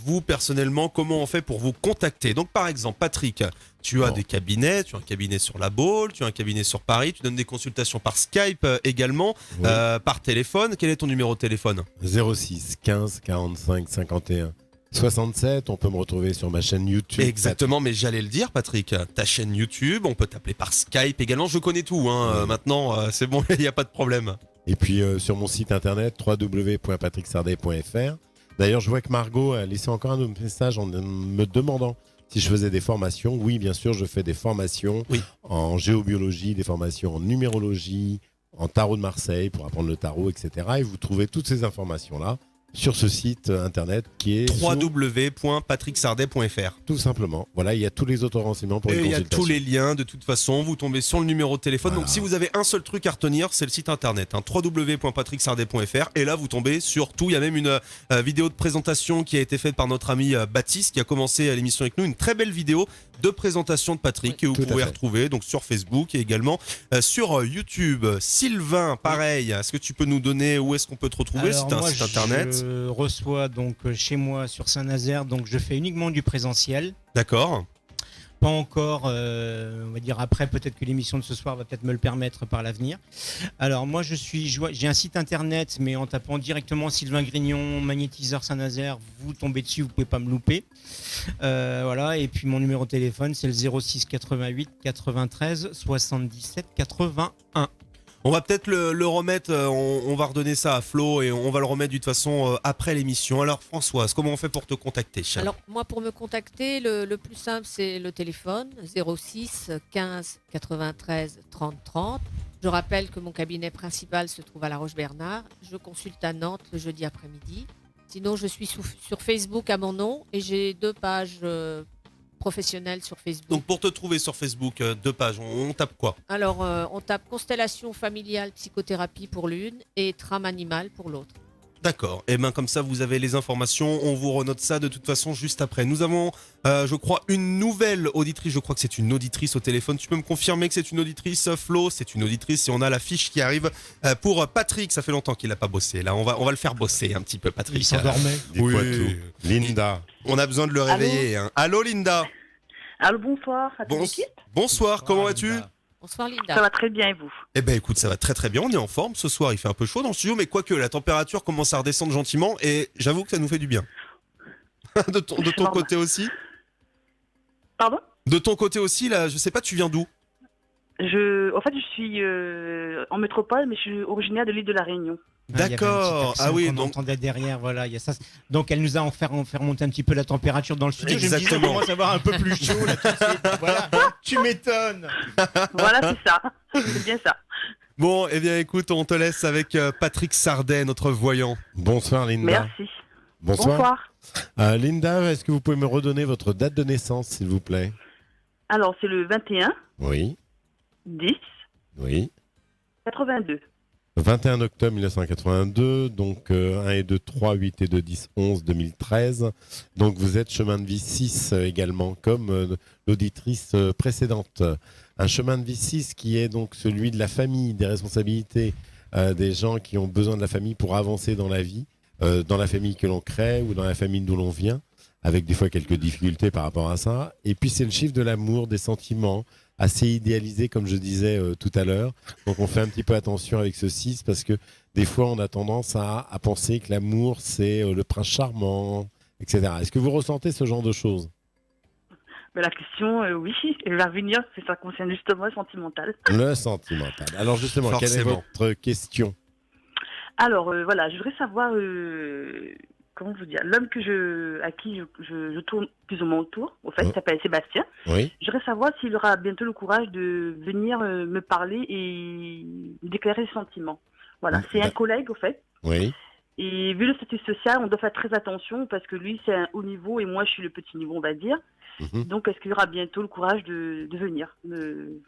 [SPEAKER 1] vous personnellement. Comment on fait pour vous contacter? Donc, par exemple, Patrick. Tu as
[SPEAKER 2] Bon.
[SPEAKER 1] des cabinets, tu as un cabinet sur la Baule, tu as un cabinet sur Paris, tu donnes des consultations par Skype également,
[SPEAKER 2] Oui.
[SPEAKER 1] par téléphone. Quel est ton numéro de téléphone?
[SPEAKER 2] 06 15 45 51 67. On peut me retrouver sur ma chaîne YouTube.
[SPEAKER 1] Exactement, mais j'allais le dire, Patrick. Ta chaîne YouTube, on peut t'appeler par Skype également. Je connais tout, hein.
[SPEAKER 2] Oui.
[SPEAKER 1] Maintenant, c'est bon, il n'y a pas de problème.
[SPEAKER 2] Et puis sur mon site internet www.patricksardet.fr. D'ailleurs, je vois que Margot a laissé encore un autre message en me demandant si je faisais des formations. Oui, bien sûr, je fais des formations
[SPEAKER 1] Oui.
[SPEAKER 2] en géobiologie, des formations en numérologie, en tarot de Marseille pour apprendre le tarot, etc. Et vous trouvez toutes ces informations-là sur ce site internet qui est sous-
[SPEAKER 1] www.patricksardet.fr.
[SPEAKER 2] tout simplement. Voilà, il y a tous les autres renseignements pour
[SPEAKER 1] Et
[SPEAKER 2] les
[SPEAKER 1] il y a
[SPEAKER 2] consultations.
[SPEAKER 1] tous les liens, de toute façon, vous tombez sur le numéro de téléphone.
[SPEAKER 2] Voilà.
[SPEAKER 1] Donc si vous avez un seul truc à retenir, c'est le site internet, hein, www.patricksardet.fr. Et là, vous tombez sur tout. Il y a même une vidéo de présentation qui a été faite par notre ami Baptiste, qui a commencé l'émission avec nous. Une très belle vidéo de présentation de Patrick que vous
[SPEAKER 2] tout à
[SPEAKER 1] pouvez
[SPEAKER 2] fait.
[SPEAKER 1] retrouver donc sur Facebook et également sur YouTube. Sylvain, pareil, est-ce que tu peux nous donner où est-ce qu'on peut te retrouver?
[SPEAKER 5] Alors,
[SPEAKER 1] C'est un
[SPEAKER 5] moi,
[SPEAKER 1] site internet.
[SPEAKER 5] Je reçois donc chez moi sur Saint-Nazaire, donc je fais uniquement du présentiel.
[SPEAKER 1] D'accord.
[SPEAKER 5] Pas encore, on va dire après, peut-être que l'émission de ce soir va peut-être me le permettre par l'avenir. Alors moi j'ai un site internet, mais en tapant directement Sylvain Grignon, magnétiseur Saint-Nazaire, vous tombez dessus, vous pouvez pas me louper. Voilà, et puis mon numéro de téléphone c'est le 06 88 93 77 81.
[SPEAKER 1] On va peut-être le remettre, on va redonner ça à Flo et on va le remettre de toute façon après l'émission. Alors Françoise, comment on fait pour te contacter?
[SPEAKER 6] Alors moi pour me contacter, le plus simple c'est le téléphone 06 15 93 30 30. Je rappelle que mon cabinet principal se trouve à La Roche-Bernard. Je consulte à Nantes le jeudi après-midi. Sinon je suis sur Facebook à mon nom et j'ai 2 pages professionnelle sur Facebook.
[SPEAKER 1] Donc pour te trouver sur Facebook, 2 pages, on tape quoi?
[SPEAKER 6] Alors, on tape constellation familiale psychothérapie pour l'une et trame animale pour l'autre.
[SPEAKER 1] D'accord. Et bien comme ça, vous avez les informations. On vous renote ça de toute façon juste après. Nous avons, je crois, une nouvelle auditrice. Je crois que c'est une auditrice au téléphone. Tu peux me confirmer que c'est une auditrice, Flo? C'est une auditrice et on a la fiche qui arrive pour Patrick. Ça fait longtemps qu'il n'a pas bossé. Là, on va le faire bosser un petit peu, Patrick.
[SPEAKER 5] Il s'endormait.
[SPEAKER 2] Dis-moi
[SPEAKER 1] Oui.
[SPEAKER 2] tout. Linda.
[SPEAKER 1] On a besoin de le réveiller. Hein. Allô, Linda.
[SPEAKER 12] Allô, bonsoir à toute l'équipe.
[SPEAKER 1] Bonsoir, comment vas-tu?
[SPEAKER 6] Bonsoir, Linda.
[SPEAKER 12] Ça va très bien et vous?
[SPEAKER 1] Eh ben écoute, ça va très très bien, on est en forme ce soir, il fait un peu chaud dans le studio, mais quoique la température commence à redescendre gentiment et j'avoue que ça nous fait du bien. de ton côté aussi?
[SPEAKER 12] Pardon?
[SPEAKER 1] De ton côté aussi, là, je sais pas, tu viens d'où?
[SPEAKER 12] En fait, je suis en métropole, mais je suis originaire de l'île de la Réunion.
[SPEAKER 1] D'accord.
[SPEAKER 5] Ah oui, donc on entendait derrière, voilà, il y a ça. Donc elle nous a fait remonter un petit peu la température dans le studio.
[SPEAKER 1] Exactement.
[SPEAKER 5] Je me disais, on commence à avoir un peu plus chaud là tout de suite. Voilà, tu m'étonnes.
[SPEAKER 12] Voilà, c'est ça. C'est bien ça.
[SPEAKER 1] Bon, eh bien écoute, on te laisse avec Patrick Sardet, notre voyant.
[SPEAKER 2] Bonsoir Linda.
[SPEAKER 12] Merci.
[SPEAKER 2] Bonsoir. Linda, est-ce que vous pouvez me redonner votre date de naissance, s'il vous plaît?
[SPEAKER 12] Alors, c'est le 21
[SPEAKER 2] Oui.
[SPEAKER 12] 10
[SPEAKER 2] Oui.
[SPEAKER 12] 82.
[SPEAKER 2] 21 octobre 1982, donc 1 et 2, 3, 8 et 2, 10, 11, 2013. Donc vous êtes chemin de vie 6 également, comme l'auditrice précédente. Un chemin de vie 6 qui est donc celui de la famille, des responsabilités, des gens qui ont besoin de la famille pour avancer dans la vie, dans la famille que l'on crée ou dans la famille d'où l'on vient, avec des fois quelques difficultés par rapport à ça. Et puis c'est le chiffre de l'amour, des sentiments, assez idéalisé, comme je disais tout à l'heure. Donc on fait un petit peu attention avec ce 6 parce que des fois on a tendance à penser que l'amour c'est le prince charmant, etc. Est-ce que vous ressentez ce genre de choses?
[SPEAKER 12] Mais la question, oui, elle va venir, ça concerne justement le sentimental.
[SPEAKER 2] Le sentimental. Alors justement, quelle est votre question?
[SPEAKER 12] Alors voilà, je voudrais savoir, comment vous dire, l'homme à qui je tourne plus ou moins autour, au fait, il s'appelle Sébastien.
[SPEAKER 2] Oui.
[SPEAKER 12] Je voudrais savoir s'il aura bientôt le courage de venir me parler et me déclarer ses sentiments. Voilà, c'est un collègue, au fait.
[SPEAKER 2] Oui.
[SPEAKER 12] Et vu le statut social, on doit faire très attention parce que lui, c'est un haut niveau et moi, je suis le petit niveau, on va dire. Donc, est-ce qu'il aura bientôt le courage de venir me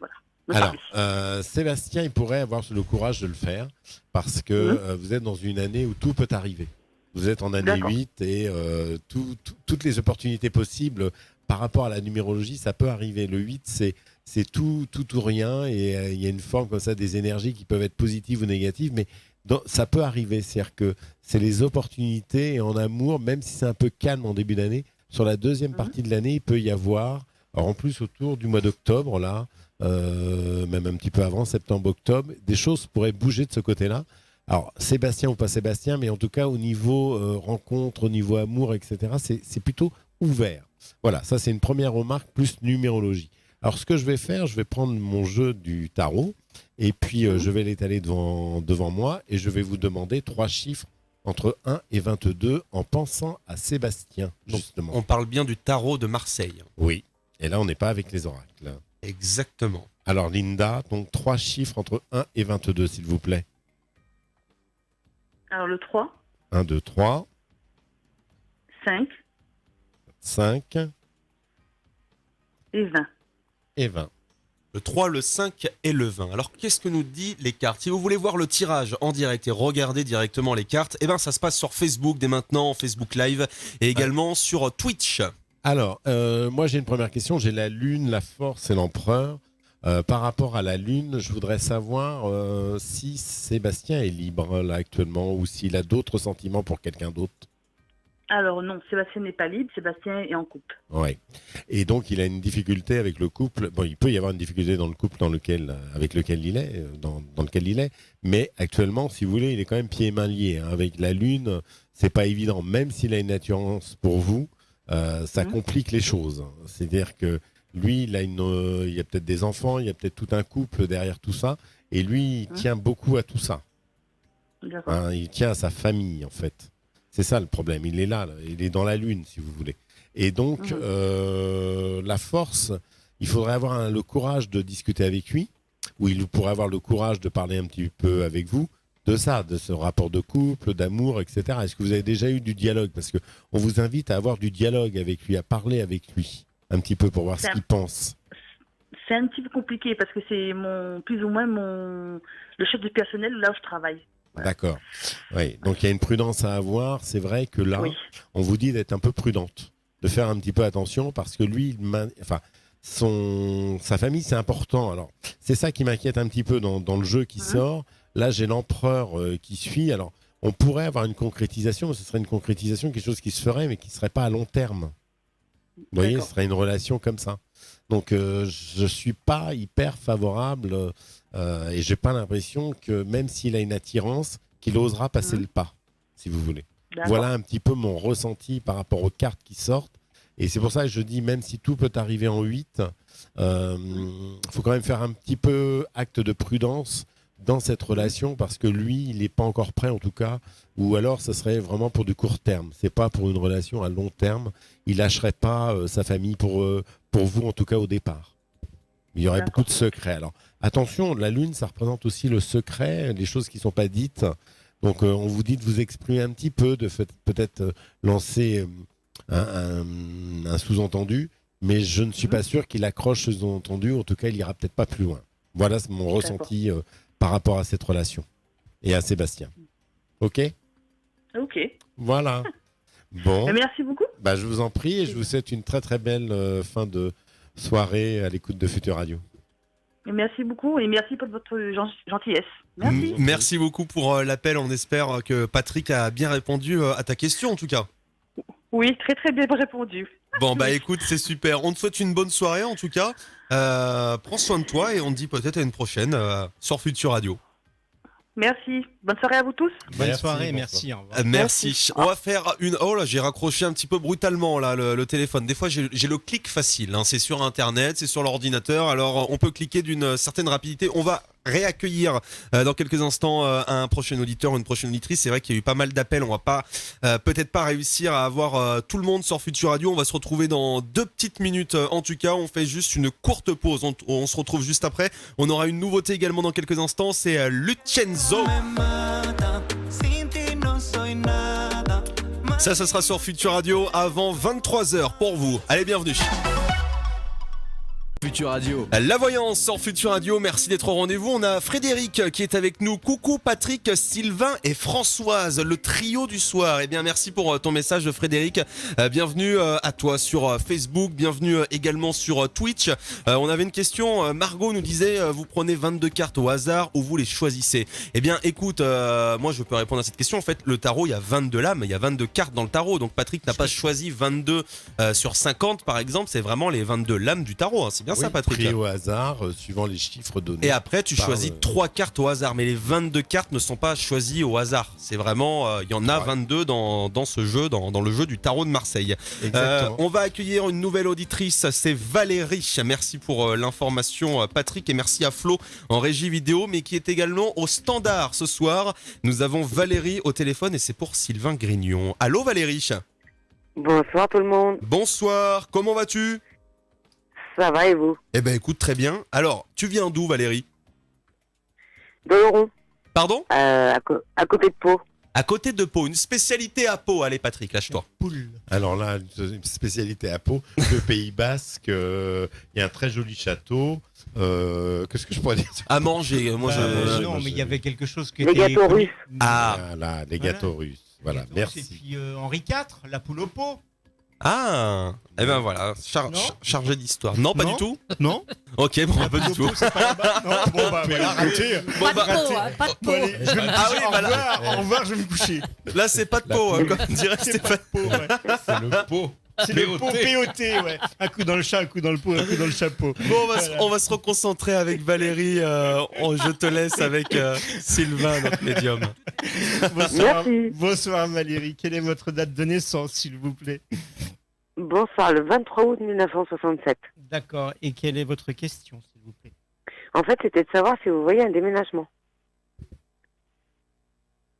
[SPEAKER 2] Alors,
[SPEAKER 12] parler?
[SPEAKER 2] Sébastien, il pourrait avoir le courage de le faire parce que vous êtes dans une année où tout peut arriver. Vous êtes en année 8 et toutes les opportunités possibles par rapport à la numérologie, ça peut arriver. Le 8, c'est tout ou rien et il y a une forme comme ça des énergies qui peuvent être positives ou négatives, mais ça peut arriver. C'est-à-dire que c'est les opportunités et en amour, même si c'est un peu calme en début d'année, sur la deuxième partie de l'année, il peut y avoir, alors en plus autour du mois d'octobre, là, même un petit peu avant, septembre-octobre, des choses pourraient bouger de ce côté-là. Alors, Sébastien ou pas Sébastien, mais en tout cas, au niveau rencontre, au niveau amour, etc., c'est plutôt ouvert. Voilà, ça c'est une première remarque plus numérologie. Alors, ce que je vais faire, je vais prendre mon jeu du tarot et puis je vais l'étaler devant moi et je vais vous demander 3 chiffres entre 1 et 22 en pensant à Sébastien, justement.
[SPEAKER 1] On parle bien du tarot de Marseille.
[SPEAKER 2] Oui, et là, on n'est pas avec les oracles.
[SPEAKER 1] Exactement.
[SPEAKER 2] Alors, Linda, donc 3 chiffres entre 1 et 22, s'il vous plaît.
[SPEAKER 12] Alors, le 3.
[SPEAKER 2] 1, 2, 3.
[SPEAKER 12] 5.
[SPEAKER 2] 5.
[SPEAKER 12] Et 20.
[SPEAKER 2] Et 20.
[SPEAKER 1] Le 3, le 5 et le 20. Alors, qu'est-ce que nous dit les cartes? Si vous voulez voir le tirage en direct et regarder directement les cartes, eh ben, ça se passe sur Facebook dès maintenant, Facebook Live, et également sur Twitch.
[SPEAKER 2] Alors, moi, j'ai une première question. J'ai la Lune, la Force et l'Empereur. Par rapport à la Lune, je voudrais savoir si Sébastien est libre, là, actuellement, ou s'il a d'autres sentiments pour quelqu'un d'autre.
[SPEAKER 12] Alors non, Sébastien n'est pas libre, Sébastien est en couple.
[SPEAKER 2] Oui. Et donc, il a une difficulté avec le couple. Bon, il peut y avoir une difficulté dans le couple avec lequel il est, dans lequel il est. Mais actuellement, si vous voulez, il est quand même pieds et mains liés. Hein. Avec la Lune, c'est pas évident. Même s'il a une attirance pour vous, ça complique les choses. C'est-à-dire que lui, il y a peut-être des enfants, il y a peut-être tout un couple derrière tout ça. Et lui, il tient beaucoup à tout ça. Hein, il tient à sa famille, en fait. C'est ça le problème. Il est là, il est dans la Lune, si vous voulez. Et donc, la Force, il faudrait avoir le courage de discuter avec lui, ou il pourrait avoir le courage de parler un petit peu avec vous, de ça, de ce rapport de couple, d'amour, etc. Est-ce que vous avez déjà eu du dialogue? Parce qu'on vous invite à avoir du dialogue avec lui, à parler avec lui. un petit peu pour voir ce
[SPEAKER 12] C'est un-
[SPEAKER 2] qu'il pense.
[SPEAKER 12] C'est un petit peu compliqué parce que c'est plus ou moins le chef du personnel là où je travaille.
[SPEAKER 2] D'accord. Oui. Donc il y a une prudence à avoir. C'est vrai que là,
[SPEAKER 12] Oui.
[SPEAKER 2] on vous dit d'être un peu prudente, de faire un petit peu attention parce que lui, sa famille, c'est important. Alors, c'est ça qui m'inquiète un petit peu dans le jeu qui sort. Là, j'ai l'empereur qui suit. Alors, on pourrait avoir une concrétisation, mais ce serait une concrétisation, quelque chose qui se ferait, mais qui ne serait pas à long terme. Vous voyez, ce serait une relation comme ça. Donc, je ne suis pas hyper favorable et je n'ai pas l'impression que même s'il a une attirance, qu'il osera passer le pas, si vous voulez.
[SPEAKER 12] D'accord.
[SPEAKER 2] Voilà un petit peu mon ressenti par rapport aux cartes qui sortent. Et c'est pour ça que je dis, même si tout peut arriver en 8, faut quand même faire un petit peu acte de prudence dans cette relation parce que lui, il n'est pas encore prêt en tout cas, ou alors ce serait vraiment pour du court terme. C'est pas pour une relation à long terme. Il lâcherait pas sa famille pour vous en tout cas au départ. Il y aurait beaucoup de secrets. Alors attention, la lune, ça représente aussi le secret, les choses qui ne sont pas dites. Donc on vous dit de vous exprimer un petit peu, de peut-être lancer un sous-entendu, mais je ne suis pas sûr qu'il accroche ce sous-entendu. En tout cas, il ira peut-être pas plus loin. Voilà mon ressenti par rapport à cette relation et à Sébastien. Ok ?
[SPEAKER 12] Ok.
[SPEAKER 2] Voilà. Bon.
[SPEAKER 12] Merci beaucoup.
[SPEAKER 2] Bah, je vous en prie et je vous souhaite une très très belle fin de soirée à l'écoute de Futur Radio.
[SPEAKER 12] Merci beaucoup et merci pour votre gentillesse. Merci.
[SPEAKER 1] Merci beaucoup pour l'appel. On espère que Patrick a bien répondu à ta question en tout cas.
[SPEAKER 12] Oui, très très bien répondu.
[SPEAKER 1] Bon bah écoute, c'est super. On te souhaite une bonne soirée en tout cas. Prends soin de toi et on te dit peut-être à une prochaine sur Futur Radio.
[SPEAKER 12] Merci. Bonne soirée à vous tous.
[SPEAKER 5] Bonne soirée, merci. Au revoir.
[SPEAKER 1] Merci. On va faire une. Oh là, j'ai raccroché un petit peu brutalement là le téléphone. Des fois, j'ai le clic facile. Hein. C'est sur Internet, c'est sur l'ordinateur. Alors, on peut cliquer d'une certaine rapidité. On va réaccueillir dans quelques instants un prochain auditeur, une prochaine auditrice. C'est vrai qu'il y a eu pas mal d'appels. On va pas peut-être pas réussir à avoir tout le monde sur Futur Radio. On va se retrouver dans 2 petites minutes. En tout cas, on fait juste une courte pause. On se retrouve juste après. On aura une nouveauté également dans quelques instants. C'est Lucenzo. Ça sera sur Futur Radio avant 23h pour vous. Allez, bienvenue.
[SPEAKER 3] Futur Radio.
[SPEAKER 1] La voyance sur Futur Radio, merci d'être au rendez-vous. On a Frédéric qui est avec nous. Coucou Patrick, Sylvain et Françoise, le trio du soir. Eh bien merci pour ton message Frédéric. Bienvenue à toi sur Facebook, bienvenue également sur Twitch. On avait une question, Margot nous disait, vous prenez 22 cartes au hasard ou vous les choisissez? Eh bien écoute, moi je peux répondre à cette question. En fait le tarot, il y a 22 lames, il y a 22 cartes dans le tarot. Donc Patrick n'a pas choisi 22 sur 50 par exemple, c'est vraiment les 22 lames du tarot. Hein. C'est bien ça Patrick?
[SPEAKER 2] Pris au hasard, suivant les chiffres donnés.
[SPEAKER 1] Et après, tu choisis 3 cartes au hasard. Mais les 22 cartes ne sont pas choisies au hasard. C'est vraiment, il y en a 22 dans ce jeu, dans le jeu du tarot de Marseille. On va accueillir une nouvelle auditrice, c'est Valérie. Merci pour l'information Patrick et merci à Flo en régie vidéo, mais qui est également au standard ce soir. Nous avons Valérie au téléphone et c'est pour Sylvain Grignon. Allô Valérie?
[SPEAKER 13] Bonsoir tout le monde.
[SPEAKER 1] Bonsoir, comment vas-tu?
[SPEAKER 13] Ça va et vous?
[SPEAKER 1] Eh ben écoute, très bien. Alors, tu viens d'où Valérie?
[SPEAKER 13] D'Oloron.
[SPEAKER 1] Pardon?
[SPEAKER 13] À côté de Pau.
[SPEAKER 1] À côté de Pau, une spécialité à Pau. Allez Patrick, lâche-toi.
[SPEAKER 2] Alors là, une spécialité à Pau, le Pays Basque, il y a un très joli château. Qu'est-ce que je pourrais dire?
[SPEAKER 1] À manger, moi
[SPEAKER 5] non, mais il y avait quelque chose qui
[SPEAKER 13] Les
[SPEAKER 5] était...
[SPEAKER 13] gâteaux russes.
[SPEAKER 1] Ah,
[SPEAKER 2] voilà, les gâteaux russes. Voilà, merci.
[SPEAKER 5] Et puis Henri IV, la poule au pot.
[SPEAKER 1] Ah, eh ben voilà, chargé d'histoire. Non, pas du tout.
[SPEAKER 5] Non.
[SPEAKER 1] Ok, bon, pas du tout.
[SPEAKER 5] C'est pas là-bas. Non. Bon bah voilà, arrêtez.
[SPEAKER 6] Pas de peau, hein, pas de peau.
[SPEAKER 5] Allez, je vais me
[SPEAKER 1] Ah
[SPEAKER 5] coucher.
[SPEAKER 1] oui,
[SPEAKER 5] Au
[SPEAKER 1] bah là-
[SPEAKER 5] revoir, au revoir, je vais me coucher.
[SPEAKER 1] Là, c'est pas de peau, hein, comme dirait
[SPEAKER 5] C'est
[SPEAKER 1] Stéphane.
[SPEAKER 5] pas de peau, ouais.
[SPEAKER 2] C'est le pot.
[SPEAKER 5] C'est le pot POT, ouais. Un coup dans le chat, un coup dans le pot, un coup dans le chapeau.
[SPEAKER 1] Bon, on va se reconcentrer avec Valérie. Je te laisse avec Sylvain, notre médium.
[SPEAKER 5] Bonsoir, bonsoir Valérie. Quelle est votre date de naissance, s'il vous plaît?
[SPEAKER 13] Bonsoir, le 23 août 1967.
[SPEAKER 5] D'accord. Et quelle est votre question, s'il vous plaît?
[SPEAKER 13] En fait, c'était de savoir si vous voyez un déménagement.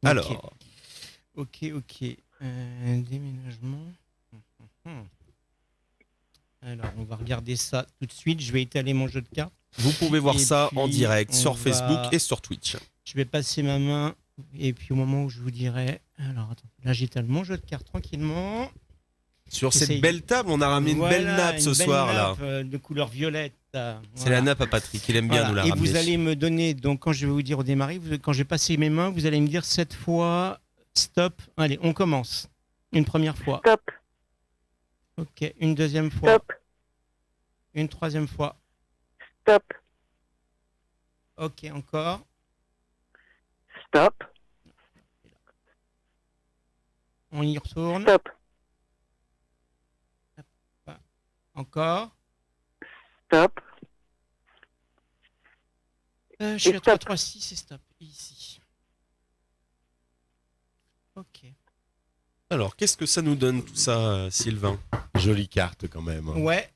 [SPEAKER 1] Alors.
[SPEAKER 5] Ok. Un déménagement. Alors, on va regarder ça tout de suite. Je vais étaler mon jeu de cartes.
[SPEAKER 1] Vous pouvez voir
[SPEAKER 5] Et
[SPEAKER 1] ça en
[SPEAKER 5] puis,
[SPEAKER 1] direct
[SPEAKER 5] on
[SPEAKER 1] sur Facebook
[SPEAKER 5] va-
[SPEAKER 1] et sur Twitch.
[SPEAKER 5] Je vais passer ma main. Et puis, au moment où je vous dirai. Alors, attends. Là, j'étale mon jeu de cartes tranquillement.
[SPEAKER 1] Sur cette
[SPEAKER 5] J'essaye.
[SPEAKER 1] belle table, on a ramené une belle
[SPEAKER 5] Voilà,
[SPEAKER 1] nappe ce
[SPEAKER 5] une belle
[SPEAKER 1] soir
[SPEAKER 5] nappe,
[SPEAKER 1] là.
[SPEAKER 5] de couleur violette.
[SPEAKER 1] C'est la nappe à Patrick, il aime bien
[SPEAKER 5] Voilà.
[SPEAKER 1] nous la
[SPEAKER 5] Et
[SPEAKER 1] ramener.
[SPEAKER 5] vous allez me donner, donc quand je vais vous dire au démarrer, quand je vais passer mes mains, vous allez me dire 7 fois stop. Allez, on commence. Une première fois.
[SPEAKER 13] Stop.
[SPEAKER 5] Ok, une deuxième fois.
[SPEAKER 13] Stop.
[SPEAKER 5] Une troisième fois.
[SPEAKER 13] Stop.
[SPEAKER 5] Ok, encore.
[SPEAKER 13] Stop.
[SPEAKER 5] On y retourne.
[SPEAKER 13] Stop.
[SPEAKER 5] Encore.
[SPEAKER 13] Stop.
[SPEAKER 5] Je suis à 3, 3, 6 et stop. Ici. Ok.
[SPEAKER 1] Alors, qu'est-ce que ça nous donne tout ça, Sylvain?
[SPEAKER 2] Jolie carte quand même.
[SPEAKER 5] Ouais.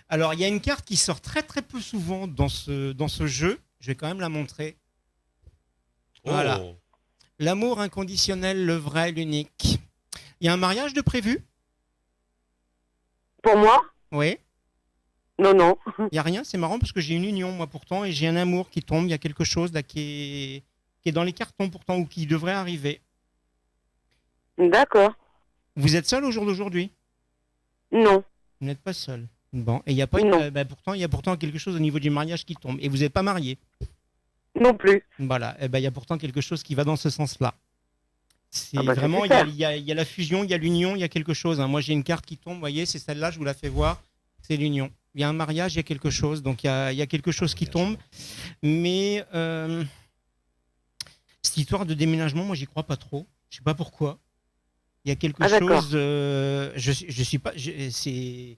[SPEAKER 5] Alors, il y a une carte qui sort très très peu souvent dans ce jeu. Je vais quand même la montrer. Voilà.
[SPEAKER 1] Oh.
[SPEAKER 5] L'amour inconditionnel, le vrai, l'unique. Il y a un mariage de prévu?
[SPEAKER 13] Pour moi?
[SPEAKER 5] Oui.
[SPEAKER 13] Non, non.
[SPEAKER 5] Il n'y a rien, c'est marrant parce que j'ai une union, moi, pourtant, et j'ai un amour qui tombe. Il y a quelque chose là qui est dans les cartons, pourtant, ou qui devrait arriver.
[SPEAKER 13] D'accord.
[SPEAKER 5] Vous êtes seul au jour d'aujourd'hui?
[SPEAKER 13] Non.
[SPEAKER 5] Vous n'êtes pas seul. Bon, et il y a pas pourtant, il y a pourtant quelque chose au niveau du mariage qui tombe. Et vous n'êtes pas marié?
[SPEAKER 13] Non plus.
[SPEAKER 5] Voilà, et ben, il y a pourtant quelque chose qui va dans ce sens-là. C'est
[SPEAKER 13] Ah bah,
[SPEAKER 5] vraiment,
[SPEAKER 13] c'est
[SPEAKER 5] il y a la fusion, il y a l'union, il y a quelque chose. Hein. Moi, j'ai une carte qui tombe, vous voyez, c'est celle-là, je vous la fais voir. C'est l'union. Il y a un mariage, il y a quelque chose. Donc, il y a quelque chose qui tombe. Mais cette histoire de déménagement, moi, j'y crois pas trop. Je sais pas pourquoi. Il y a quelque chose. Je suis pas. Il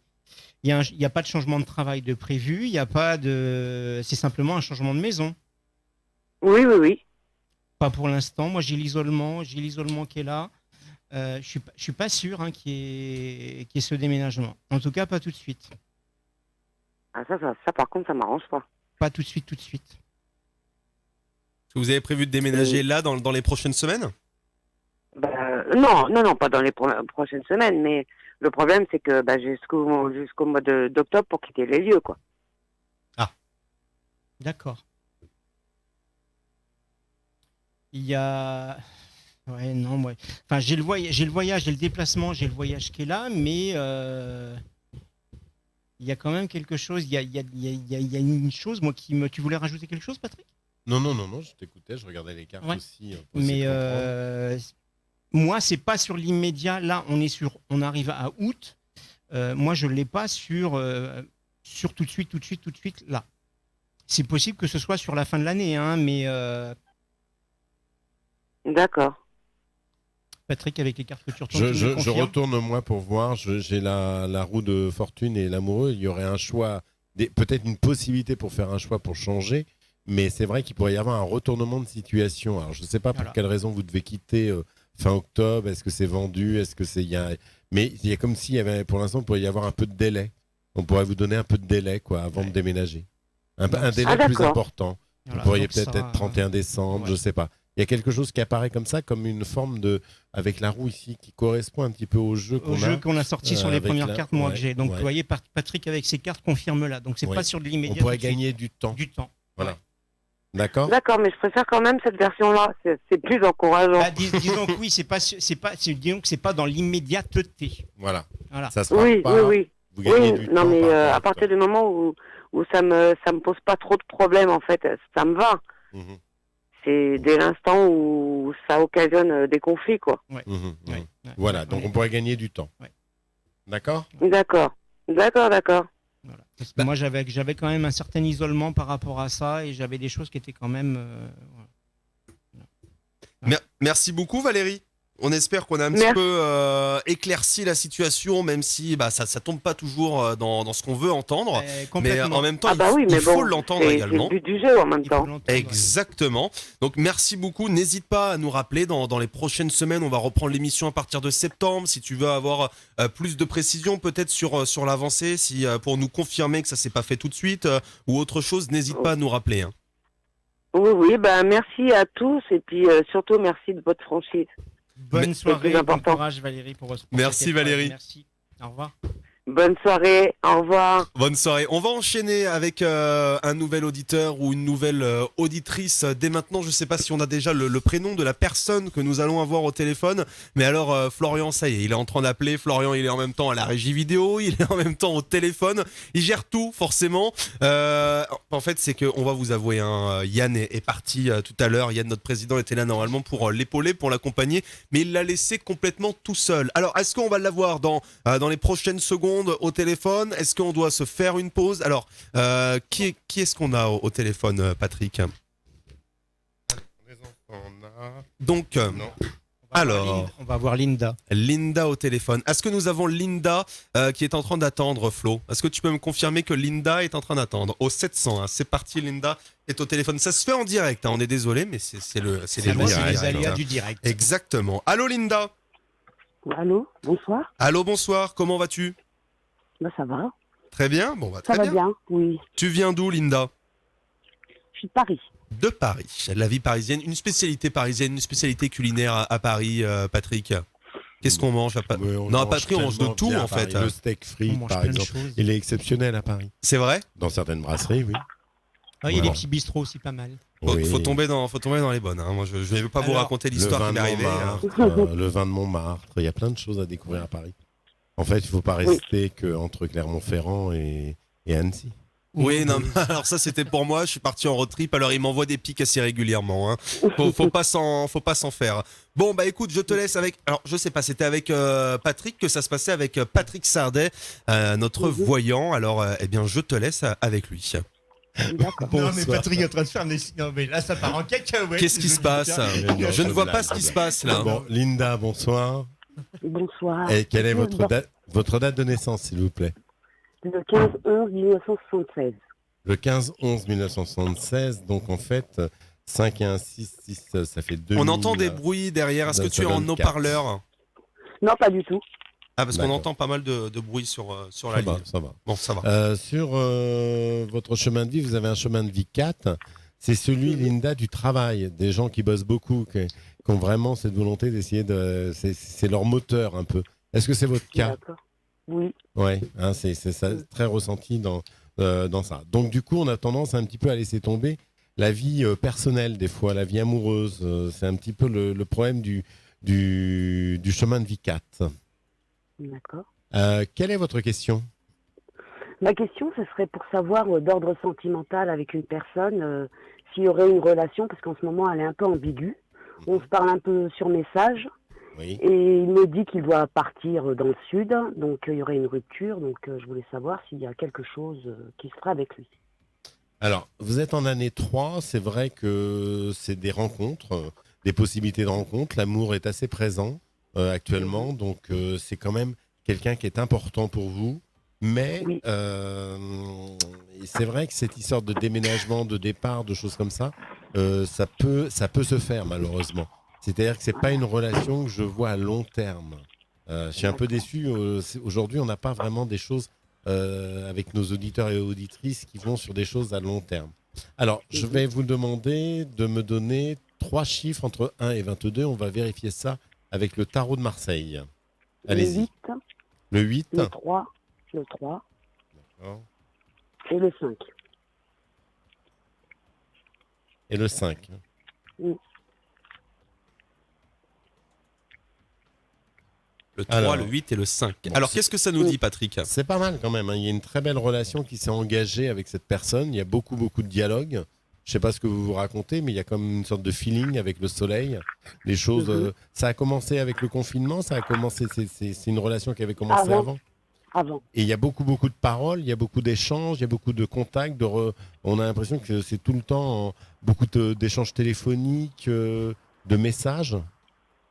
[SPEAKER 5] y a pas de changement de travail de prévu. Il y a pas de. C'est simplement un changement de maison.
[SPEAKER 13] Oui, oui, oui.
[SPEAKER 5] Pas pour l'instant. Moi, j'ai l'isolement qui est là. Je suis pas sûr hein, qu'il y ait ce déménagement. En tout cas, pas tout de suite.
[SPEAKER 13] Ah, ça par contre, ça m'arrange pas.
[SPEAKER 5] Pas tout de suite, tout de suite.
[SPEAKER 1] Vous avez prévu de déménager là dans les prochaines semaines?
[SPEAKER 13] Non, pas dans les prochaines semaines, mais le problème, c'est que jusqu'au mois d'octobre pour quitter les lieux, quoi.
[SPEAKER 1] Ah.
[SPEAKER 5] D'accord. Il y a... Ouais, non, ouais. Enfin, j'ai le voyage, j'ai le déplacement, j'ai le voyage qui est là, mais il y a quand même quelque chose, il y a une chose, moi, Tu voulais rajouter quelque chose, Patrick?
[SPEAKER 2] Non, je t'écoutais, je regardais les cartes aussi.
[SPEAKER 5] Mais moi, c'est pas sur l'immédiat. Là, on arrive à août. Moi, je l'ai pas sur tout de suite, là. C'est possible que ce soit sur la fin de l'année, hein, mais...
[SPEAKER 13] D'accord.
[SPEAKER 5] Patrick, avec les cartes que tu retournes,
[SPEAKER 2] je retourne moi pour voir. J'ai la roue de fortune et l'amoureux. Il y aurait un choix, peut-être une possibilité pour faire un choix pour changer. Mais c'est vrai qu'il pourrait y avoir un retournement de situation. Alors, je ne sais pas pour quelle raison vous devez quitter fin octobre. Est-ce que c'est vendu? Est-ce que c'est Mais il y a comme s'il y avait, pour l'instant, il pourrait y avoir un peu de délai. On pourrait vous donner un peu de délai, quoi, avant de déménager. Un délai plus important.
[SPEAKER 5] Voilà,
[SPEAKER 2] vous pourriez
[SPEAKER 5] donc
[SPEAKER 2] peut-être
[SPEAKER 5] ça...
[SPEAKER 2] être 31 décembre, je ne sais pas. Il y a quelque chose qui apparaît comme ça, comme une forme de, avec la roue ici, qui correspond un petit peu au jeu qu'on
[SPEAKER 5] a sorti sur les premières cartes, moi, que j'ai. Donc, vous voyez, Patrick, avec ses cartes, confirme là. Donc, c'est pas sur de l'immédiat.
[SPEAKER 2] On pourrait gagner du temps. Voilà.
[SPEAKER 5] Ouais.
[SPEAKER 2] D'accord.
[SPEAKER 13] D'accord, mais je préfère quand même cette version-là. C'est plus encourageant.
[SPEAKER 5] Disons que oui, disons que c'est pas dans l'immédiateté.
[SPEAKER 2] Voilà.
[SPEAKER 13] Ça sera pas. Oui.
[SPEAKER 2] Vous gagnez du temps.
[SPEAKER 13] Mais à partir du moment où ça me pose pas trop de problèmes, en fait, ça me va.
[SPEAKER 2] Mm-hmm.
[SPEAKER 13] C'est dès l'instant où ça occasionne des conflits, quoi.
[SPEAKER 5] Ouais.
[SPEAKER 2] Voilà, donc on pourrait gagner du temps.
[SPEAKER 5] Ouais.
[SPEAKER 2] D'accord.
[SPEAKER 13] D'accord.
[SPEAKER 5] Voilà. Parce que moi, j'avais quand même un certain isolement par rapport à ça et j'avais des choses qui étaient quand même...
[SPEAKER 1] Merci beaucoup, Valérie. On espère qu'on a un petit peu éclairci la situation, même si ça tombe pas toujours dans ce qu'on veut entendre. Mais en même temps, il faut l'entendre également.
[SPEAKER 13] C'est le but du jeu en même temps.
[SPEAKER 1] Exactement. Donc merci beaucoup. N'hésite pas à nous rappeler dans les prochaines semaines. On va reprendre l'émission à partir de septembre. Si tu veux avoir plus de précision peut-être sur l'avancée, pour nous confirmer que ça s'est pas fait tout de suite ou autre chose, n'hésite pas à nous rappeler. Hein.
[SPEAKER 13] Oui, merci à tous et puis surtout merci de votre franchise.
[SPEAKER 5] Bonne soirée, bon courage Valérie pour
[SPEAKER 1] Merci Valérie.
[SPEAKER 5] Merci, au revoir.
[SPEAKER 13] Bonne soirée, au revoir.
[SPEAKER 1] Bonne soirée. On va enchaîner avec un nouvel auditeur ou une nouvelle auditrice. Dès maintenant, je ne sais pas si on a déjà le prénom de la personne que nous allons avoir au téléphone. Mais alors, Florian, ça y est, il est en train d'appeler. Florian, il est en même temps à la régie vidéo, il est en même temps au téléphone. Il gère tout, forcément. En fait, c'est qu'on va vous avouer, hein, Yann est parti tout à l'heure. Yann, notre président, était là normalement pour l'épauler, pour l'accompagner. Mais il l'a laissé complètement tout seul. Alors, est-ce qu'on va l'avoir dans les prochaines secondes au téléphone? Est-ce qu'on doit se faire une pause? Alors, qui est-ce qu'on a au téléphone, Patrick? Donc, alors,
[SPEAKER 5] on va voir Linda.
[SPEAKER 1] Linda au téléphone. Est-ce que nous avons Linda qui est en train d'attendre, Flo? Est-ce que tu peux me confirmer que Linda est en train d'attendre au 700, hein? C'est parti, Linda est au téléphone. Ça se fait en direct, hein. On est désolé, mais c'est les lois
[SPEAKER 5] les aléas du direct.
[SPEAKER 1] Exactement. Allô, Linda?
[SPEAKER 14] Allô, bonsoir.
[SPEAKER 1] Allô, bonsoir. Comment vas-tu?
[SPEAKER 14] Bah, ça va.
[SPEAKER 1] Très bien. Bon, bah,
[SPEAKER 14] Ça
[SPEAKER 1] très
[SPEAKER 14] va bien, oui.
[SPEAKER 1] Tu viens d'où, Linda?
[SPEAKER 14] Je suis de Paris.
[SPEAKER 1] De Paris. La vie parisienne, une spécialité parisienne, une spécialité culinaire à Paris, Patrick. Qu'est-ce qu'on mange à Paris? Non, à Paris, on mange de tout, en fait.
[SPEAKER 2] Le steak frit, par exemple, il est exceptionnel à Paris.
[SPEAKER 1] C'est vrai?
[SPEAKER 2] Dans certaines brasseries, oui.
[SPEAKER 5] Ah, il y a des petits bistrots aussi pas mal.
[SPEAKER 1] Faut tomber dans les bonnes. Hein. Moi, je ne vais pas vous raconter l'histoire qui m'est arrivée.
[SPEAKER 2] Le vin de Montmartre, il y a plein de choses à découvrir à Paris. En fait, il ne faut pas rester qu'entre Clermont-Ferrand et Annecy.
[SPEAKER 1] Oui, non, alors ça c'était pour moi, je suis parti en road trip, alors il m'envoie des pics assez régulièrement, hein. Faut pas s'en faire. Bon bah écoute, je te laisse avec, alors je sais pas, c'était avec Patrick que ça se passait avec Patrick Sardet, notre voyant, alors eh bien je te laisse avec lui.
[SPEAKER 5] Non mais Patrick est en train de faire non mais là ça part en cacahuète.
[SPEAKER 1] Qu'est-ce qui se passe? Je ne vois pas ce qui se passe là.
[SPEAKER 2] Bon, Linda, bonsoir.
[SPEAKER 14] Bonsoir.
[SPEAKER 2] Et quelle est votre date de naissance, s'il vous plaît?
[SPEAKER 14] Le 15-11-1976.
[SPEAKER 2] Le 15-11-1976, donc en fait, 5 et 1, 6, 6, ça fait 2.
[SPEAKER 1] On entend des bruits derrière, est-ce que tu es en haut-parleur?
[SPEAKER 14] Non, pas du tout.
[SPEAKER 1] Ah, parce qu'on entend pas mal de bruit sur la ligne.
[SPEAKER 2] Ça va.
[SPEAKER 1] Bon, ça va.
[SPEAKER 2] Sur votre chemin de vie, vous avez un chemin de vie 4. C'est celui, Linda, du travail. Des gens qui bossent beaucoup, qui ont vraiment cette volonté d'essayer de... C'est leur moteur un peu. Est-ce que c'est votre cas?
[SPEAKER 14] D'accord. Oui.
[SPEAKER 2] Oui, hein, c'est ça, très ressenti dans ça. Donc du coup, on a tendance un petit peu à laisser tomber la vie personnelle des fois, la vie amoureuse. C'est un petit peu le problème du chemin de vie 4.
[SPEAKER 14] D'accord.
[SPEAKER 2] Quelle est votre question?
[SPEAKER 14] Ma question, ce serait pour savoir d'ordre sentimental avec une personne, s'il y aurait une relation, parce qu'en ce moment, elle est un peu ambiguë. On se parle un peu sur message.
[SPEAKER 2] Oui.
[SPEAKER 14] Et il me dit qu'il doit partir dans le sud, donc il y aurait une rupture. Donc je voulais savoir s'il y a quelque chose qui se fera avec lui.
[SPEAKER 2] Alors, vous êtes en année 3, c'est vrai que c'est des rencontres, des possibilités de rencontres. L'amour est assez présent actuellement, donc c'est quand même quelqu'un qui est important pour vous. Mais
[SPEAKER 14] oui.
[SPEAKER 2] C'est vrai que cette histoire de déménagement, de départ, de choses comme ça, ça peut se faire malheureusement. C'est-à-dire que c'est pas une relation que je vois à long terme. Je suis un peu déçu. Aujourd'hui, on n'a pas vraiment des choses avec nos auditeurs et auditrices qui vont sur des choses à long terme. Alors, je vais vous demander de me donner 3 chiffres entre 1 et 22. On va vérifier ça avec le tarot de Marseille. Allez-y. Le 8.
[SPEAKER 14] Le 3. Le 3.
[SPEAKER 2] D'accord.
[SPEAKER 14] Et le 5.
[SPEAKER 2] Et le 5.
[SPEAKER 14] Oui.
[SPEAKER 1] Le 3, le 8 et le 5.
[SPEAKER 2] Bon,
[SPEAKER 1] alors, qu'est-ce que ça nous dit, Patrick?
[SPEAKER 2] C'est pas mal quand même. Hein. Il y a une très belle relation qui s'est engagée avec cette personne. Il y a beaucoup de dialogue. Je sais pas ce que vous vous racontez, mais il y a comme une sorte de feeling avec le soleil. Les choses. Ça a commencé avec le confinement. Ça a commencé. C'est une relation qui avait commencé avant. Et il y a beaucoup de paroles. Il y a beaucoup d'échanges. Il y a beaucoup de contacts. On a l'impression que c'est tout le temps beaucoup d'échanges téléphoniques, de messages.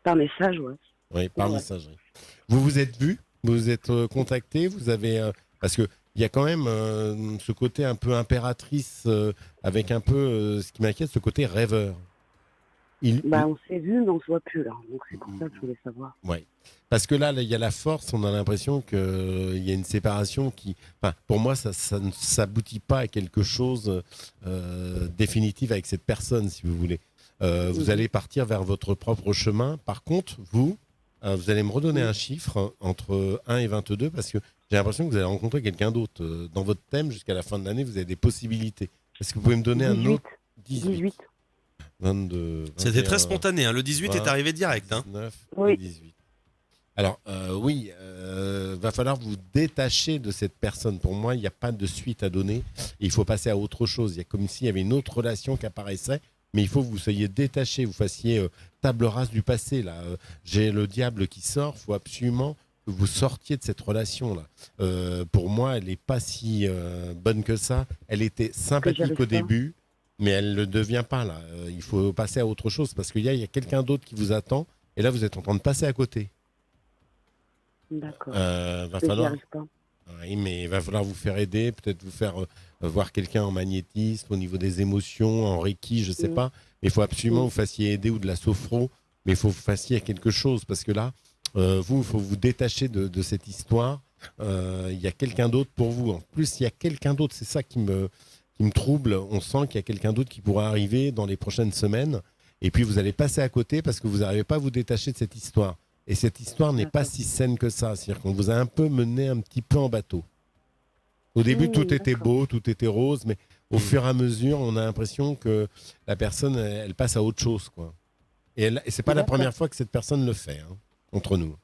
[SPEAKER 14] Par message, ouais.
[SPEAKER 2] Oui, par messagerie. Vous vous êtes vu, vous vous êtes contacté, vous avez parce que il y a quand même ce côté un peu impératrice avec un peu ce qui m'inquiète, ce côté rêveur.
[SPEAKER 14] On s'est vu, mais on se voit plus là. Donc c'est pour ça que je voulais savoir.
[SPEAKER 2] Oui, parce que là, il y a la force. On a l'impression qu'il y a une séparation qui, pour moi, ça ne s'aboutit pas à quelque chose définitif avec cette personne, si vous voulez. Vous allez partir vers votre propre chemin. Par contre, vous allez me redonner un chiffre entre 1 et 22 parce que j'ai l'impression que vous allez rencontrer quelqu'un d'autre. Dans votre thème, jusqu'à la fin de l'année, vous avez des possibilités. Est-ce que vous pouvez me donner un autre
[SPEAKER 14] 18.
[SPEAKER 2] 22.
[SPEAKER 1] C'était
[SPEAKER 2] 21,
[SPEAKER 1] très spontané, hein. Le 18 est arrivé direct.
[SPEAKER 2] 19
[SPEAKER 14] Oui.
[SPEAKER 2] et 18. Alors, oui, va falloir vous détacher de cette personne. Pour moi, il n'y a pas de suite à donner. Il faut passer à autre chose. Il y a comme s'il y avait une autre relation qui apparaissait, mais il faut que vous soyez détaché, vous fassiez table rase du passé. Là. J'ai le diable qui sort, il faut absolument que vous sortiez de cette relation-là. Pour moi, elle n'est pas si bonne que ça. Elle était sympathique au début, mais elle ne le devient pas là. Il faut passer à autre chose parce qu'il y a quelqu'un d'autre qui vous attend, et là, vous êtes en train de passer à côté.
[SPEAKER 14] D'accord.
[SPEAKER 2] Va
[SPEAKER 14] J'y
[SPEAKER 2] falloir.
[SPEAKER 14] arrive pas.
[SPEAKER 2] Oui, mais il va falloir vous faire aider, peut-être vous faire voir quelqu'un en magnétisme, au niveau des émotions, en reiki, je ne sais pas. Mais il faut absolument que vous fassiez aider ou de la sophro, mais il faut que vous fassiez quelque chose parce que là, il faut vous détacher de cette histoire. Il y a quelqu'un d'autre pour vous. En plus, il y a quelqu'un d'autre, c'est ça qui me trouble. On sent qu'il y a quelqu'un d'autre qui pourra arriver dans les prochaines semaines. Et puis, vous allez passer à côté parce que vous n'arrivez pas à vous détacher de cette histoire. Et cette histoire n'est pas si saine que ça. C'est-à-dire qu'on vous a un peu mené un petit peu en bateau. Au début, tout était beau, tout était rose, mais au fur et à mesure, on a l'impression que la personne, elle passe à autre chose, quoi. Et c'est pas la première fois que cette personne le fait, hein, entre nous,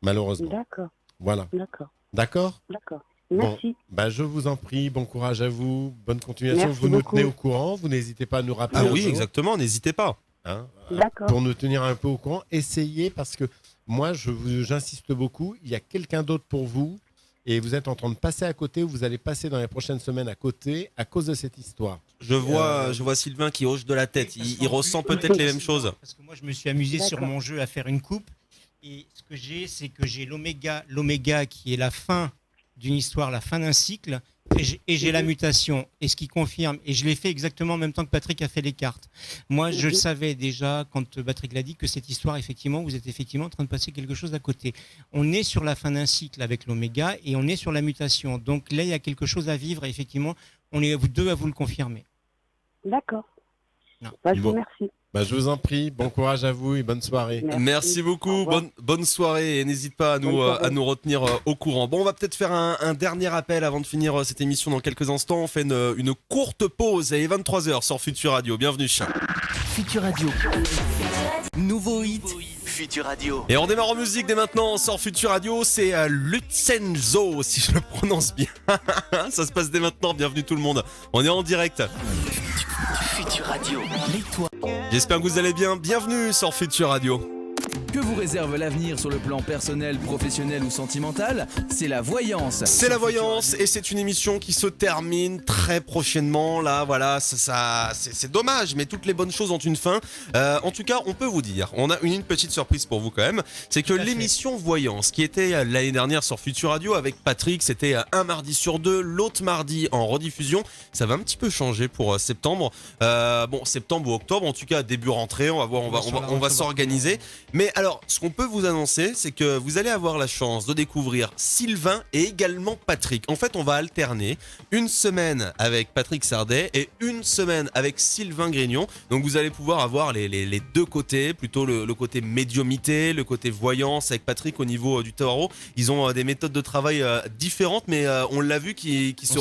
[SPEAKER 2] malheureusement.
[SPEAKER 14] D'accord.
[SPEAKER 2] Voilà.
[SPEAKER 14] D'accord.
[SPEAKER 2] D'accord ?
[SPEAKER 14] D'accord.
[SPEAKER 2] Bon,
[SPEAKER 14] Merci.
[SPEAKER 2] je vous en prie, bon courage à vous, bonne continuation.
[SPEAKER 14] Merci
[SPEAKER 2] vous nous
[SPEAKER 14] beaucoup.
[SPEAKER 2] tenez au courant, vous n'hésitez pas à nous rappeler.
[SPEAKER 1] Ah
[SPEAKER 2] un
[SPEAKER 1] oui,
[SPEAKER 2] jour.
[SPEAKER 1] exactement, n'hésitez pas.
[SPEAKER 2] Hein,
[SPEAKER 14] D'accord.
[SPEAKER 2] pour nous tenir un peu au courant, essayez parce que moi, j'insiste beaucoup, il y a quelqu'un d'autre pour vous et vous êtes en train de passer à côté ou vous allez passer dans les prochaines semaines à côté à cause de cette histoire.
[SPEAKER 1] Je vois Sylvain qui hoche de la tête. Il ressent peut-être les mêmes choses.
[SPEAKER 5] Parce que moi, je me suis amusé sur
[SPEAKER 14] D'accord.
[SPEAKER 5] mon jeu à faire une coupe. Et ce que j'ai, c'est que j'ai l'oméga qui est la fin d'une histoire, la fin d'un cycle. Et j'ai la mutation, et ce qui confirme, et je l'ai fait exactement en même temps que Patrick a fait les cartes. Moi, je le savais déjà, quand Patrick l'a dit, que cette histoire, effectivement, vous êtes effectivement en train de passer quelque chose à côté. On est sur la fin d'un cycle avec l'oméga, et on est sur la mutation. Donc là, il y a quelque chose à vivre, et effectivement, on est vous deux à vous le confirmer.
[SPEAKER 14] D'accord.
[SPEAKER 5] Non.
[SPEAKER 14] Je vous remercie.
[SPEAKER 2] Je vous en prie, bon courage à vous et bonne soirée.
[SPEAKER 1] Merci beaucoup, bonne soirée et n'hésite pas à nous retenir au courant. Bon, on va peut-être faire un dernier appel avant de finir cette émission dans quelques instants. On fait une courte pause, il est 23h sur Futur Radio, bienvenue.
[SPEAKER 4] Futur Radio. Nouveau hit. Futur Radio.
[SPEAKER 1] Et on démarre en musique dès maintenant sur Futur Radio, c'est Lucenzo, si je le prononce bien. Ça se passe dès maintenant, bienvenue tout le monde. On est en direct.
[SPEAKER 4] Futur Radio. L'étoile.
[SPEAKER 1] J'espère que vous allez bien, bienvenue sur Futur Radio.
[SPEAKER 3] Que vous réserve l'avenir sur le plan personnel, professionnel ou sentimental ? C'est la voyance.
[SPEAKER 1] C'est la voyance et c'est une émission qui se termine très prochainement. Là, voilà, c'est dommage, mais toutes les bonnes choses ont une fin. En tout cas, on peut vous dire, on a une petite surprise pour vous quand même. C'est que l'émission Voyance, qui était l'année dernière sur Futur Radio avec Patrick, c'était un mardi sur deux, l'autre mardi en rediffusion. Ça va un petit peu changer pour septembre. Septembre ou octobre, en tout cas début rentrée. On va voir, on va s'organiser. Mais alors, ce qu'on peut vous annoncer, c'est que vous allez avoir la chance de découvrir Sylvain et également Patrick. En fait, on va alterner une semaine avec Patrick Sardet et une semaine avec Sylvain Grignon. Donc, vous allez pouvoir avoir les deux côtés, plutôt le côté médiumité, le côté voyance avec Patrick au niveau du tarot. Ils ont des méthodes de travail différentes, mais on l'a vu qui se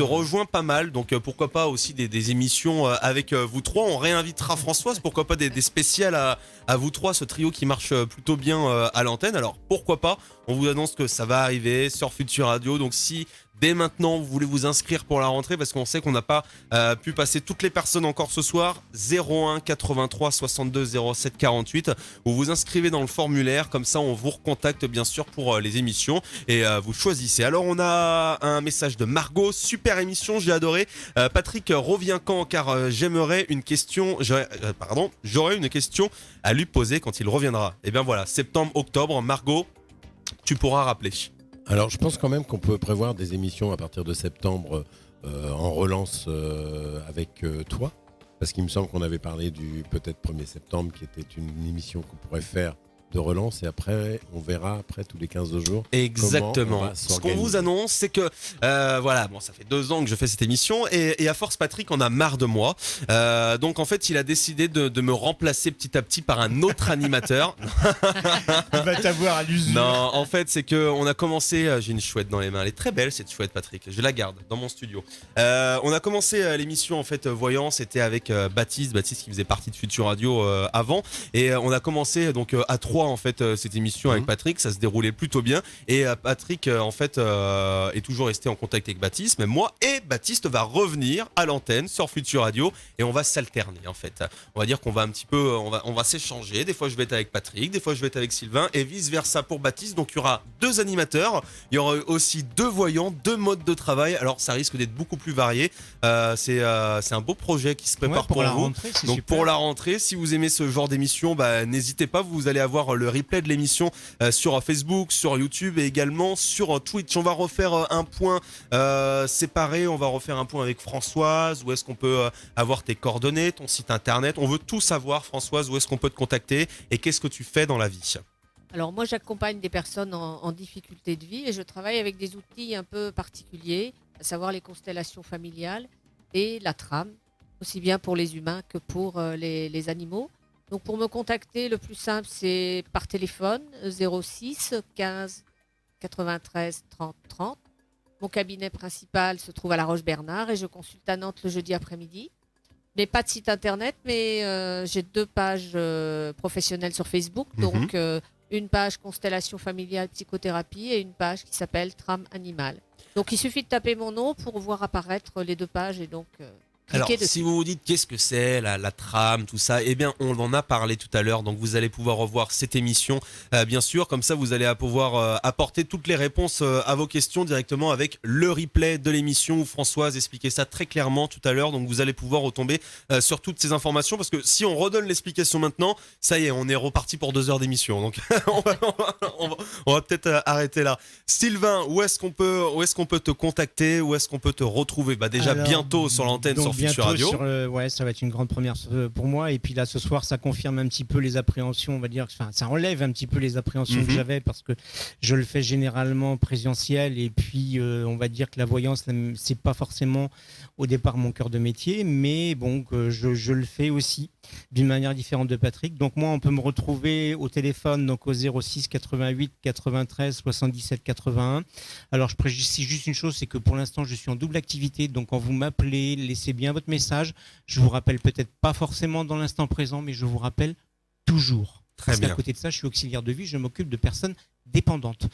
[SPEAKER 1] rejoint pas mal. Donc, pourquoi pas aussi des émissions avec vous trois. On réinvitera Françoise, pourquoi pas des spéciales à vous trois, ce trio qui marche plutôt bien à l'antenne. Alors pourquoi pas, on vous annonce que ça va arriver sur Futur Radio. Donc si dès maintenant vous voulez vous inscrire pour la rentrée, parce qu'on sait qu'on n'a pas pu passer toutes les personnes encore ce soir, 01 83 62 07 48, vous vous inscrivez dans le formulaire, comme ça on vous recontacte bien sûr pour les émissions et vous choisissez. Alors on a un message de Margot, super émission, j'ai adoré. Patrick revient quand, car j'aimerais une question, j'aurais une question à lui poser quand il reviendra. Et bien voilà, septembre, octobre, Margot, tu pourras rappeler.
[SPEAKER 2] Alors, je pense quand même qu'on peut prévoir des émissions à partir de septembre en relance avec toi. Parce qu'il me semble qu'on avait parlé du peut-être 1er septembre, qui était une émission qu'on pourrait faire de relance et après, on verra après tous les 15 jours.
[SPEAKER 1] Exactement.
[SPEAKER 2] Ce
[SPEAKER 1] qu'on vous annonce, c'est que voilà, bon, ça fait 2 ans que je fais cette émission et à force, Patrick en a marre de moi. Donc en fait, il a décidé de me remplacer petit à petit par un autre animateur.
[SPEAKER 5] Il va t'avoir à l'usure.
[SPEAKER 1] Non, en fait, c'est que on a commencé. J'ai une chouette dans les mains. Elle est très belle cette chouette, Patrick. Je la garde dans mon studio. On a commencé l'émission en fait voyant. C'était avec Baptiste qui faisait partie de Futur Radio avant. Et on a commencé donc à 3 en fait cette émission avec Patrick. Ça se déroulait plutôt bien. Et Patrick en fait est toujours resté en contact avec Baptiste, même moi. Et Baptiste va revenir à l'antenne sur Futur Radio et on va s'alterner en fait. On va dire qu'on va un petit peu, on va s'échanger. Des fois je vais être avec Patrick, des fois je vais être avec Sylvain et vice versa pour Baptiste. Donc il y aura 2 animateurs, il y aura aussi 2 voyants, 2 modes de travail. Alors ça risque d'être beaucoup plus varié. C'est un beau projet qui se prépare pour
[SPEAKER 5] la
[SPEAKER 1] vous.
[SPEAKER 5] rentrée, c'est
[SPEAKER 1] Donc
[SPEAKER 5] super.
[SPEAKER 1] pour la rentrée, si vous aimez ce genre d'émission, n'hésitez pas. Vous allez avoir le replay de l'émission sur Facebook, sur YouTube et également sur Twitch. On va refaire un point séparé. On va refaire un point avec Françoise. Où est-ce qu'on peut avoir tes coordonnées, ton site internet? On veut tout savoir, Françoise. Où est-ce qu'on peut te contacter et qu'est-ce que tu fais dans la vie?
[SPEAKER 6] Alors moi, j'accompagne des personnes en difficulté de vie et je travaille avec des outils un peu particuliers, à savoir les constellations familiales et la trame, aussi bien pour les humains que pour les animaux. Donc pour me contacter, le plus simple, c'est par téléphone, 06 15 93 30 30. Mon cabinet principal se trouve à La Roche-Bernard et je consulte à Nantes le jeudi après-midi. Je n'ai pas de site internet, mais j'ai 2 pages professionnelles sur Facebook. Donc une page Constellation familiale psychothérapie et une page qui s'appelle Trame animale. Donc il suffit de taper mon nom pour voir apparaître les 2 pages et donc
[SPEAKER 1] Alors,
[SPEAKER 6] cliquez dessus.
[SPEAKER 1] si vous vous dites qu'est-ce que c'est, la trame, tout ça, eh bien, on en a parlé tout à l'heure. Donc, vous allez pouvoir revoir cette émission, bien sûr. Comme ça, vous allez pouvoir apporter toutes les réponses à vos questions directement avec le replay de l'émission où Françoise expliquait ça très clairement tout à l'heure. Donc, vous allez pouvoir retomber sur toutes ces informations parce que si on redonne l'explication maintenant, ça y est, on est reparti pour 2 heures d'émission. Donc, on va peut-être arrêter là. Sylvain, où est-ce qu'on peut te contacter, où est-ce qu'on peut te retrouver? Déjà
[SPEAKER 5] Alors,
[SPEAKER 1] bientôt sur l'antenne sur Futur Radio.
[SPEAKER 5] Ouais, ça va être une grande première pour moi. Et puis là, ce soir, ça confirme un petit peu les appréhensions, on va dire. Enfin, ça enlève un petit peu les appréhensions que j'avais parce que je le fais généralement présentiel. Et puis, on va dire que la voyance, c'est pas forcément au départ mon cœur de métier, mais bon, je le fais aussi d'une manière différente de Patrick. Donc moi, on peut me retrouver au téléphone, donc au 06 88 93 77 81. Alors je précise juste une chose, c'est que pour l'instant, je suis en double activité. Donc quand vous m'appelez, laissez bien votre message. Je vous rappelle peut-être pas forcément dans l'instant présent, mais je vous rappelle toujours. Parce qu'à côté de ça, je suis auxiliaire de vie, je m'occupe de personnes dépendantes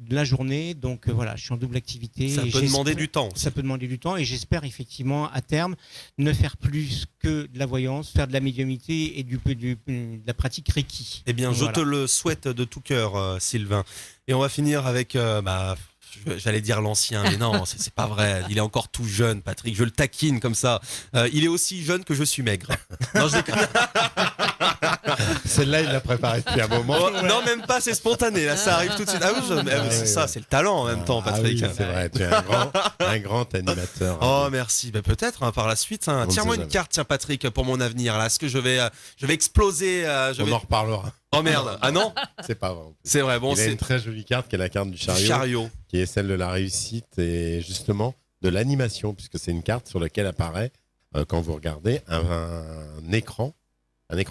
[SPEAKER 5] de la journée. Donc voilà, je suis en double activité.
[SPEAKER 1] Ça peut demander du temps.
[SPEAKER 5] Ça peut demander du temps et j'espère effectivement à terme ne faire plus que de la voyance, faire de la médiumnité et de la pratique Reiki.
[SPEAKER 1] Eh bien, je te le souhaite de tout cœur, Sylvain. Et on va finir avec... j'allais dire l'ancien, mais non, c'est pas vrai. Il est encore tout jeune, Patrick. Je le taquine comme ça. Il est aussi jeune que je suis maigre. Non, je déconne.
[SPEAKER 2] Celle-là, il l'a préparée depuis un moment.
[SPEAKER 1] Oh, non, même pas, c'est spontané. Là, ça arrive tout de suite. Ah oui, c'est ça, c'est le talent en même temps, Patrick.
[SPEAKER 2] Oui, c'est vrai, tu es un grand animateur.
[SPEAKER 1] Oh, merci. Peut-être par la suite. Tire-moi une carte, tiens, Patrick, pour mon avenir. Là, est-ce que je vais exploser
[SPEAKER 2] On en reparlera.
[SPEAKER 1] Oh merde, ah non?
[SPEAKER 2] C'est pas vrai.
[SPEAKER 1] C'est vrai, bon,
[SPEAKER 2] il a une très jolie carte qui est la carte du chariot. Qui est celle de la réussite et justement de l'animation, puisque c'est une carte sur laquelle apparaît, quand vous regardez, un écran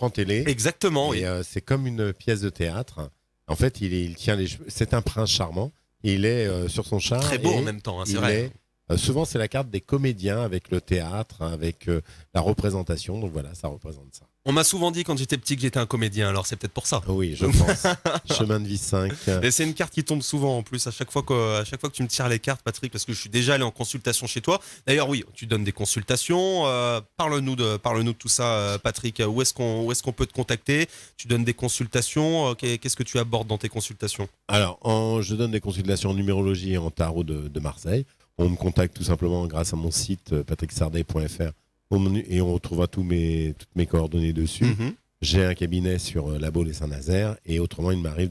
[SPEAKER 2] télé.
[SPEAKER 1] Exactement,
[SPEAKER 2] et,
[SPEAKER 1] oui.
[SPEAKER 2] c'est comme une pièce de théâtre. En fait, il tient les cheveux. C'est un prince charmant. Il est sur son char.
[SPEAKER 1] Très beau en même temps, c'est vrai.
[SPEAKER 2] Souvent, c'est la carte des comédiens avec le théâtre, avec la représentation. Donc voilà, ça représente ça.
[SPEAKER 1] On m'a souvent dit quand j'étais petit que j'étais un comédien, alors c'est peut-être pour ça.
[SPEAKER 2] Oui, je pense. Chemin de vie 5.
[SPEAKER 1] Et c'est une carte qui tombe souvent en plus, à chaque fois que tu me tires les cartes, Patrick, parce que je suis déjà allé en consultation chez toi. D'ailleurs, oui, tu donnes des consultations. Parle-nous de tout ça, Patrick. Où est-ce qu'on peut te contacter? Tu donnes des consultations. Qu'est-ce que tu abordes dans tes consultations?
[SPEAKER 2] Alors, je donne des consultations en numérologie et en tarot de Marseille. On me contacte tout simplement grâce à mon site patricksardet.fr et on retrouvera toutes mes coordonnées dessus. J'ai un cabinet sur La Baule et Saint-Nazaire et autrement, il m'arrive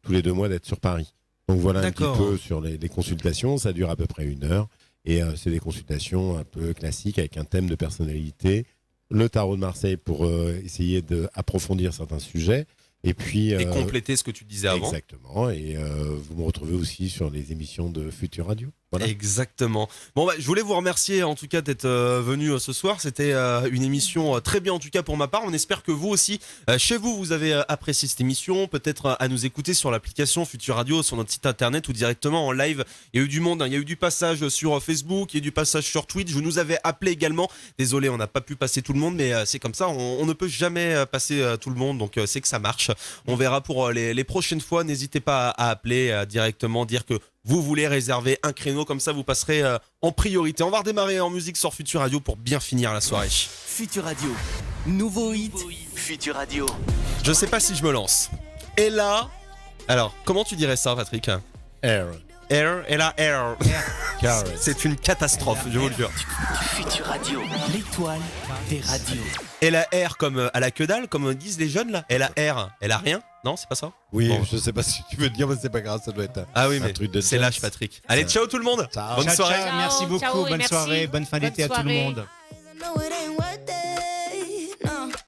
[SPEAKER 2] tous les 2 mois d'être sur Paris. Donc voilà un petit peu sur les consultations. Ça dure à peu près 1 heure et c'est des consultations un peu classiques avec un thème de personnalité. Le tarot de Marseille pour essayer d'approfondir certains sujets Et puis
[SPEAKER 1] Et compléter ce que tu disais avant.
[SPEAKER 2] Exactement. Et vous me retrouvez aussi sur les émissions de Futur Radio. Voilà.
[SPEAKER 1] Exactement. Bon, je voulais vous remercier en tout cas d'être venu ce soir. C'était une émission très bien en tout cas pour ma part. On espère que vous aussi, chez vous, vous avez apprécié cette émission. Peut-être à nous écouter sur l'application Futur Radio, sur notre site internet ou directement en live. Il y a eu du monde, hein. Il y a eu du passage sur Facebook, il y a eu du passage sur Twitch. Vous nous avez appelé également. Désolé, on n'a pas pu passer tout le monde, mais c'est comme ça. On ne peut jamais passer tout le monde, donc c'est que ça marche. On verra pour les prochaines fois. N'hésitez pas à appeler directement, dire que vous voulez réserver un créneau, comme ça vous passerez en priorité. On va redémarrer en musique sur Futur Radio pour bien finir la soirée.
[SPEAKER 4] Futur Radio, nouveau hit, Futur Radio.
[SPEAKER 1] Je sais pas si je me lance. Et là, alors comment tu dirais ça, Patrick?
[SPEAKER 2] Air.
[SPEAKER 1] Air, et là Air. C'est une catastrophe, je vous le jure.
[SPEAKER 4] Futur Radio, l'étoile des radios.
[SPEAKER 1] Et la R comme à la que dalle, comme disent les jeunes là. Et la R, elle a rien? Non, c'est pas ça?
[SPEAKER 2] Oui,
[SPEAKER 1] bon.
[SPEAKER 2] Je sais pas si tu veux dire, mais c'est pas grave, ça doit être
[SPEAKER 1] ah oui,
[SPEAKER 2] un
[SPEAKER 1] mais
[SPEAKER 2] truc de
[SPEAKER 1] c'est lâche, Patrick. Allez, ciao tout le monde.
[SPEAKER 2] Ciao.
[SPEAKER 1] Bonne soirée.
[SPEAKER 5] Ciao, merci beaucoup,
[SPEAKER 6] ciao,
[SPEAKER 5] bonne
[SPEAKER 6] merci.
[SPEAKER 5] soirée, bonne fin d'été à tout le monde.